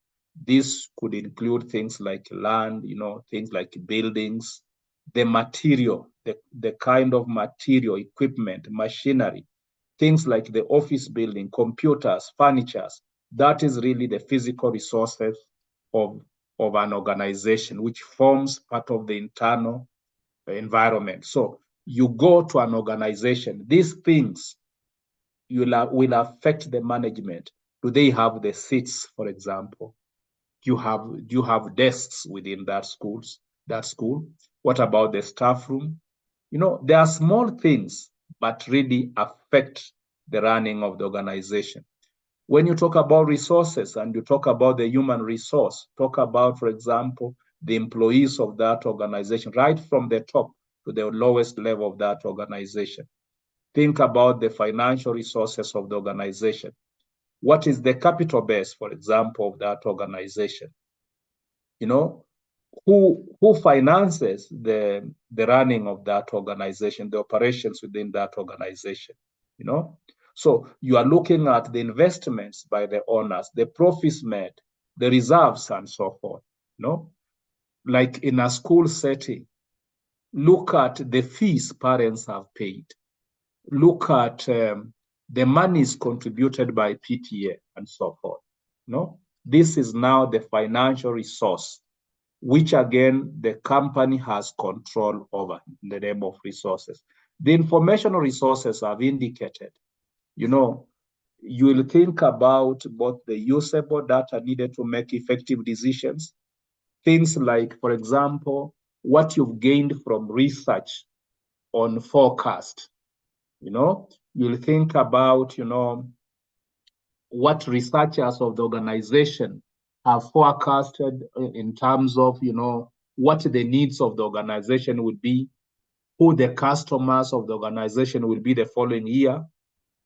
this could include things like land, things like buildings, the material, the kind of material, equipment, machinery, things like the office building, computers, furnitures. That is really the physical resources of an organization, which forms part of the internal environment. So you go to an organization, these things will affect the management. Do they have the seats, for example? Do you have desks within that school? What about the staff room? There are small things, but really affect the running of the organization. When you talk about resources and you talk about the human resource, talk about, for example, the employees of that organization, right from the top to the lowest level of that organization. Think about the financial resources of the organization. What is the capital base, for example, of that organization? Who finances the running of that organization, the operations within that organization? So you are looking at the investments by the owners, the profits made, the reserves, and so forth. Like in a school setting, look at the fees parents have paid. Look at The money is contributed by PTA and so forth. No, this is now the financial resource, which again, the company has control over in the name of resources. The informational resources I've indicated, you know, you will think about both the usable data needed to make effective decisions. Things like, for example, what you've gained from research on forecast. You know, you'll think about, you know, what researchers of the organization have forecasted in terms of, you know, what the needs of the organization would be, who the customers of the organization will be the following year,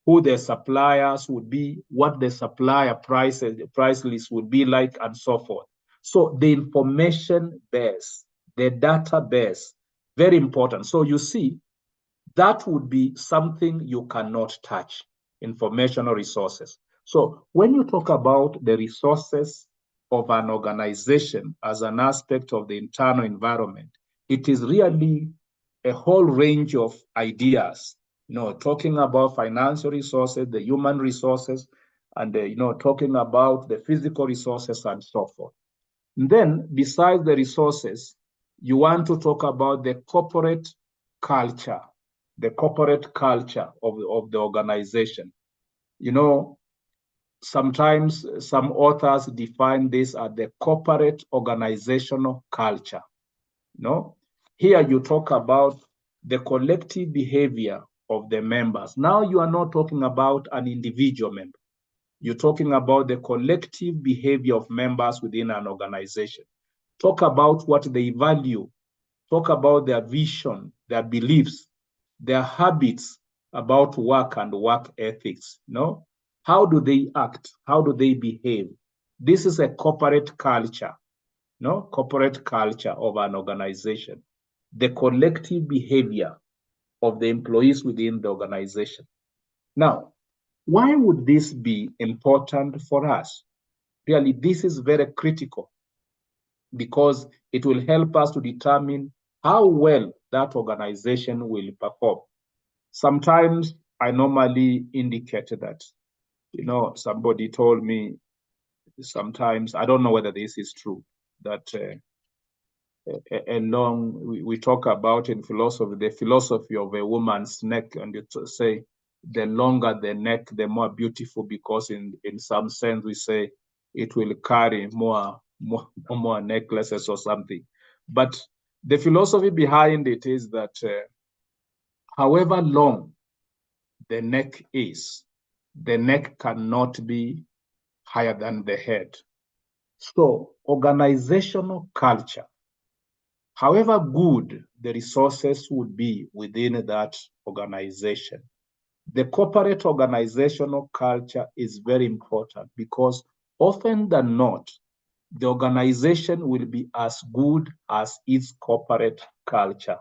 who the suppliers would be, what the supplier price list would be like, and so forth. So the information base, the database, very important. So you see, that would be something you cannot touch, informational resources. So when you talk about the resources of an organization as an aspect of the internal environment, it is really a whole range of ideas, you know, talking about financial resources, the human resources, and you know, talking about the physical resources and so forth. And then besides the resources, you want to talk about the corporate culture, the corporate culture of the organization. You know, sometimes some authors define this as the corporate organizational culture. You know, here you talk about the collective behavior of the members. Now you are not talking about an individual member. You're talking about the collective behavior of members within an organization. Talk about what they value. Talk about their vision, their beliefs, their habits about work and work ethics. You know, how do they act? How do they behave? This is a corporate culture, no, corporate culture of an organization, the collective behavior of the employees within the organization. Now, why would this be important for us? Really, this is very critical because it will help us to determine how well that organization will perform. Sometimes I normally indicate that, you know, somebody told me sometimes, I don't know whether this is true, that we talk about in philosophy, the philosophy of a woman's neck, and you say the longer the neck, the more beautiful, because in some sense we say it will carry more necklaces or something. But the philosophy behind it is that however long the neck is, the neck cannot be higher than the head. So organizational culture, however good the resources would be within that organization, the corporate organizational culture is very important because often than not, the organization will be as good as its corporate culture.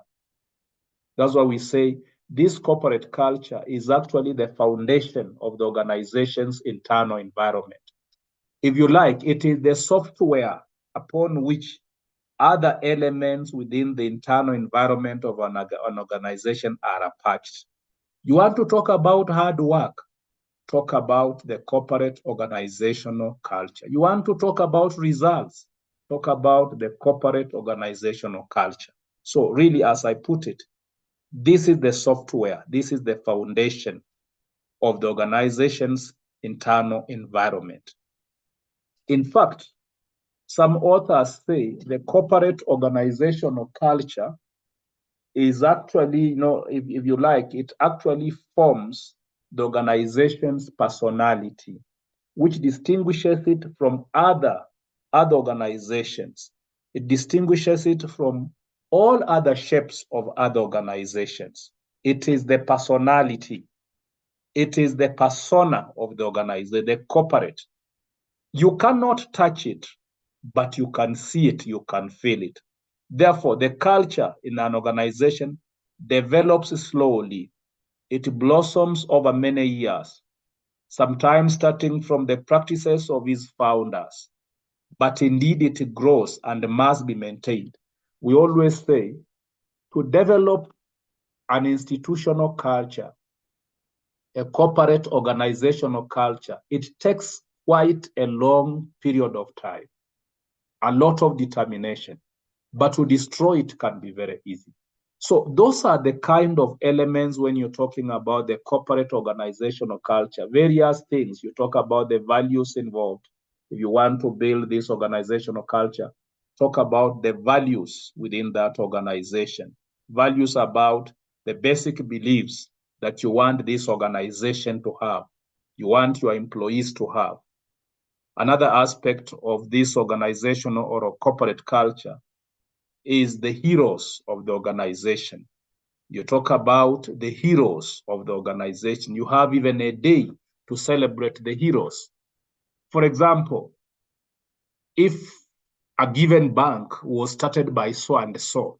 That's why we say this corporate culture is actually the foundation of the organization's internal environment. If you like, it is the software upon which other elements within the internal environment of an organization are attached. You want to talk about hard work, talk about the corporate organizational culture. You want to talk about results, talk about the corporate organizational culture. So really, as I put it, this is the software, this is the foundation of the organization's internal environment. In fact, some authors say the corporate organizational culture is actually, you know, if you like, it actually forms the organization's personality, which distinguishes it from other organizations. It distinguishes it from all other shapes of other organizations. It is the personality. It is the persona of the organization, the corporate. You cannot touch it, but you can see it, you can feel it. Therefore, the culture in an organization develops slowly. It blossoms over many years, sometimes starting from the practices of its founders. But indeed, it grows and must be maintained. We always say to develop an institutional culture, a corporate organizational culture, it takes quite a long period of time, a lot of determination, but to destroy it can be very easy. So those are the kind of elements when you're talking about the corporate organizational culture, various things. You talk about the values involved. If you want to build this organizational culture, talk about the values within that organization, values about the basic beliefs that you want this organization to have, you want your employees to have. Another aspect of this organizational or a corporate culture is the heroes of the organization. You talk about the heroes of the organization. You have even a day to celebrate the heroes. For example, if a given bank was started by so and so,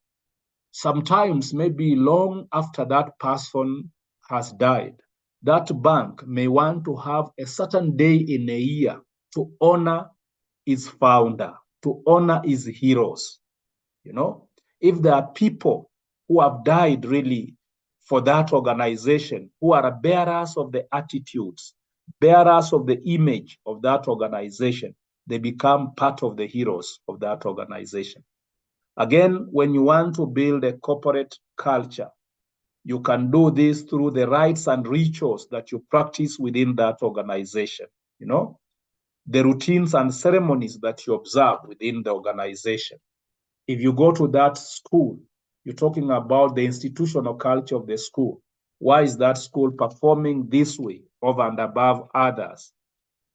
sometimes maybe long after that person has died, that bank may want to have a certain day in a year to honor its founder, to honor its heroes. You know, if there are people who have died really for that organization, who are bearers of the attitudes, bearers of the image of that organization, they become part of the heroes of that organization. Again, when you want to build a corporate culture, you can do this through the rites and rituals that you practice within that organization, you know, the routines and ceremonies that you observe within the organization. If you go to that school, you're talking about the institutional culture of the school. Why is that school performing this way over and above others?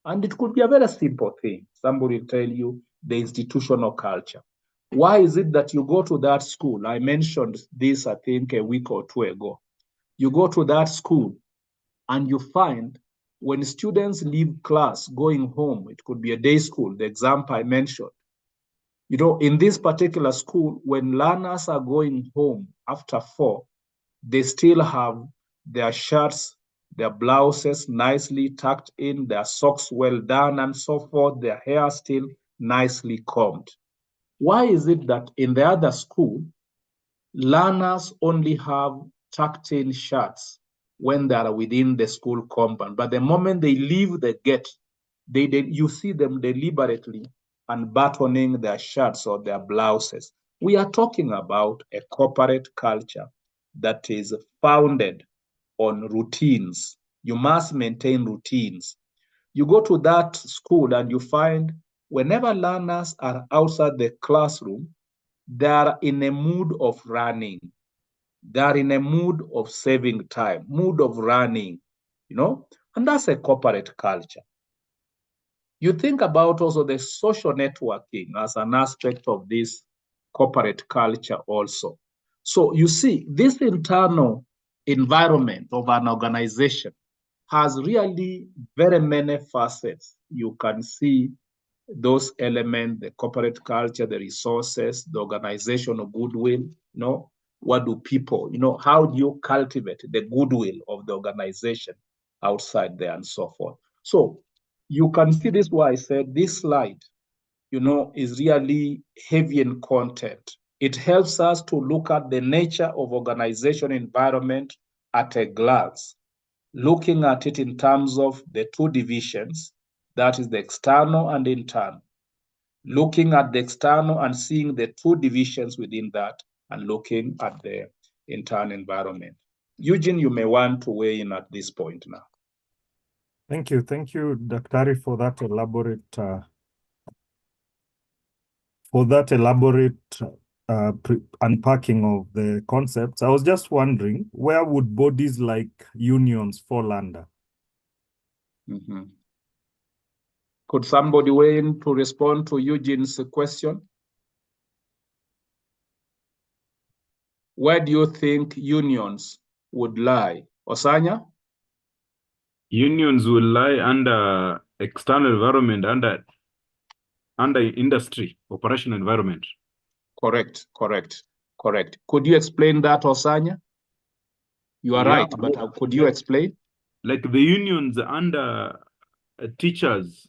And it could be a very simple thing. Somebody will tell you the institutional culture. Why is it that you go to that school? I mentioned this, I think, a week or two ago. You go to that school and you find when students leave class going home, it could be a day school, the example I mentioned. You know, in this particular school, when learners are going home after 4, they still have their shirts, their blouses nicely tucked in, their socks well done, and so forth, their hair still nicely combed. Why is it that in the other school, learners only have tucked in shirts when they are within the school compound, but the moment they leave the gate, you see them deliberately unbuttoning their shirts or their blouses? We are talking about a corporate culture that is founded on routines. You must maintain routines. You go to that school and you find whenever learners are outside the classroom, they are in a mood of running. They are in a mood of saving time, mood of running, you know, and that's a corporate culture. You think about also the social networking as an aspect of this corporate culture also. So you see, this internal environment of an organization has really very many facets. You can see those elements, the corporate culture, the resources, the organizational goodwill, you know, what do people, you know, how do you cultivate the goodwill of the organization outside there and so forth. So you can see this why I said this slide, you know, is really heavy in content. It helps us to look at the nature of organization environment at a glance, looking at it in terms of the two divisions, that is the external and internal. Looking at the external and seeing the two divisions within that and looking at the internal environment. Eugene, you may want to weigh in at this point now. Thank you, Daktari, for that elaborate unpacking of the concepts. I was just wondering, where would bodies like unions fall under? Mm-hmm. Could somebody weigh in to respond to Eugene's question? Where do you think unions would lie? Osanya? Unions will lie under external environment, under industry, operational environment. Correct. Could you explain that, Osanya? You are right, but could you explain? Like the unions under teachers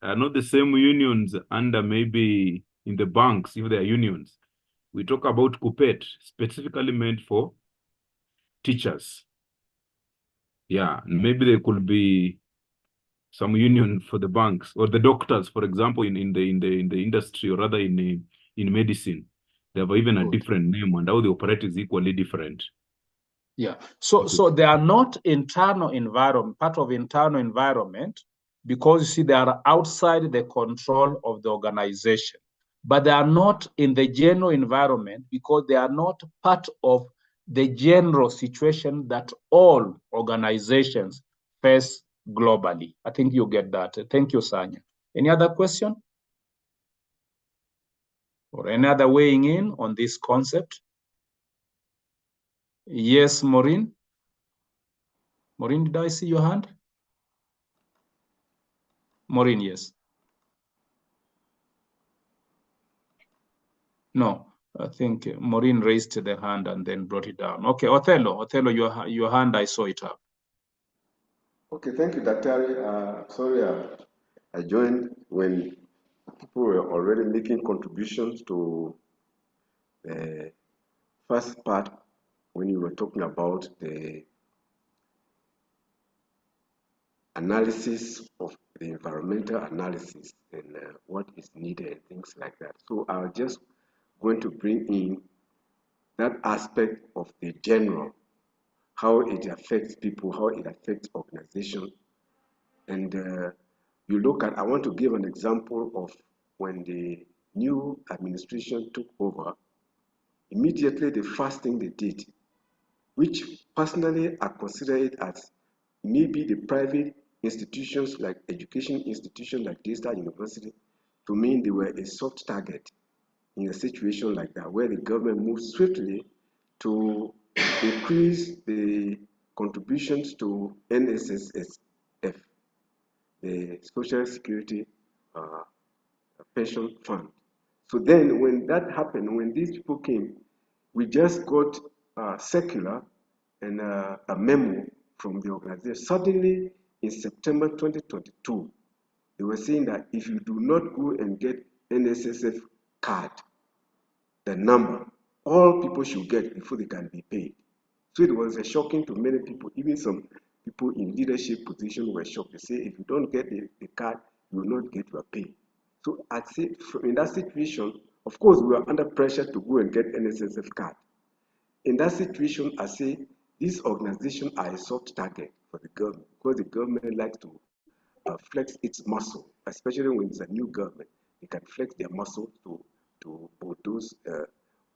are not the same unions under maybe in the banks, if they are unions. We talk about KUPPET, specifically meant for teachers. Yeah, maybe there could be some union for the banks or the doctors, for example, in the industry, or rather in medicine. They have even a different name, and how they operate is equally different. Yeah. So they are not internal environment, part of internal environment, because you see they are outside the control of the organization. But they are not in the general environment because they are not part of the general situation that all organizations face globally. I think you get that. Thank you, Sanya. Any other question? Or any other weighing in on this concept? Yes, Maureen? Maureen, did I see your hand? Maureen, yes. No, I think Maureen raised the hand and then brought it down. Okay, Othello, your hand, I saw it up. Okay, thank you, Dr. Sorry, I joined when people were already making contributions to the first part when you were talking about the analysis of the environmental analysis and what is needed and things like that. So I was just going to bring in that aspect of the general, how it affects people, how it affects organizations. And you look at, I want to give an example of when the new administration took over, immediately the first thing they did, which personally I consider it as maybe the private institutions like education institutions like Daystar University, to me they were a soft target in a situation like that, where the government moved swiftly to increase the contributions to NSSF, the Social Security Pension Fund. So then when that happened, when these people came, we just got circular and a memo from the organization. Suddenly, in September 2022, they were saying that if you do not go and get NSSF card, the number, all people should get before they can be paid. So it was shocking to many people, even some people in leadership positions were shocked. They say, if you don't get the card, you will not get your pay. So I'd say in that situation, of course, we are under pressure to go and get NSSF card. In that situation, I say these organizations are a soft target for the government because the government likes to flex its muscle, especially when it's a new government. They can flex their muscle to those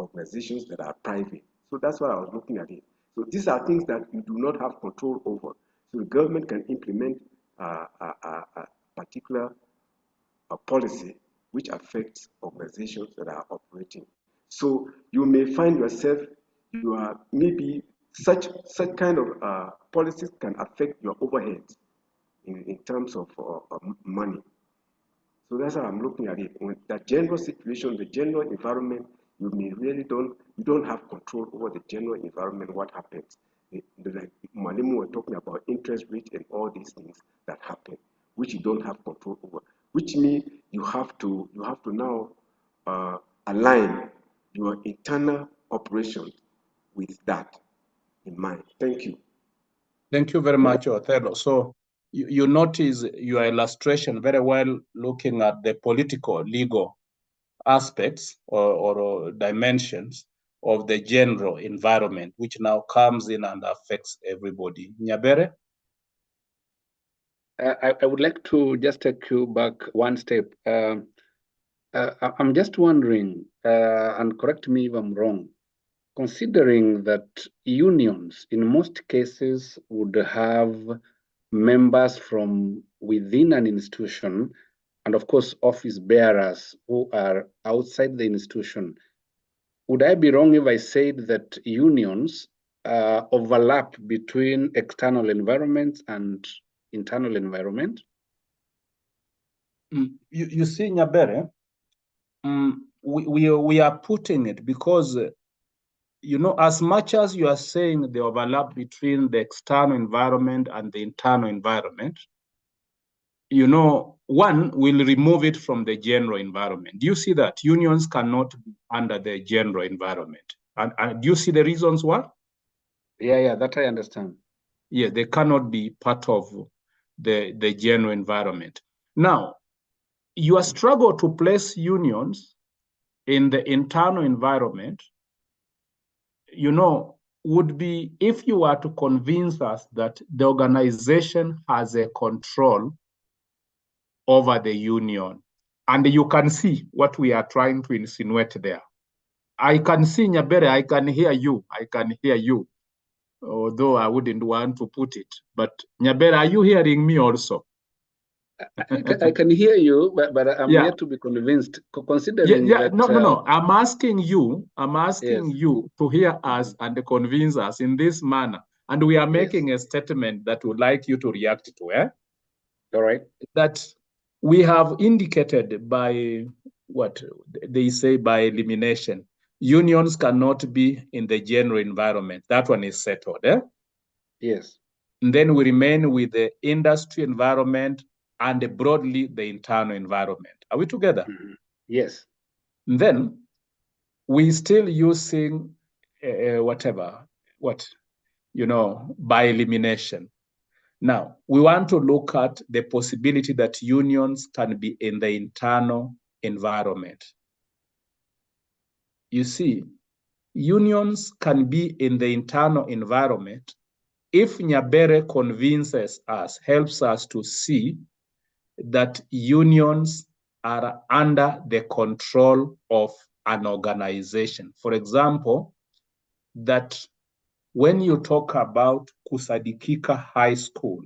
organizations that are private. So that's why I was looking at it. So these are things that you do not have control over. So the government can implement a particular policy which affects organizations that are operating. So you may find yourself, you are maybe such kind of policies can affect your overheads in terms of money. So that's how I'm looking at it. When that general situation, the general environment, you may really you don't have control over the general environment, what happens. Like Malimu were talking about interest rate and all these things that happen, which you don't have control over, which means you have to now align your internal operations with that in mind. Thank you. Thank you very much, Othello. So you notice your illustration very well looking at the political, legal aspects or dimensions of the general environment, which now comes in and affects everybody. Nyabere? I would like to just take you back one step. I'm just wondering, and correct me if I'm wrong, considering that unions in most cases would have members from within an institution, and of course office bearers who are outside the institution, would I be wrong if I said that unions overlap between external environments and internal environment? You see, Nyabere, we are putting it because you know, as much as you are saying the overlap between the external environment and the internal environment, you know, one will remove it from the general environment. Do you see that? Unions cannot be under the general environment. And do you see the reasons why? Yeah, that I understand. Yeah, they cannot be part of the general environment. Now, your struggle to place unions in the internal environment, you know, would be if you were to convince us that the organization has a control over the union. And you can see what we are trying to insinuate there. I can see Nyabere, I can hear you, although I wouldn't want to put it. But Nyabere, are you hearing me also? I can hear you, but I'm yet to be convinced, considering that... No. I'm asking you to hear us and convince us in this manner. And we are making a statement that we'd like you to react to. All right. That we have indicated by what they say by elimination. Unions cannot be in the general environment. That one is settled. Yes. And then we remain with the industry environment and broadly the internal environment. Are we together? Mm-hmm. Yes. And then we still using by elimination. Now, we want to look at the possibility that unions can be in the internal environment. You see, unions can be in the internal environment if Nyabere convinces us, helps us to see that unions are under the control of an organization. For example, that when you talk about Kusadikika High School,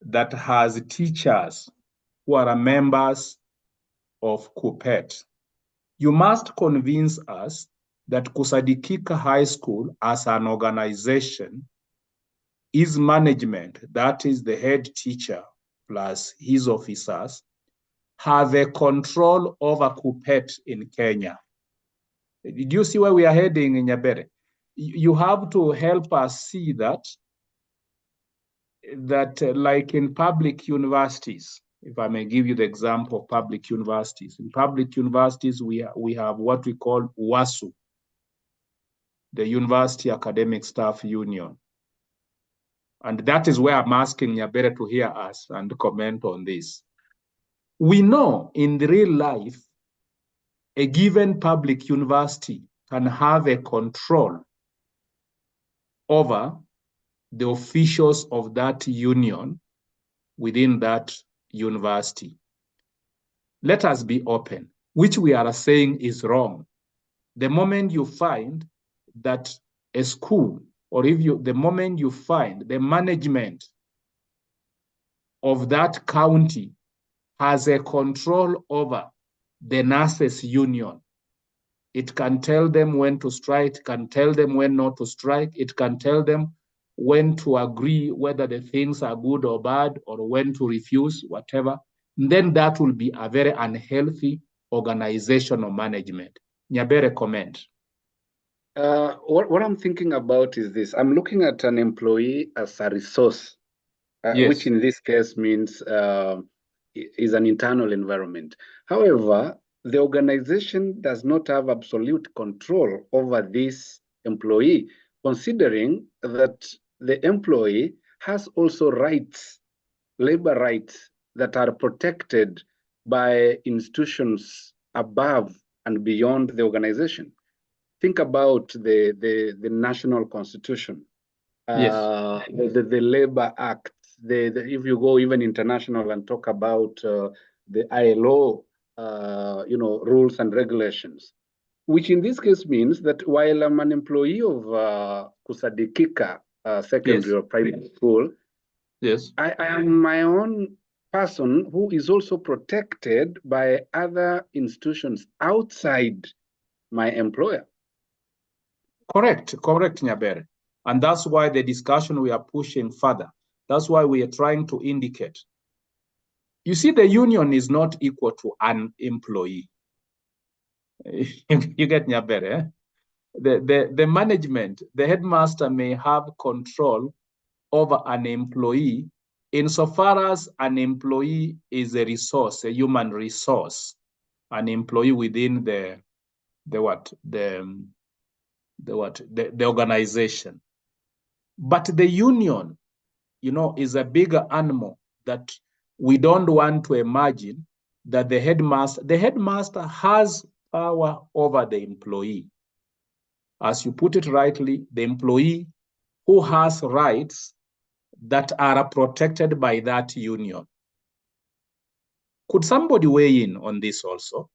that has teachers who are members of KUPPET, you must convince us that Kusadikika High School as an organization, is management, that is the head teacher plus his officers, have a control over KUPPET in Kenya. Did you see where we are heading in Nyabere? You have to help us see that like in public universities, if I may give you the example of public universities. In public universities, we have what we call WASU, the University Academic Staff Union. And that is where I'm asking Nyabere to hear us and comment on this. We know in the real life, a given public university can have a control over the officials of that union within that university. Let us be open, which we are saying is wrong. The moment you find that a school, or the moment you find the management of that county has a control over the nurses union, it can tell them when to strike, it can tell them when not to strike, it can tell them when to agree whether the things are good or bad, or when to refuse, whatever. And then that will be a very unhealthy organizational management. Nyabere, comment. What I'm thinking about is this. I'm looking at an employee as a resource, which in this case means is an internal environment. However, the organization does not have absolute control over this employee, considering that the employee has also rights, labor rights, that are protected by institutions above and beyond the organization. Think about the National Constitution, the Labor Act, if you go even international and talk about the ILO, rules and regulations, which in this case means that while I'm an employee of Kusadikika secondary or private school, I am my own person who is also protected by other institutions outside my employer. Correct, Nyabere. And that's why the discussion we are pushing further. That's why we are trying to indicate. You see, the union is not equal to an employee. You get Nyabere, eh? The management, the headmaster may have control over an employee insofar as an employee is a resource, a human resource, an employee within the organization. But the union, you know, is a bigger animal that we don't want to imagine that the headmaster has power over the employee. As you put it rightly, the employee who has rights that are protected by that union. Could somebody weigh in on this also?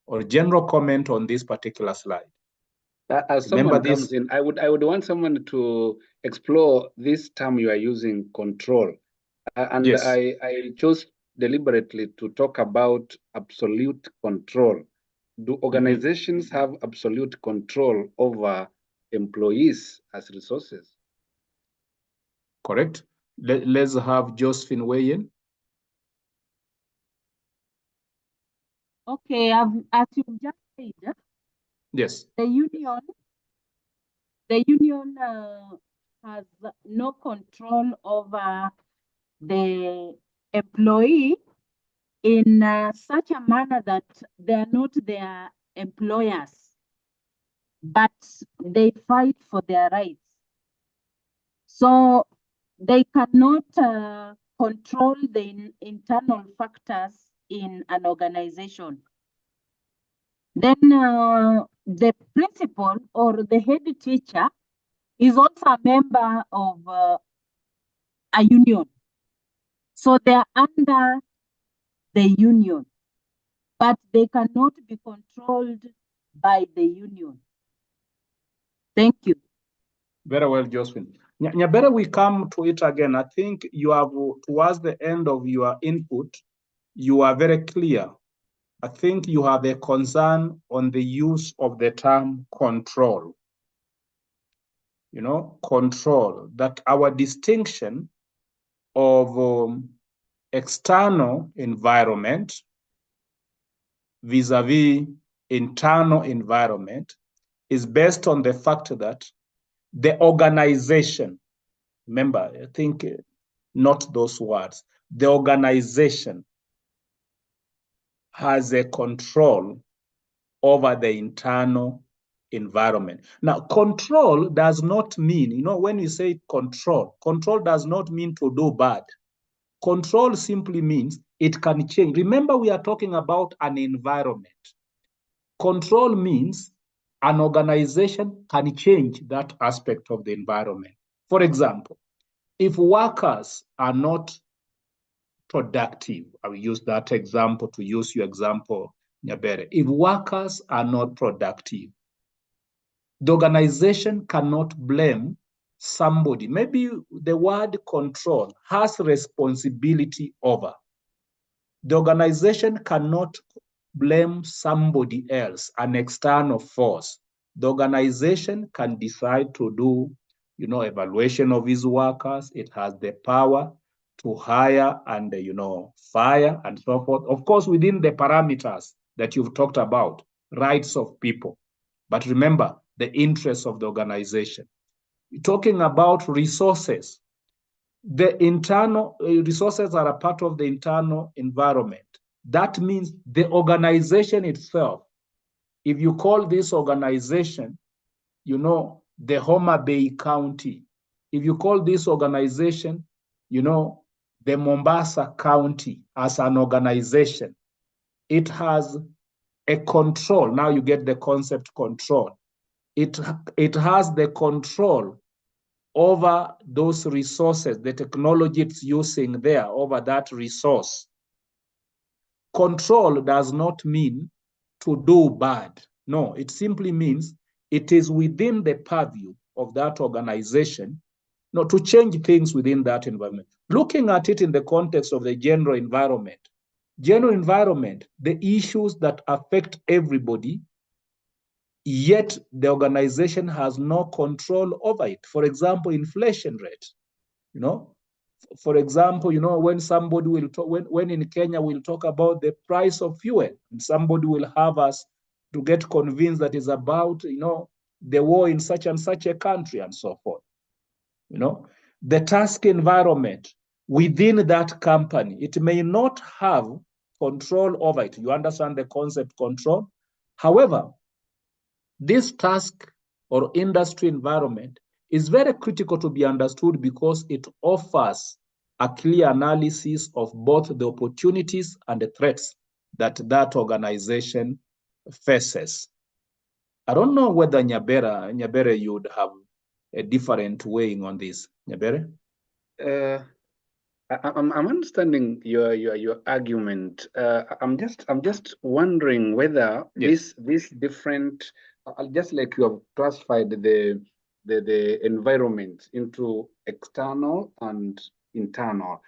Or general comment on this particular slide? As someone comes in, I would want someone to explore this term you are using, control. And yes. I chose deliberately to talk about absolute control. Do organizations have absolute control over employees as resources? Correct. Let's have Josephine weigh in. Okay, as you just said, yes, the union has no control over the employee in such a manner that they are not their employers, but they fight for their rights. So they cannot control the internal factors in an organization. Then the principal or the head teacher is also a member of a union. So they're under the union, but they cannot be controlled by the union. Thank you. Very well, Josephine. Better we come to it again. I think you have, towards the end of your input, you are very clear. I think you have a concern on the use of the term control. You know, control, that our distinction of external environment vis-a-vis internal environment is based on the fact that the organization, remember, I think not those words, the organization has a control over the internal environment. Now, control does not mean, you know, when you say control does not mean to do bad. Control simply means it can change. Remember, we are talking about an environment. Control means an organization can change that aspect of the environment. For example, if workers are not productive, I will use that example to use your example, Nyabere. If workers are not productive, the organization cannot blame somebody. Maybe the word control has responsibility over. The organization cannot blame somebody else, an external force. The organization can decide to do, you know, evaluation of its workers. It has the power to hire and, you know, fire and so forth. Of course, within the parameters that you've talked about, rights of people. But remember, the interests of the organization. Talking about resources, the internal resources are a part of the internal environment. That means the organization itself. If you call this organization, you know, the Homa Bay County, if you call this organization, you know, the Mombasa County as an organization, it has a control. Now you get the concept control. It has the control over those resources, the technology it's using there over that resource. Control does not mean to do bad. No, it simply means it is within the purview of that organization, no, to change things within that environment. Looking at it in the context of the general environment, the issues that affect everybody, yet the organization has no control over it. For example, inflation rate, you know, for example, you know, when somebody will talk, when in Kenya we'll talk about the price of fuel, and somebody will have us to get convinced that is about, you know, the war in such and such a country and so forth. You know, the task environment within that company, it may not have control over it. You understand the concept control? However, this task or industry environment is very critical to be understood because it offers a clear analysis of both the opportunities and the threats that that organization faces. I don't know whether Nyabere, you would have a different weighing on this. Nyabere? I'm understanding your argument. I'm just wondering whether Yes. this different, just like you have classified the environment into external and internal.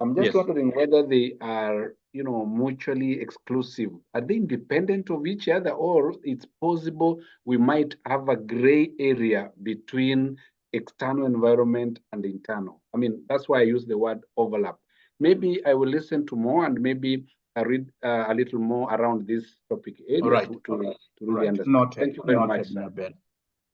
I'm just Yes. wondering whether they are, mutually exclusive. Are they independent of each other, or it's possible we might have a gray area between external environment and internal? I mean, that's why I use the word overlap. Maybe I will listen to more, and maybe I read a little more around this topic area Right. to really understand. Noted. Thank you very Noted, much, sir. Nyabere.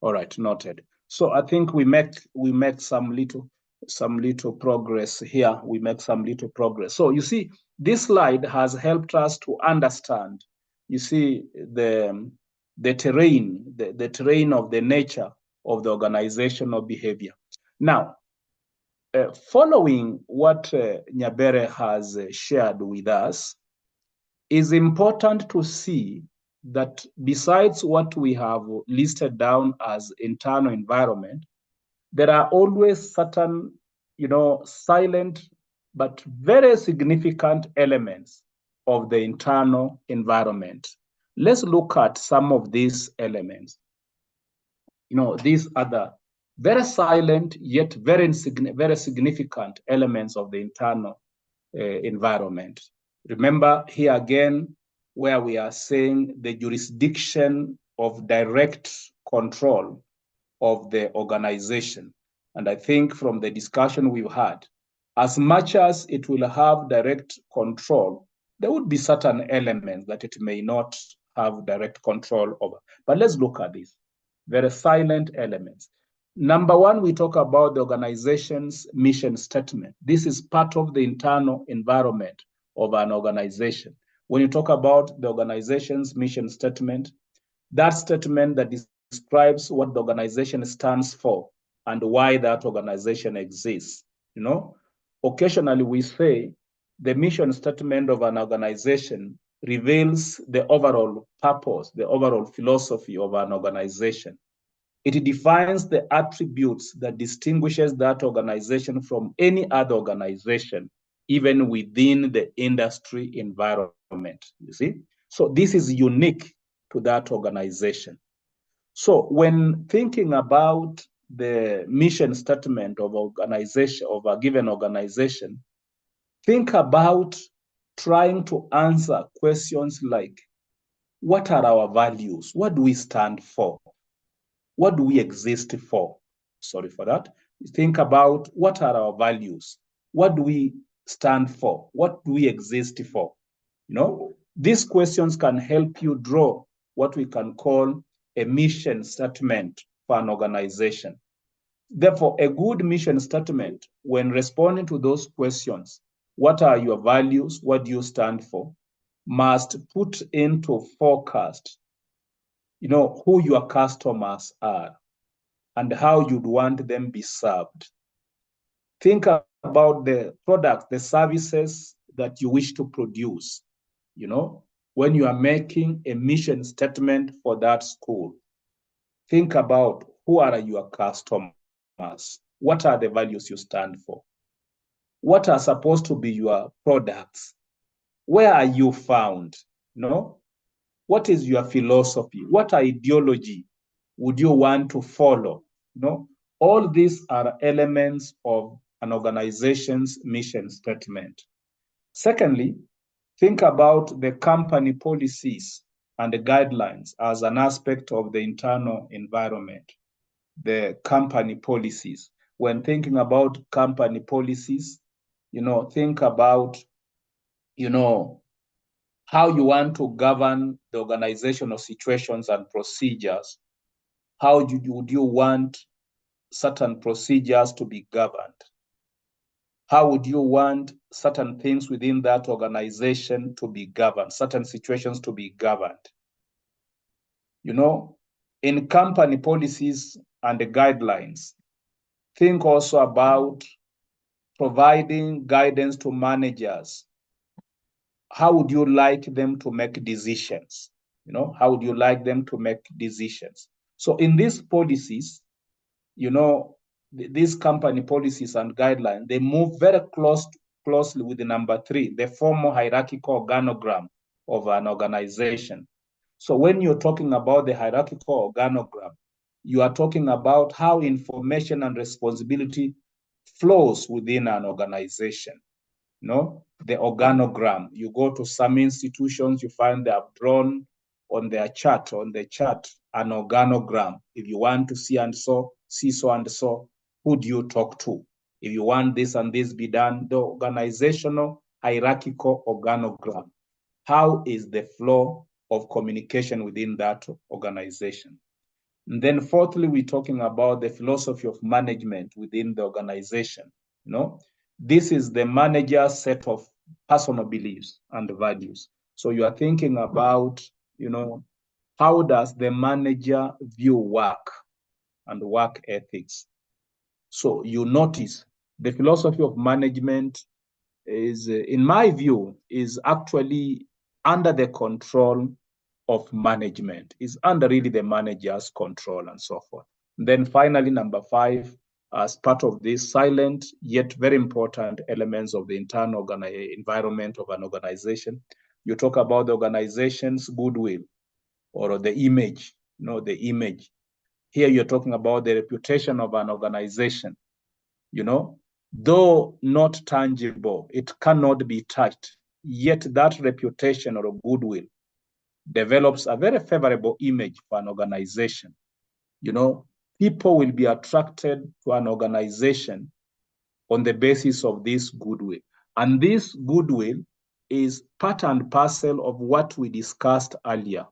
All right, noted. So I think we make some little progress here. We make some little progress. So you see, this slide has helped us to understand, you see, the terrain, the terrain of the nature of the organizational behavior. Now, following what Nyabere has shared with us, is important to see that besides what we have listed down as internal environment, there are always certain, silent but very significant elements of the internal environment. Let's look at some of these elements. These are the very silent yet very significant elements of the internal environment. Remember here again, where we are saying the jurisdiction of direct control of the organization. And I think from the discussion we've had, as much as it will have direct control, there would be certain elements that it may not have direct control over. But let's look at this. Very silent elements. Number one, we talk about the organization's mission statement. This is part of the internal environment of an organization. When you talk about the organization's mission statement, that statement that describes what the organization stands for and why that organization exists. Occasionally we say the mission statement of an organization reveals the overall purpose, the overall philosophy of an organization. It defines the attributes that distinguishes that organization from any other organization, even within the industry environment, you see? So this is unique to that organization. So when thinking about the mission statement of a given organization, think about trying to answer questions like, what are our values? What do we stand for? What do we exist for? Sorry for that. Think about, what are our values? What do we stand for? What do we exist for? These questions can help you draw what we can call a mission statement for an organization. Therefore, a good mission statement, when responding to those questions, what are your values? What do you stand for? Must put into forecast, who your customers are and how you'd want them be served. Think about the products, the services that you wish to produce. When you are making a mission statement for that school, think about, who are your customers? What are the values you stand for? What are supposed to be your products? Where are you found? What is your philosophy? What ideology would you want to follow? All these are elements of an organization's mission statement. Secondly, think about the company policies and the guidelines as an aspect of the internal environment. The company policies. When thinking about company policies, think about, how you want to govern the organizational situations and procedures. How would you want certain procedures to be governed? How would you want certain things within that organization to be governed, certain situations to be governed? in company policies and the guidelines, think also about providing guidance to managers. How would you like them to make decisions? You know, how would you like them to make decisions? So in these policies, you know, these company policies and guidelines, they move very closely with the number 3, the formal hierarchical organogram of an organization. So when you're talking about the hierarchical organogram, you are talking about how information and responsibility flows within an organization. You know, the organogram. You go to some institutions, you find they have drawn on their chart, an organogram. If you want to see so and so, who do you talk to? If you want this and this be done, the organizational hierarchical organogram. How is the flow of communication within that organization? And then fourthly, we're talking about the philosophy of management within the organization. You know, this is the manager's set of personal beliefs and values. So you are thinking about, you know, how does the manager view work and work ethics? So you notice the philosophy of management is, in my view, is actually under the control of management, is under really the manager's control and so forth. And then finally, number 5, as part of this silent yet very important elements of the internal environment of an organization, you talk about the organization's goodwill or the image, you know, the image. Here you're talking about the reputation of an organization, you know, though not tangible, it cannot be touched, yet that reputation or goodwill develops a very favorable image for an organization. You know, people will be attracted to an organization on the basis of this goodwill. And this goodwill is part and parcel of what we discussed earlier,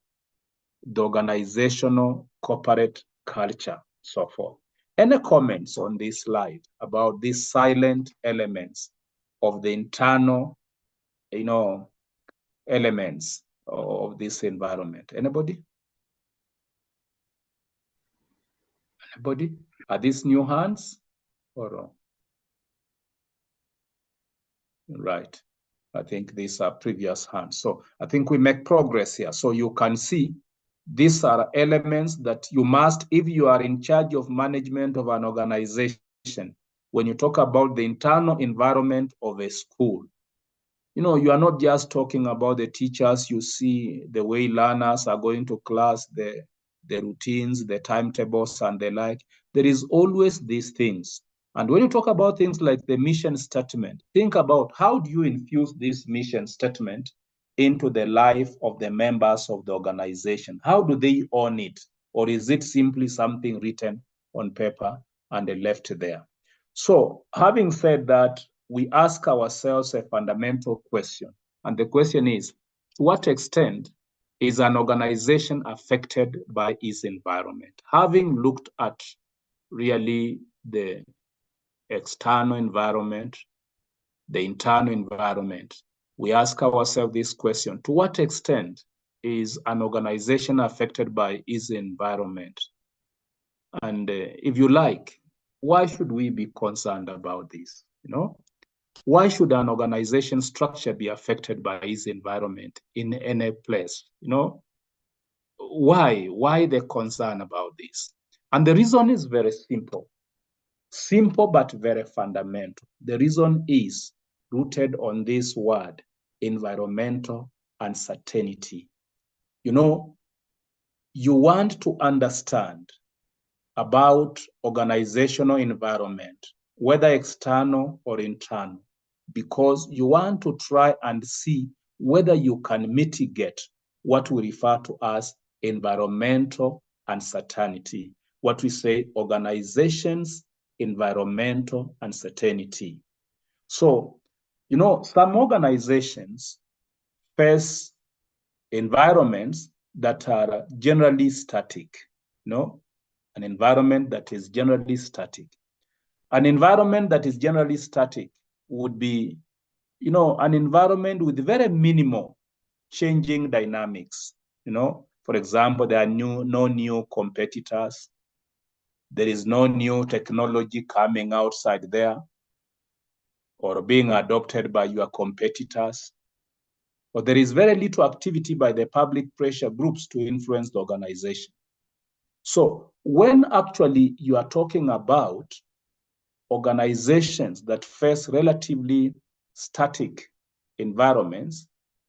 the organizational corporate culture, so forth. Any comments on this slide about these silent elements of the internal, you know, elements of this environment? Anybody? Anybody? Are these new hands or? Right. I think these are previous hands. So I think we make progress here. So you can see these are elements that you must, if you are in charge of management of an organization, when you talk about the internal environment of a school, you know, you are not just talking about the teachers, you see the way learners are going to class, the routines, the timetables and the like. There is always these things. And when you talk about things like the mission statement, think about how do you infuse this mission statement into the life of the members of the organization? How do they own it? Or is it simply something written on paper and left there? So having said that, we ask ourselves a fundamental question. And the question is, to what extent is an organization affected by its environment? Having looked at really the external environment, the internal environment, we ask ourselves this question: to what extent is an organization affected by its environment? And if you like, why should we be concerned about this? You know, why should an organization structure be affected by its environment in any place? You know, why the concern about this? And the reason is very simple. Simple but very fundamental. The reason is rooted on this word, environmental uncertainty. You know, you want to understand about organizational environment, whether external or internal, because you want to try and see whether you can mitigate what we refer to as environmental uncertainty, what we say organizations' environmental uncertainty. So, you know, some organizations face environments that are generally static, you know, an environment that is generally static. An environment that is generally static would be, you know, an environment with very minimal changing dynamics. You know, For example, there are no new competitors. There is no new technology coming outside there or being adopted by your competitors. Or there is very little activity by the public pressure groups to influence the organization. So when actually you are talking about organizations that face relatively static environments,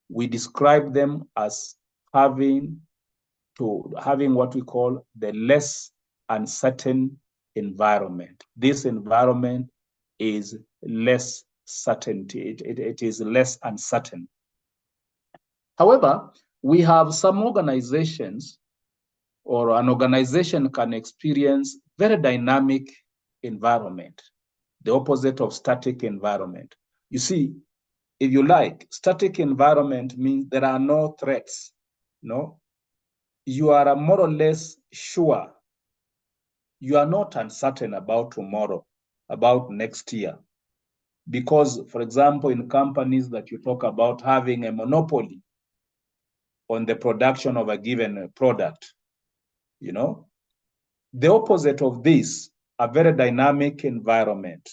we describe them as having what we call the less uncertain environment. This environment is less certainty. It is less uncertain. However, we have some organizations, or an organization can experience very dynamic environment, the opposite of static environment. You see, if you like, static environment means there are no threats, no? You are more or less sure. You are not uncertain about tomorrow, about next year. Because, for example, in companies that you talk about having a monopoly on the production of a given product, you know, the opposite of this, a very dynamic environment,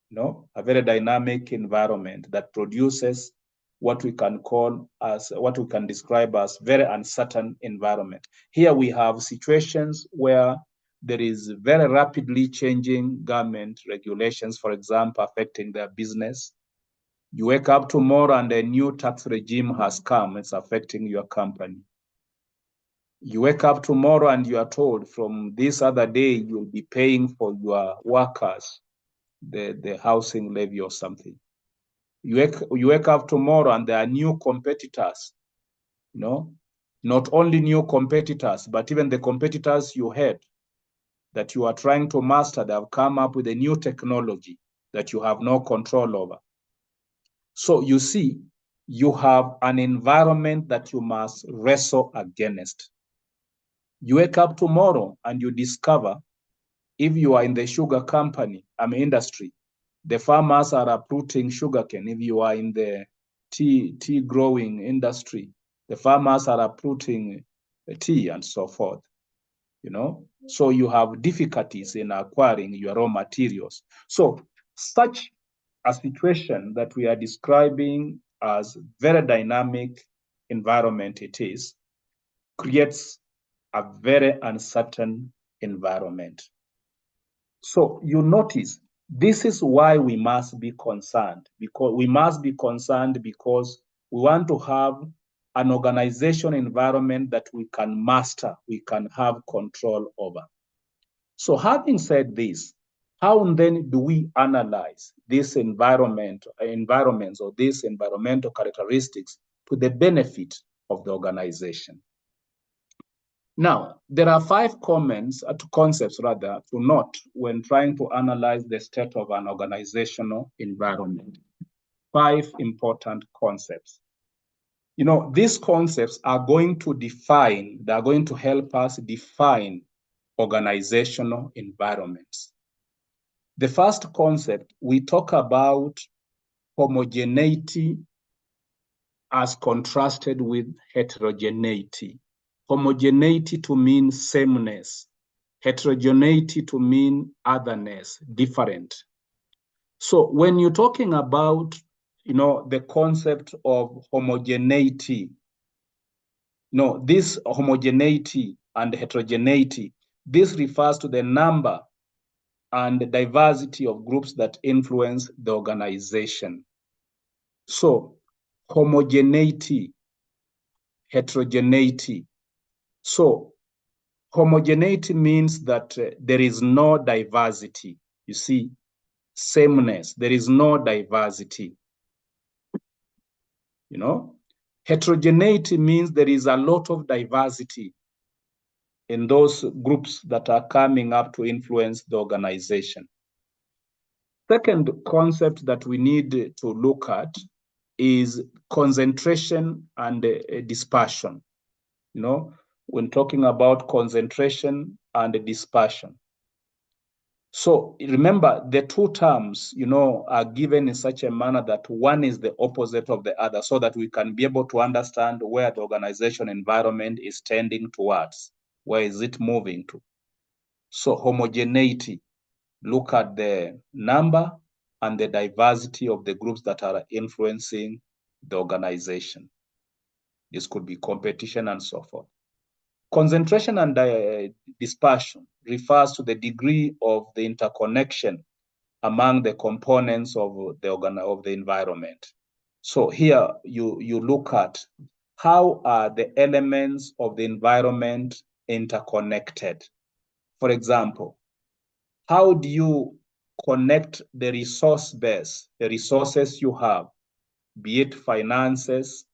you know, a very dynamic environment that produces what we can call as, what we can describe as very uncertain environment. Here we have situations where there is very rapidly changing government regulations, for example, affecting their business. You wake up tomorrow and a new tax regime has come, it's affecting your company. You wake up tomorrow and you are told from this other day, you'll be paying for your workers the housing levy or something. You wake up tomorrow and there are new competitors, you know, not only new competitors, but even the competitors you had that you are trying to master, they have come up with a new technology that you have no control over. So you see, you have an environment that you must wrestle against. You wake up tomorrow and you discover, if you are in the sugar company, industry, the farmers are uprooting sugarcane. If you are in the tea growing industry, the farmers are uprooting tea and so forth, you know? So you have difficulties in acquiring your raw materials. So such a situation that we are describing as very dynamic environment it is, creates a very uncertain environment. So you notice, this is why we must be concerned, because we want to have an organization environment that we can master, we can have control over. So having said this, how then do we analyze this environments or these environmental characteristics to the benefit of the organization? Now, there are 5 concepts to note when trying to analyze the state of an organizational environment. 5 important concepts. You know, these concepts are going to help us define organizational environments. The first concept, we talk about homogeneity as contrasted with heterogeneity. Homogeneity to mean sameness, heterogeneity to mean otherness, different. So when you're talking about, you know, the concept of homogeneity, no, this homogeneity and heterogeneity, this refers to the number and diversity of groups that influence the organization. So homogeneity, heterogeneity. So homogeneity means that there is no diversity. You see, sameness, there is no diversity. You know, heterogeneity means there is a lot of diversity in those groups that are coming up to influence the organization. Second concept that we need to look at is concentration and dispersion. You know, when talking about concentration and dispersion. So remember, the two terms, are given in such a manner that one is the opposite of the other, so that we can be able to understand where the organization environment is tending towards. Where is it moving to? So homogeneity, look at the number and the diversity of the groups that are influencing the organization. This could be competition and so forth. Concentration and dispersion refers to the degree of the interconnection among the components of the environment. So here you look at how are the elements of the environment interconnected. For example, how do you connect the resource base, the resources you have, be it finances,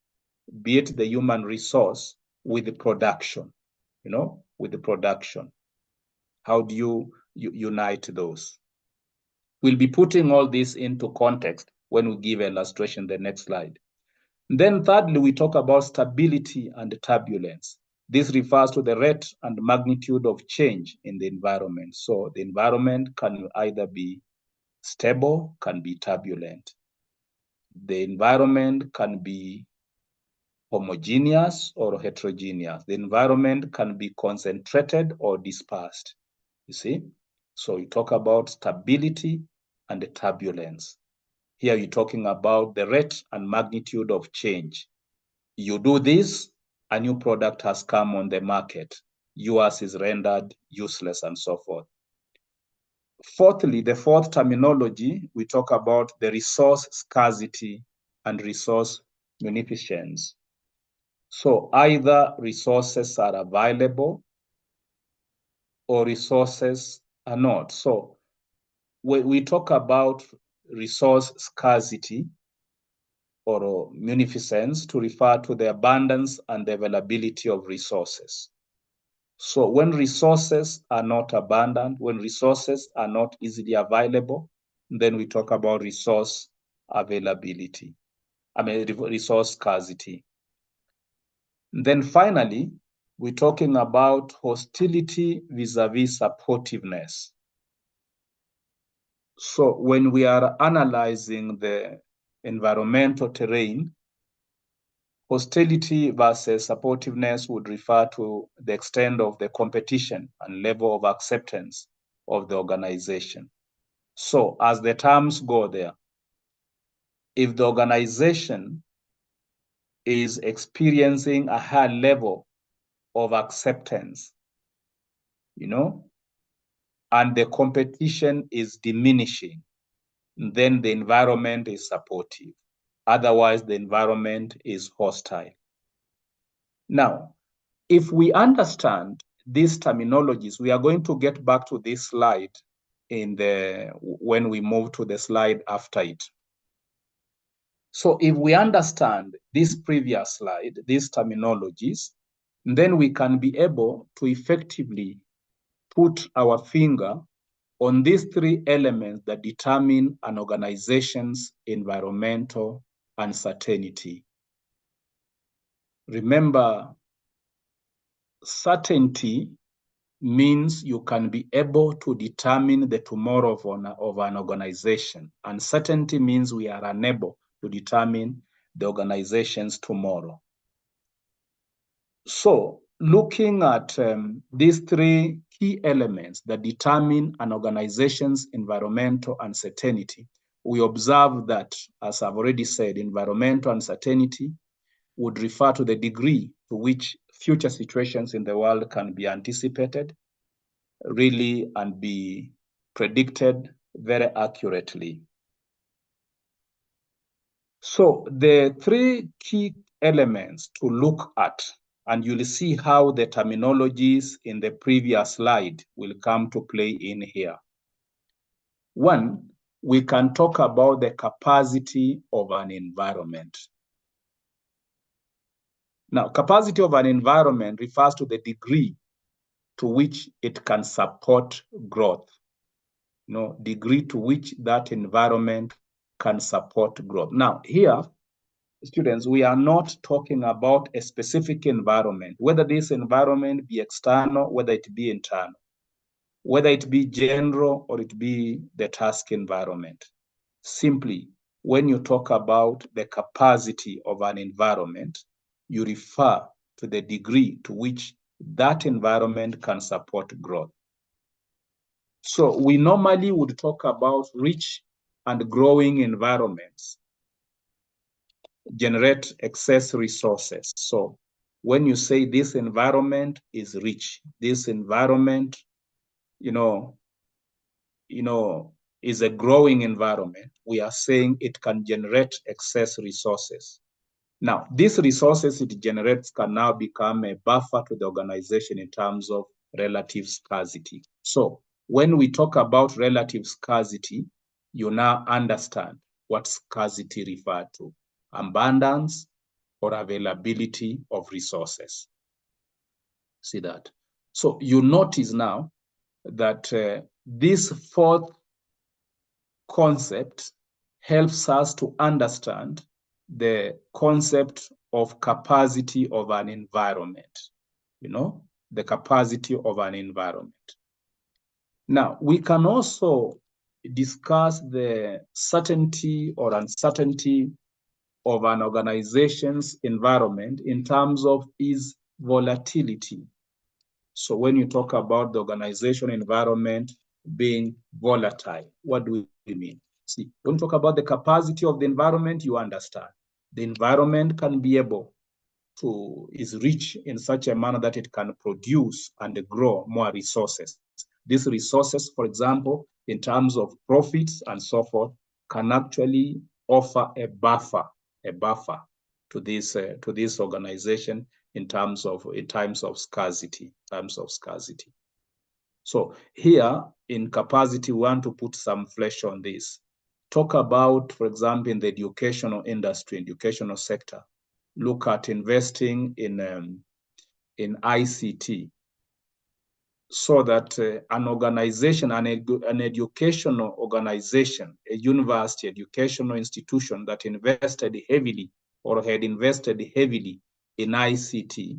be it the human resource, with the production, with the production? How do you unite those? We'll be putting all this into context when we give illustration, the next slide. Then thirdly, we talk about stability and turbulence. This refers to the rate and magnitude of change in the environment. So the environment can either be stable, can be turbulent. The environment can be homogeneous or heterogeneous. The environment can be concentrated or dispersed, you see? So you talk about stability and the turbulence. Here you're talking about the rate and magnitude of change. You do this, a new product has come on the market. Yours is rendered useless and so forth. Fourthly, the fourth terminology, we talk about the resource scarcity and resource munificence. So either resources are available or resources are not. So when we talk about resource scarcity or munificence, to refer to the abundance and the availability of resources. So when resources are not abundant, when resources are not easily available, then we talk about resource availability, resource scarcity. Then finally, we're talking about hostility vis-a-vis supportiveness. So when we are analyzing the environmental terrain, hostility versus supportiveness would refer to the extent of the competition and level of acceptance of the organization. So as the terms go there, if the organization is experiencing a high level of acceptance, and the competition is diminishing, then the environment is supportive. Otherwise, the environment is hostile. Now, if we understand these terminologies, we are going to get back to this slide when we move to the slide after it. So if we understand this previous slide, these terminologies, then we can be able to effectively put our finger on these three elements that determine an organization's environmental uncertainty. Remember, certainty means you can be able to determine the tomorrow of an organization. Uncertainty means we are unable to determine the organization's tomorrow. So looking at these three key elements that determine an organization's environmental uncertainty, we observe that, as I've already said, environmental uncertainty would refer to the degree to which future situations in the world can be anticipated, really, and be predicted very accurately. So the three key elements to look at, and you'll see how the terminologies in the previous slide will come to play in here. One, we can talk about the capacity of an environment. Now, capacity of an environment refers to the degree to which it can support growth. Degree to which that environment can support growth. Now, here, students, we are not talking about a specific environment, whether this environment be external, whether it be internal. whether it be general or it be the task environment. Simply, when you talk about the capacity of an environment, you refer to the degree to which that environment can support growth. So we normally would talk about rich and growing environments generate excess resources. So when you say this environment is rich, this environment, is a growing environment, we are saying it can generate excess resources. Now, these resources it generates can now become a buffer to the organization in terms of relative scarcity. So when we talk about relative scarcity, you now understand what scarcity refers to: abundance or availability of resources. See that? So you notice now that this fourth concept helps us to understand the concept of capacity of an environment, the capacity of an environment. Now, we can also discuss the certainty or uncertainty of an organization's environment in terms of its volatility. So when you talk about the organization environment being volatile, what do we mean? See, when you talk about the capacity of the environment, you understand. The environment can be able to, is rich in such a manner that it can produce and grow more resources. These resources, for example, in terms of profits and so forth, can actually offer a buffer to this organization in times of scarcity. So here in capacity, we want to put some flesh on this. Talk about, for example, in the educational industry, educational sector, look at investing in ICT, so that an organization, an educational organization, a university, educational institution that invested heavily or had invested heavily in ICT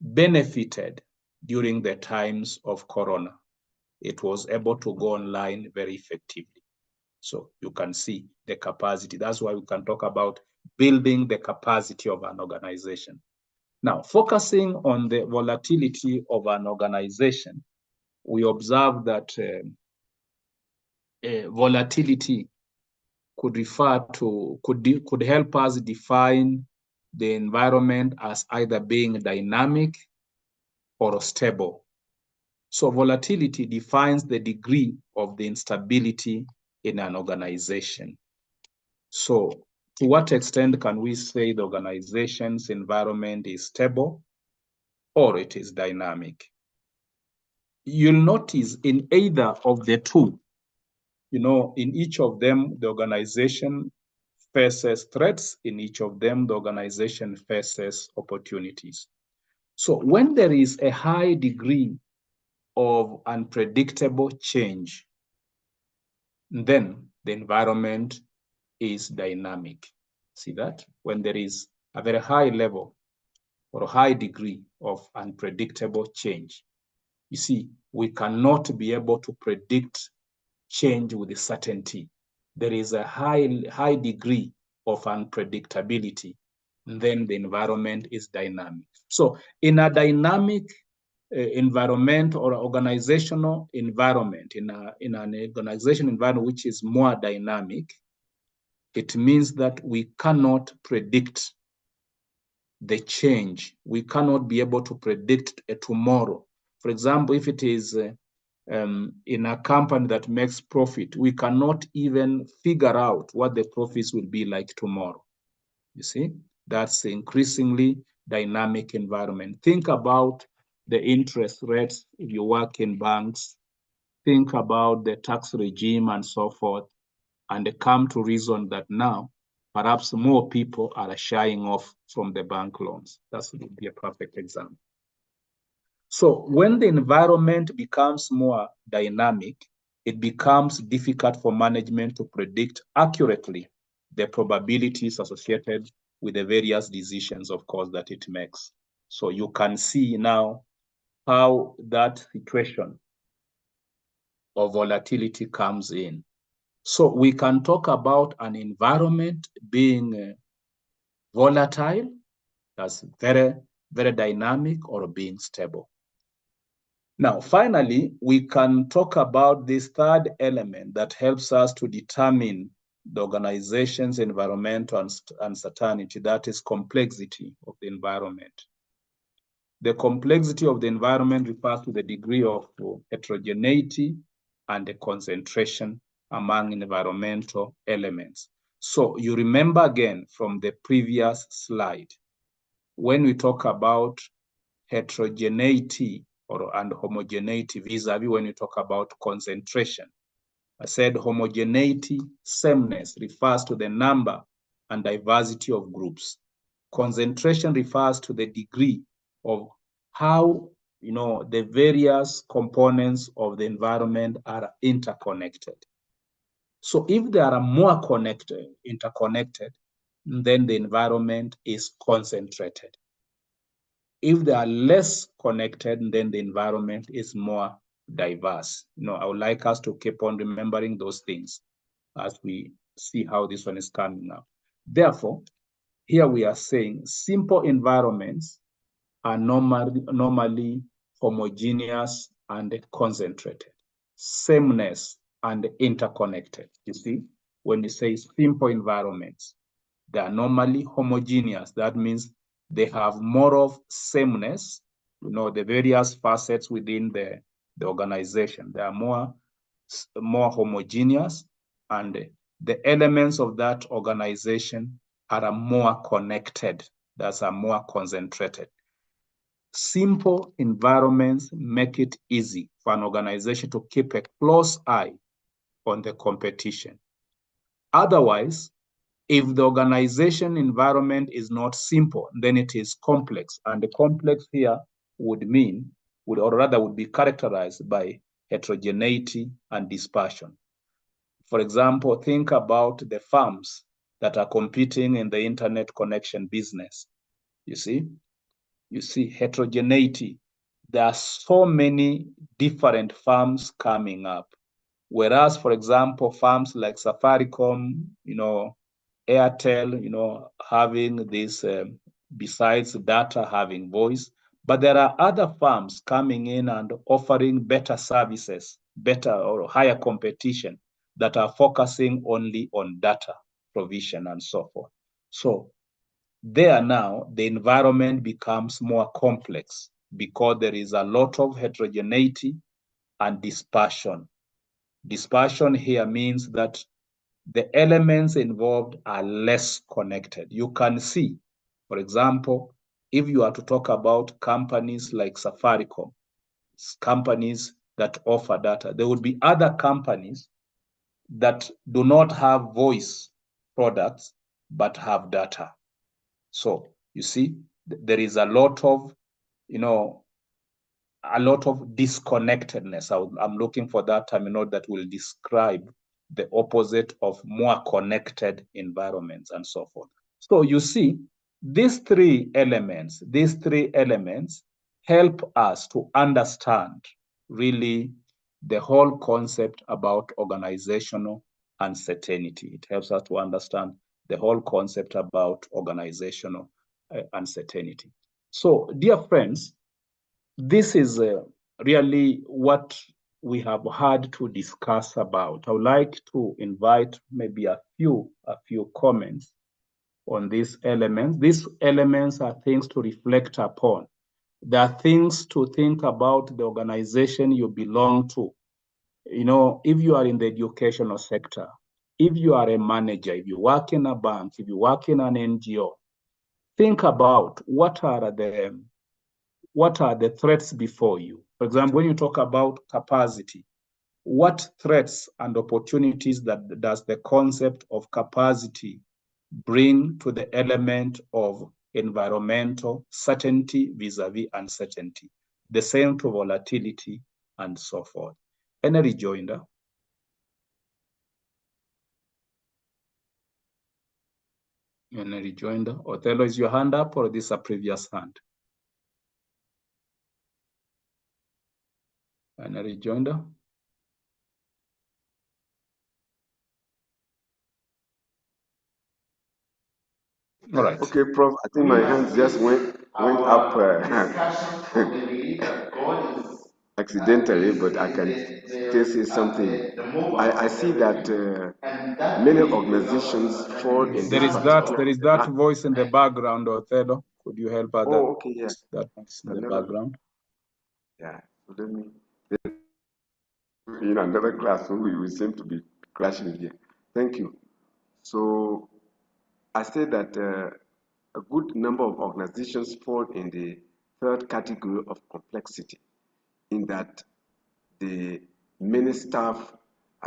benefited during the times of Corona. It was able to go online very effectively. So you can see the capacity. That's why we can talk about building the capacity of an organization. Now, focusing on the volatility of an organization, we observe that volatility could help us define the environment as either being dynamic or stable. So volatility defines the degree of the instability in an organization. So to what extent can we say the organization's environment is stable or it is dynamic? You'll notice in either of the two, in each of them, the organization faces threats. In each of them, the organization faces opportunities. So when there is a high degree of unpredictable change, then the environment is dynamic. See that? When there is a very high level or a high degree of unpredictable change, you see, we cannot be able to predict change with certainty. There is a high degree of unpredictability. Then the environment is dynamic. So in a dynamic environment or organizational environment, in an organization environment which is more dynamic, it means that we cannot predict the change. We cannot be able to predict a tomorrow. For example, if it is in a company that makes profit, we cannot even figure out what the profits will be like tomorrow. You see, that's increasingly dynamic environment. Think about the interest rates if you work in banks. Think about the tax regime and so forth, and come to reason that now perhaps more people are shying off from the bank loans. That would be a perfect example. So when the environment becomes more dynamic, it becomes difficult for management to predict accurately the probabilities associated with the various decisions, of course, that it makes. So you can see now how that situation of volatility comes in. So we can talk about an environment being volatile, that's very, very dynamic, or being stable. Now, finally, we can talk about this third element that helps us to determine the organization's environmental uncertainty, that is complexity of the environment. The complexity of the environment refers to the degree of heterogeneity and the concentration among environmental elements. So you remember again from the previous slide, when we talk about heterogeneity and homogeneity vis-a-vis when we talk about concentration, I said homogeneity, sameness, refers to the number and diversity of groups. Concentration refers to the degree of how the various components of the environment are interconnected. So if they are more interconnected, then the environment is concentrated. If they are less connected, then the environment is more diverse. I would like us to keep on remembering those things as we see how this one is coming up. Therefore, here we are saying simple environments are normally homogeneous and concentrated, sameness and interconnected. You see, when you say simple environments, they are normally homogeneous. That means they have more of sameness, the various facets within the organization. They are more homogeneous, and the elements of that organization are more connected, that are more concentrated. Simple environments make it easy for an organization to keep a close eye on the competition. Otherwise, if the organization environment is not simple, then it is complex. And the complex here would be characterized by heterogeneity and dispersion. For example, think about the firms that are competing in the internet connection business. You see heterogeneity. There are so many different firms coming up. Whereas, for example, firms like Safaricom, Airtel, having this, besides data, having voice, but there are other firms coming in and offering better services, better or higher competition that are focusing only on data provision and so forth. So there now, the environment becomes more complex because there is a lot of heterogeneity and dispersion. Dispersion here means that the elements involved are less connected. You can see, for example, if you are to talk about companies like Safaricom, companies that offer data, there would be other companies that do not have voice products but have data. So you see, there is a lot of disconnectedness. I'm looking for that terminology that will describe the opposite of more connected environments and so forth. So you see, these three elements help us to understand really the whole concept about organizational uncertainty. It helps us to understand the whole concept about organizational uncertainty. So, dear friends, this is really what we have had to discuss about. I would like to invite maybe a few comments on these elements. These elements are things to reflect upon. There are things to think about the organization you belong to. If you are in the educational sector, if you are a manager, if you work in a bank, if you work in an NGO, think about what are the threats before you. For example, when you talk about capacity, what threats and opportunities does the concept of capacity bring to the element of environmental certainty vis-a-vis uncertainty? The same to volatility and so forth. Any rejoinder? Any rejoinder? Othello, is your hand up or this a previous hand? Any rejoinder? All right. Okay, Prof. I think my hands just went up accidentally, but I can still say something. I see that many organizations fall in There this is that particular voice in the background, Othello. Could you help us? Oh, okay, yeah. That voice in the Another- background. Yeah. So let me. In another classroom, we seem to be clashing here. Thank you. So I say that a good number of organizations fall in the third category of complexity, in that the many staff,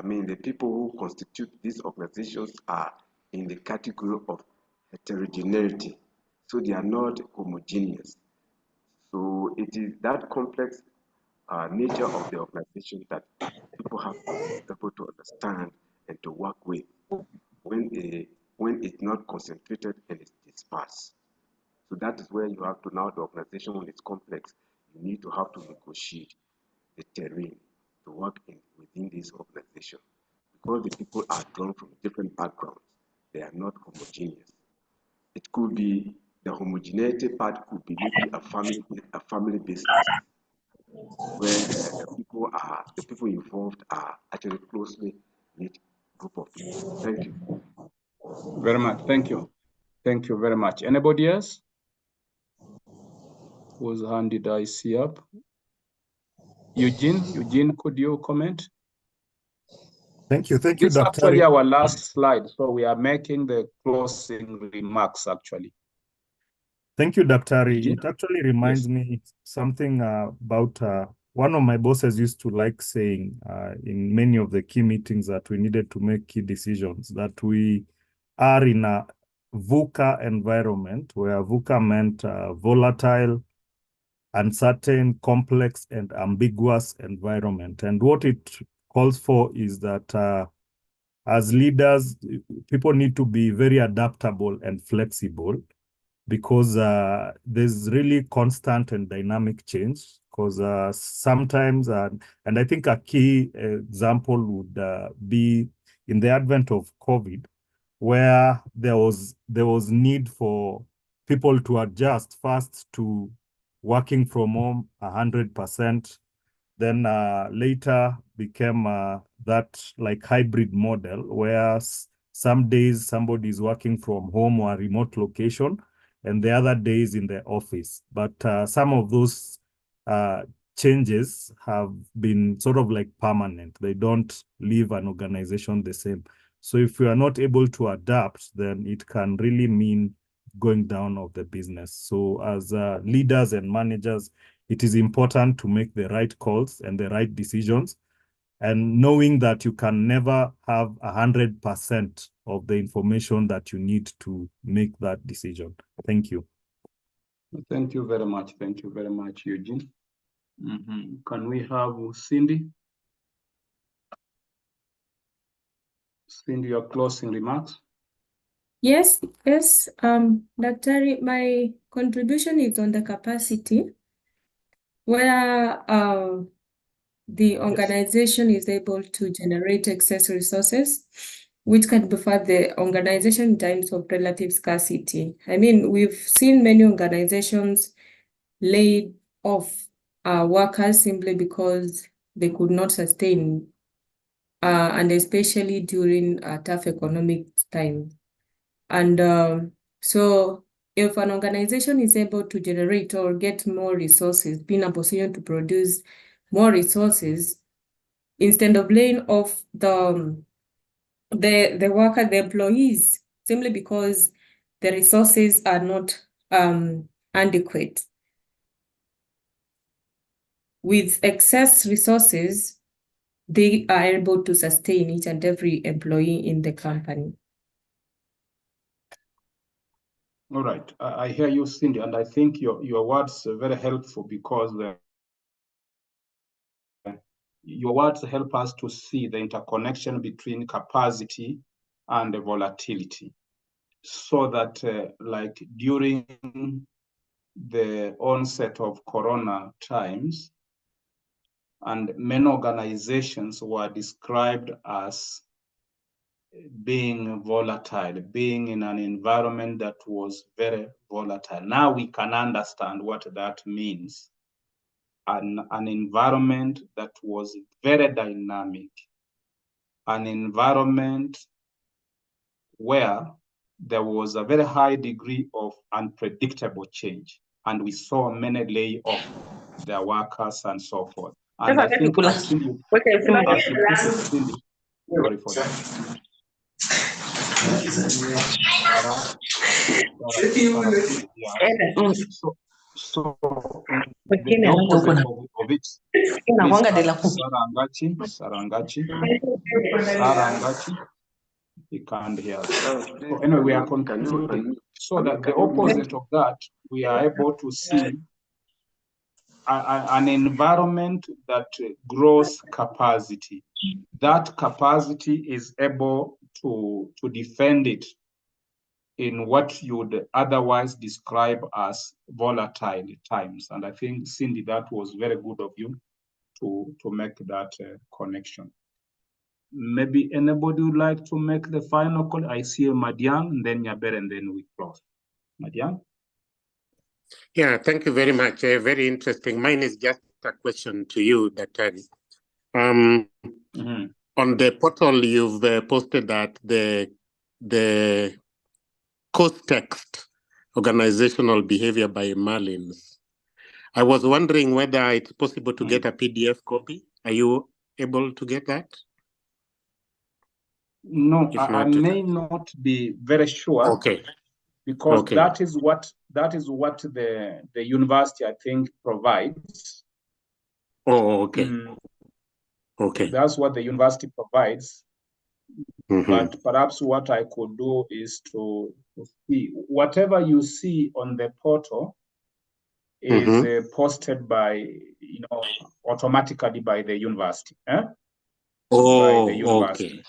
the people who constitute these organizations are in the category of heterogeneity. So they are not homogeneous. So it is that complex nature of the organization that people have to be able to understand and to work with when it's not concentrated and it's dispersed. So that is where you have to now, the organization, when it's complex, you need to have to negotiate the terrain to work within this organization, because the people are drawn from different backgrounds. They are not homogeneous. It could be, the homogeneity part could be maybe a family business, where the people involved are actually closely knit group of people. Thank you. Very much. Thank you. Thank you very much. Anybody else? Whose hand did I see up? Eugene, could you comment? Thank you, This is Dr. actually our last slide, so we are making the closing remarks actually. Thank you, Dr. Eugene? It actually reminds me something about one of my bosses used to like saying in many of the key meetings that we needed to make key decisions, that we are in a VUCA environment, where VUCA meant volatile, uncertain, complex, and ambiguous environment. And what it calls for is that as leaders, people need to be very adaptable and flexible, because there's really constant and dynamic change. Because sometimes, and I think a key example would be in the advent of COVID, where there was need for people to adjust first to working from home 100%, then later became that like hybrid model, where some days somebody is working from home or a remote location, and the other days in the office. But some of those changes have been sort of like permanent. They don't leave an organization the same. So if we are not able to adapt, then it can really mean going down of the business. So as leaders and managers, it is important to make the right calls and the right decisions, and knowing that you can never have 100% of the information that you need to make that decision. Thank you. Thank you very much. Thank you very much, Eugene. Can we have Cindy? Cindy, your closing remarks. Yes. Daktari, my contribution is on the capacity, where the organization is able to generate excess resources, which can befit the organization in times of relative scarcity. We've seen many organizations laid off workers simply because they could not sustain, and especially during tough economic times. And so if an organization is able to generate or get more resources, be in a position to produce more resources, instead of laying off the worker, the employees, simply because the resources are not adequate. With excess resources, they are able to sustain each and every employee in the company. All right, I hear you, Cindy, and I think your words are very helpful, because your words help us to see the interconnection between capacity and the volatility, so that like during the onset of Corona times, and many organizations were described as being volatile, being in an environment that was very volatile. Now we can understand what that means. An environment that was very dynamic, an environment where there was a very high degree of unpredictable change, and we saw many lay off their workers and so forth. And I think as Cindy, Cindy, sorry for that. So the opposite of it, please, Sarangachi, he can't hear us. So anyway, we are concluding. So that the opposite of that, we are able to see an environment that grows capacity. That capacity is able to defend it in what you would otherwise describe as volatile times. And I think, Cindy, that was very good of you to make that connection. Maybe anybody would like to make the final call? I see Madiang, and then Nyaber, and then we close. Madiang? Yeah, thank you very much. Very interesting. Mine is just a question to you, Dr. On the portal, you've posted that the course text, organizational behavior by Marlins. I was wondering whether it's possible to get a PDF copy. Are you able to get that? No, I may not be very sure. Okay. Because that is what the university, I think, provides. Oh, okay. Okay. That's what the university provides. But perhaps what I could do is to see whatever you see on the portal is posted by, automatically by the university. Oh, by the university. Okay.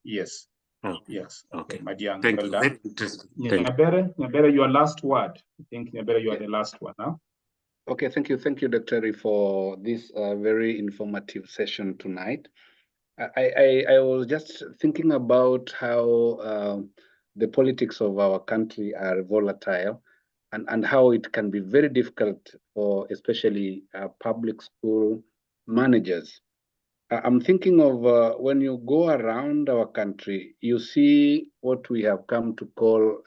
Yes. Oh, yes. Okay. Madiang, Thank well you. done. Very interesting. Thank you. Nyabere, your last word. I think, Nyabere, you are the last one now. Okay, thank you, Dr. for this very informative session tonight. I was just thinking about how the politics of our country are volatile, and how it can be very difficult for especially public school managers. I'm thinking of when you go around our country, you see what we have come to call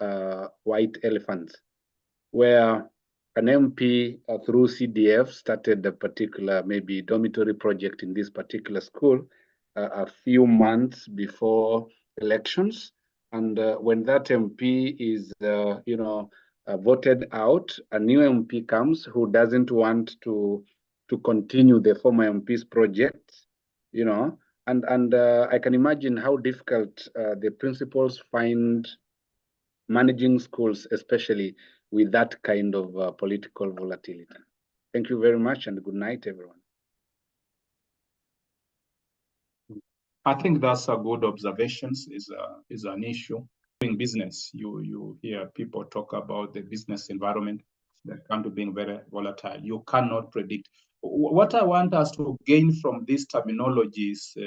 white elephants, where an MP through CDF started a particular maybe dormitory project in this particular school a few months before elections. And when that MP is, voted out, a new MP comes who doesn't want to continue the former MP's project, and I can imagine how difficult the principals find managing schools, especially with that kind of political volatility. Thank you very much, and good night, everyone. I think that's a good observation. Is an issue in business. You hear people talk about the business environment that come to being very volatile. You cannot predict. What I want us to gain from these terminologies,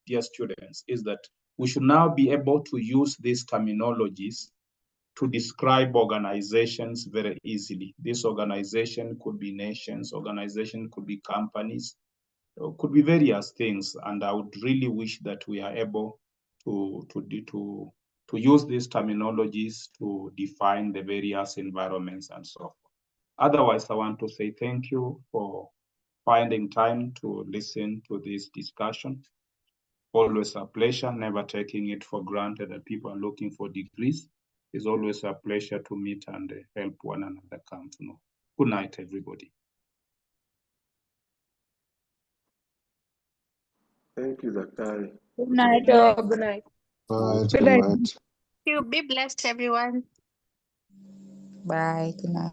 dear students, is that we should now be able to use these terminologies to describe organizations very easily. This organization could be nations, organization could be companies, could be various things. And I would really wish that we are able to use these terminologies to define the various environments and so forth. Otherwise, I want to say thank you for finding time to listen to this discussion. Always a pleasure, never taking it for granted that people are looking for degrees. It's always a pleasure to meet and help one another come to know. Good night, everybody. Thank you, Dr. Good night. Good night. Good night. You be blessed, everyone. Bye. Good night.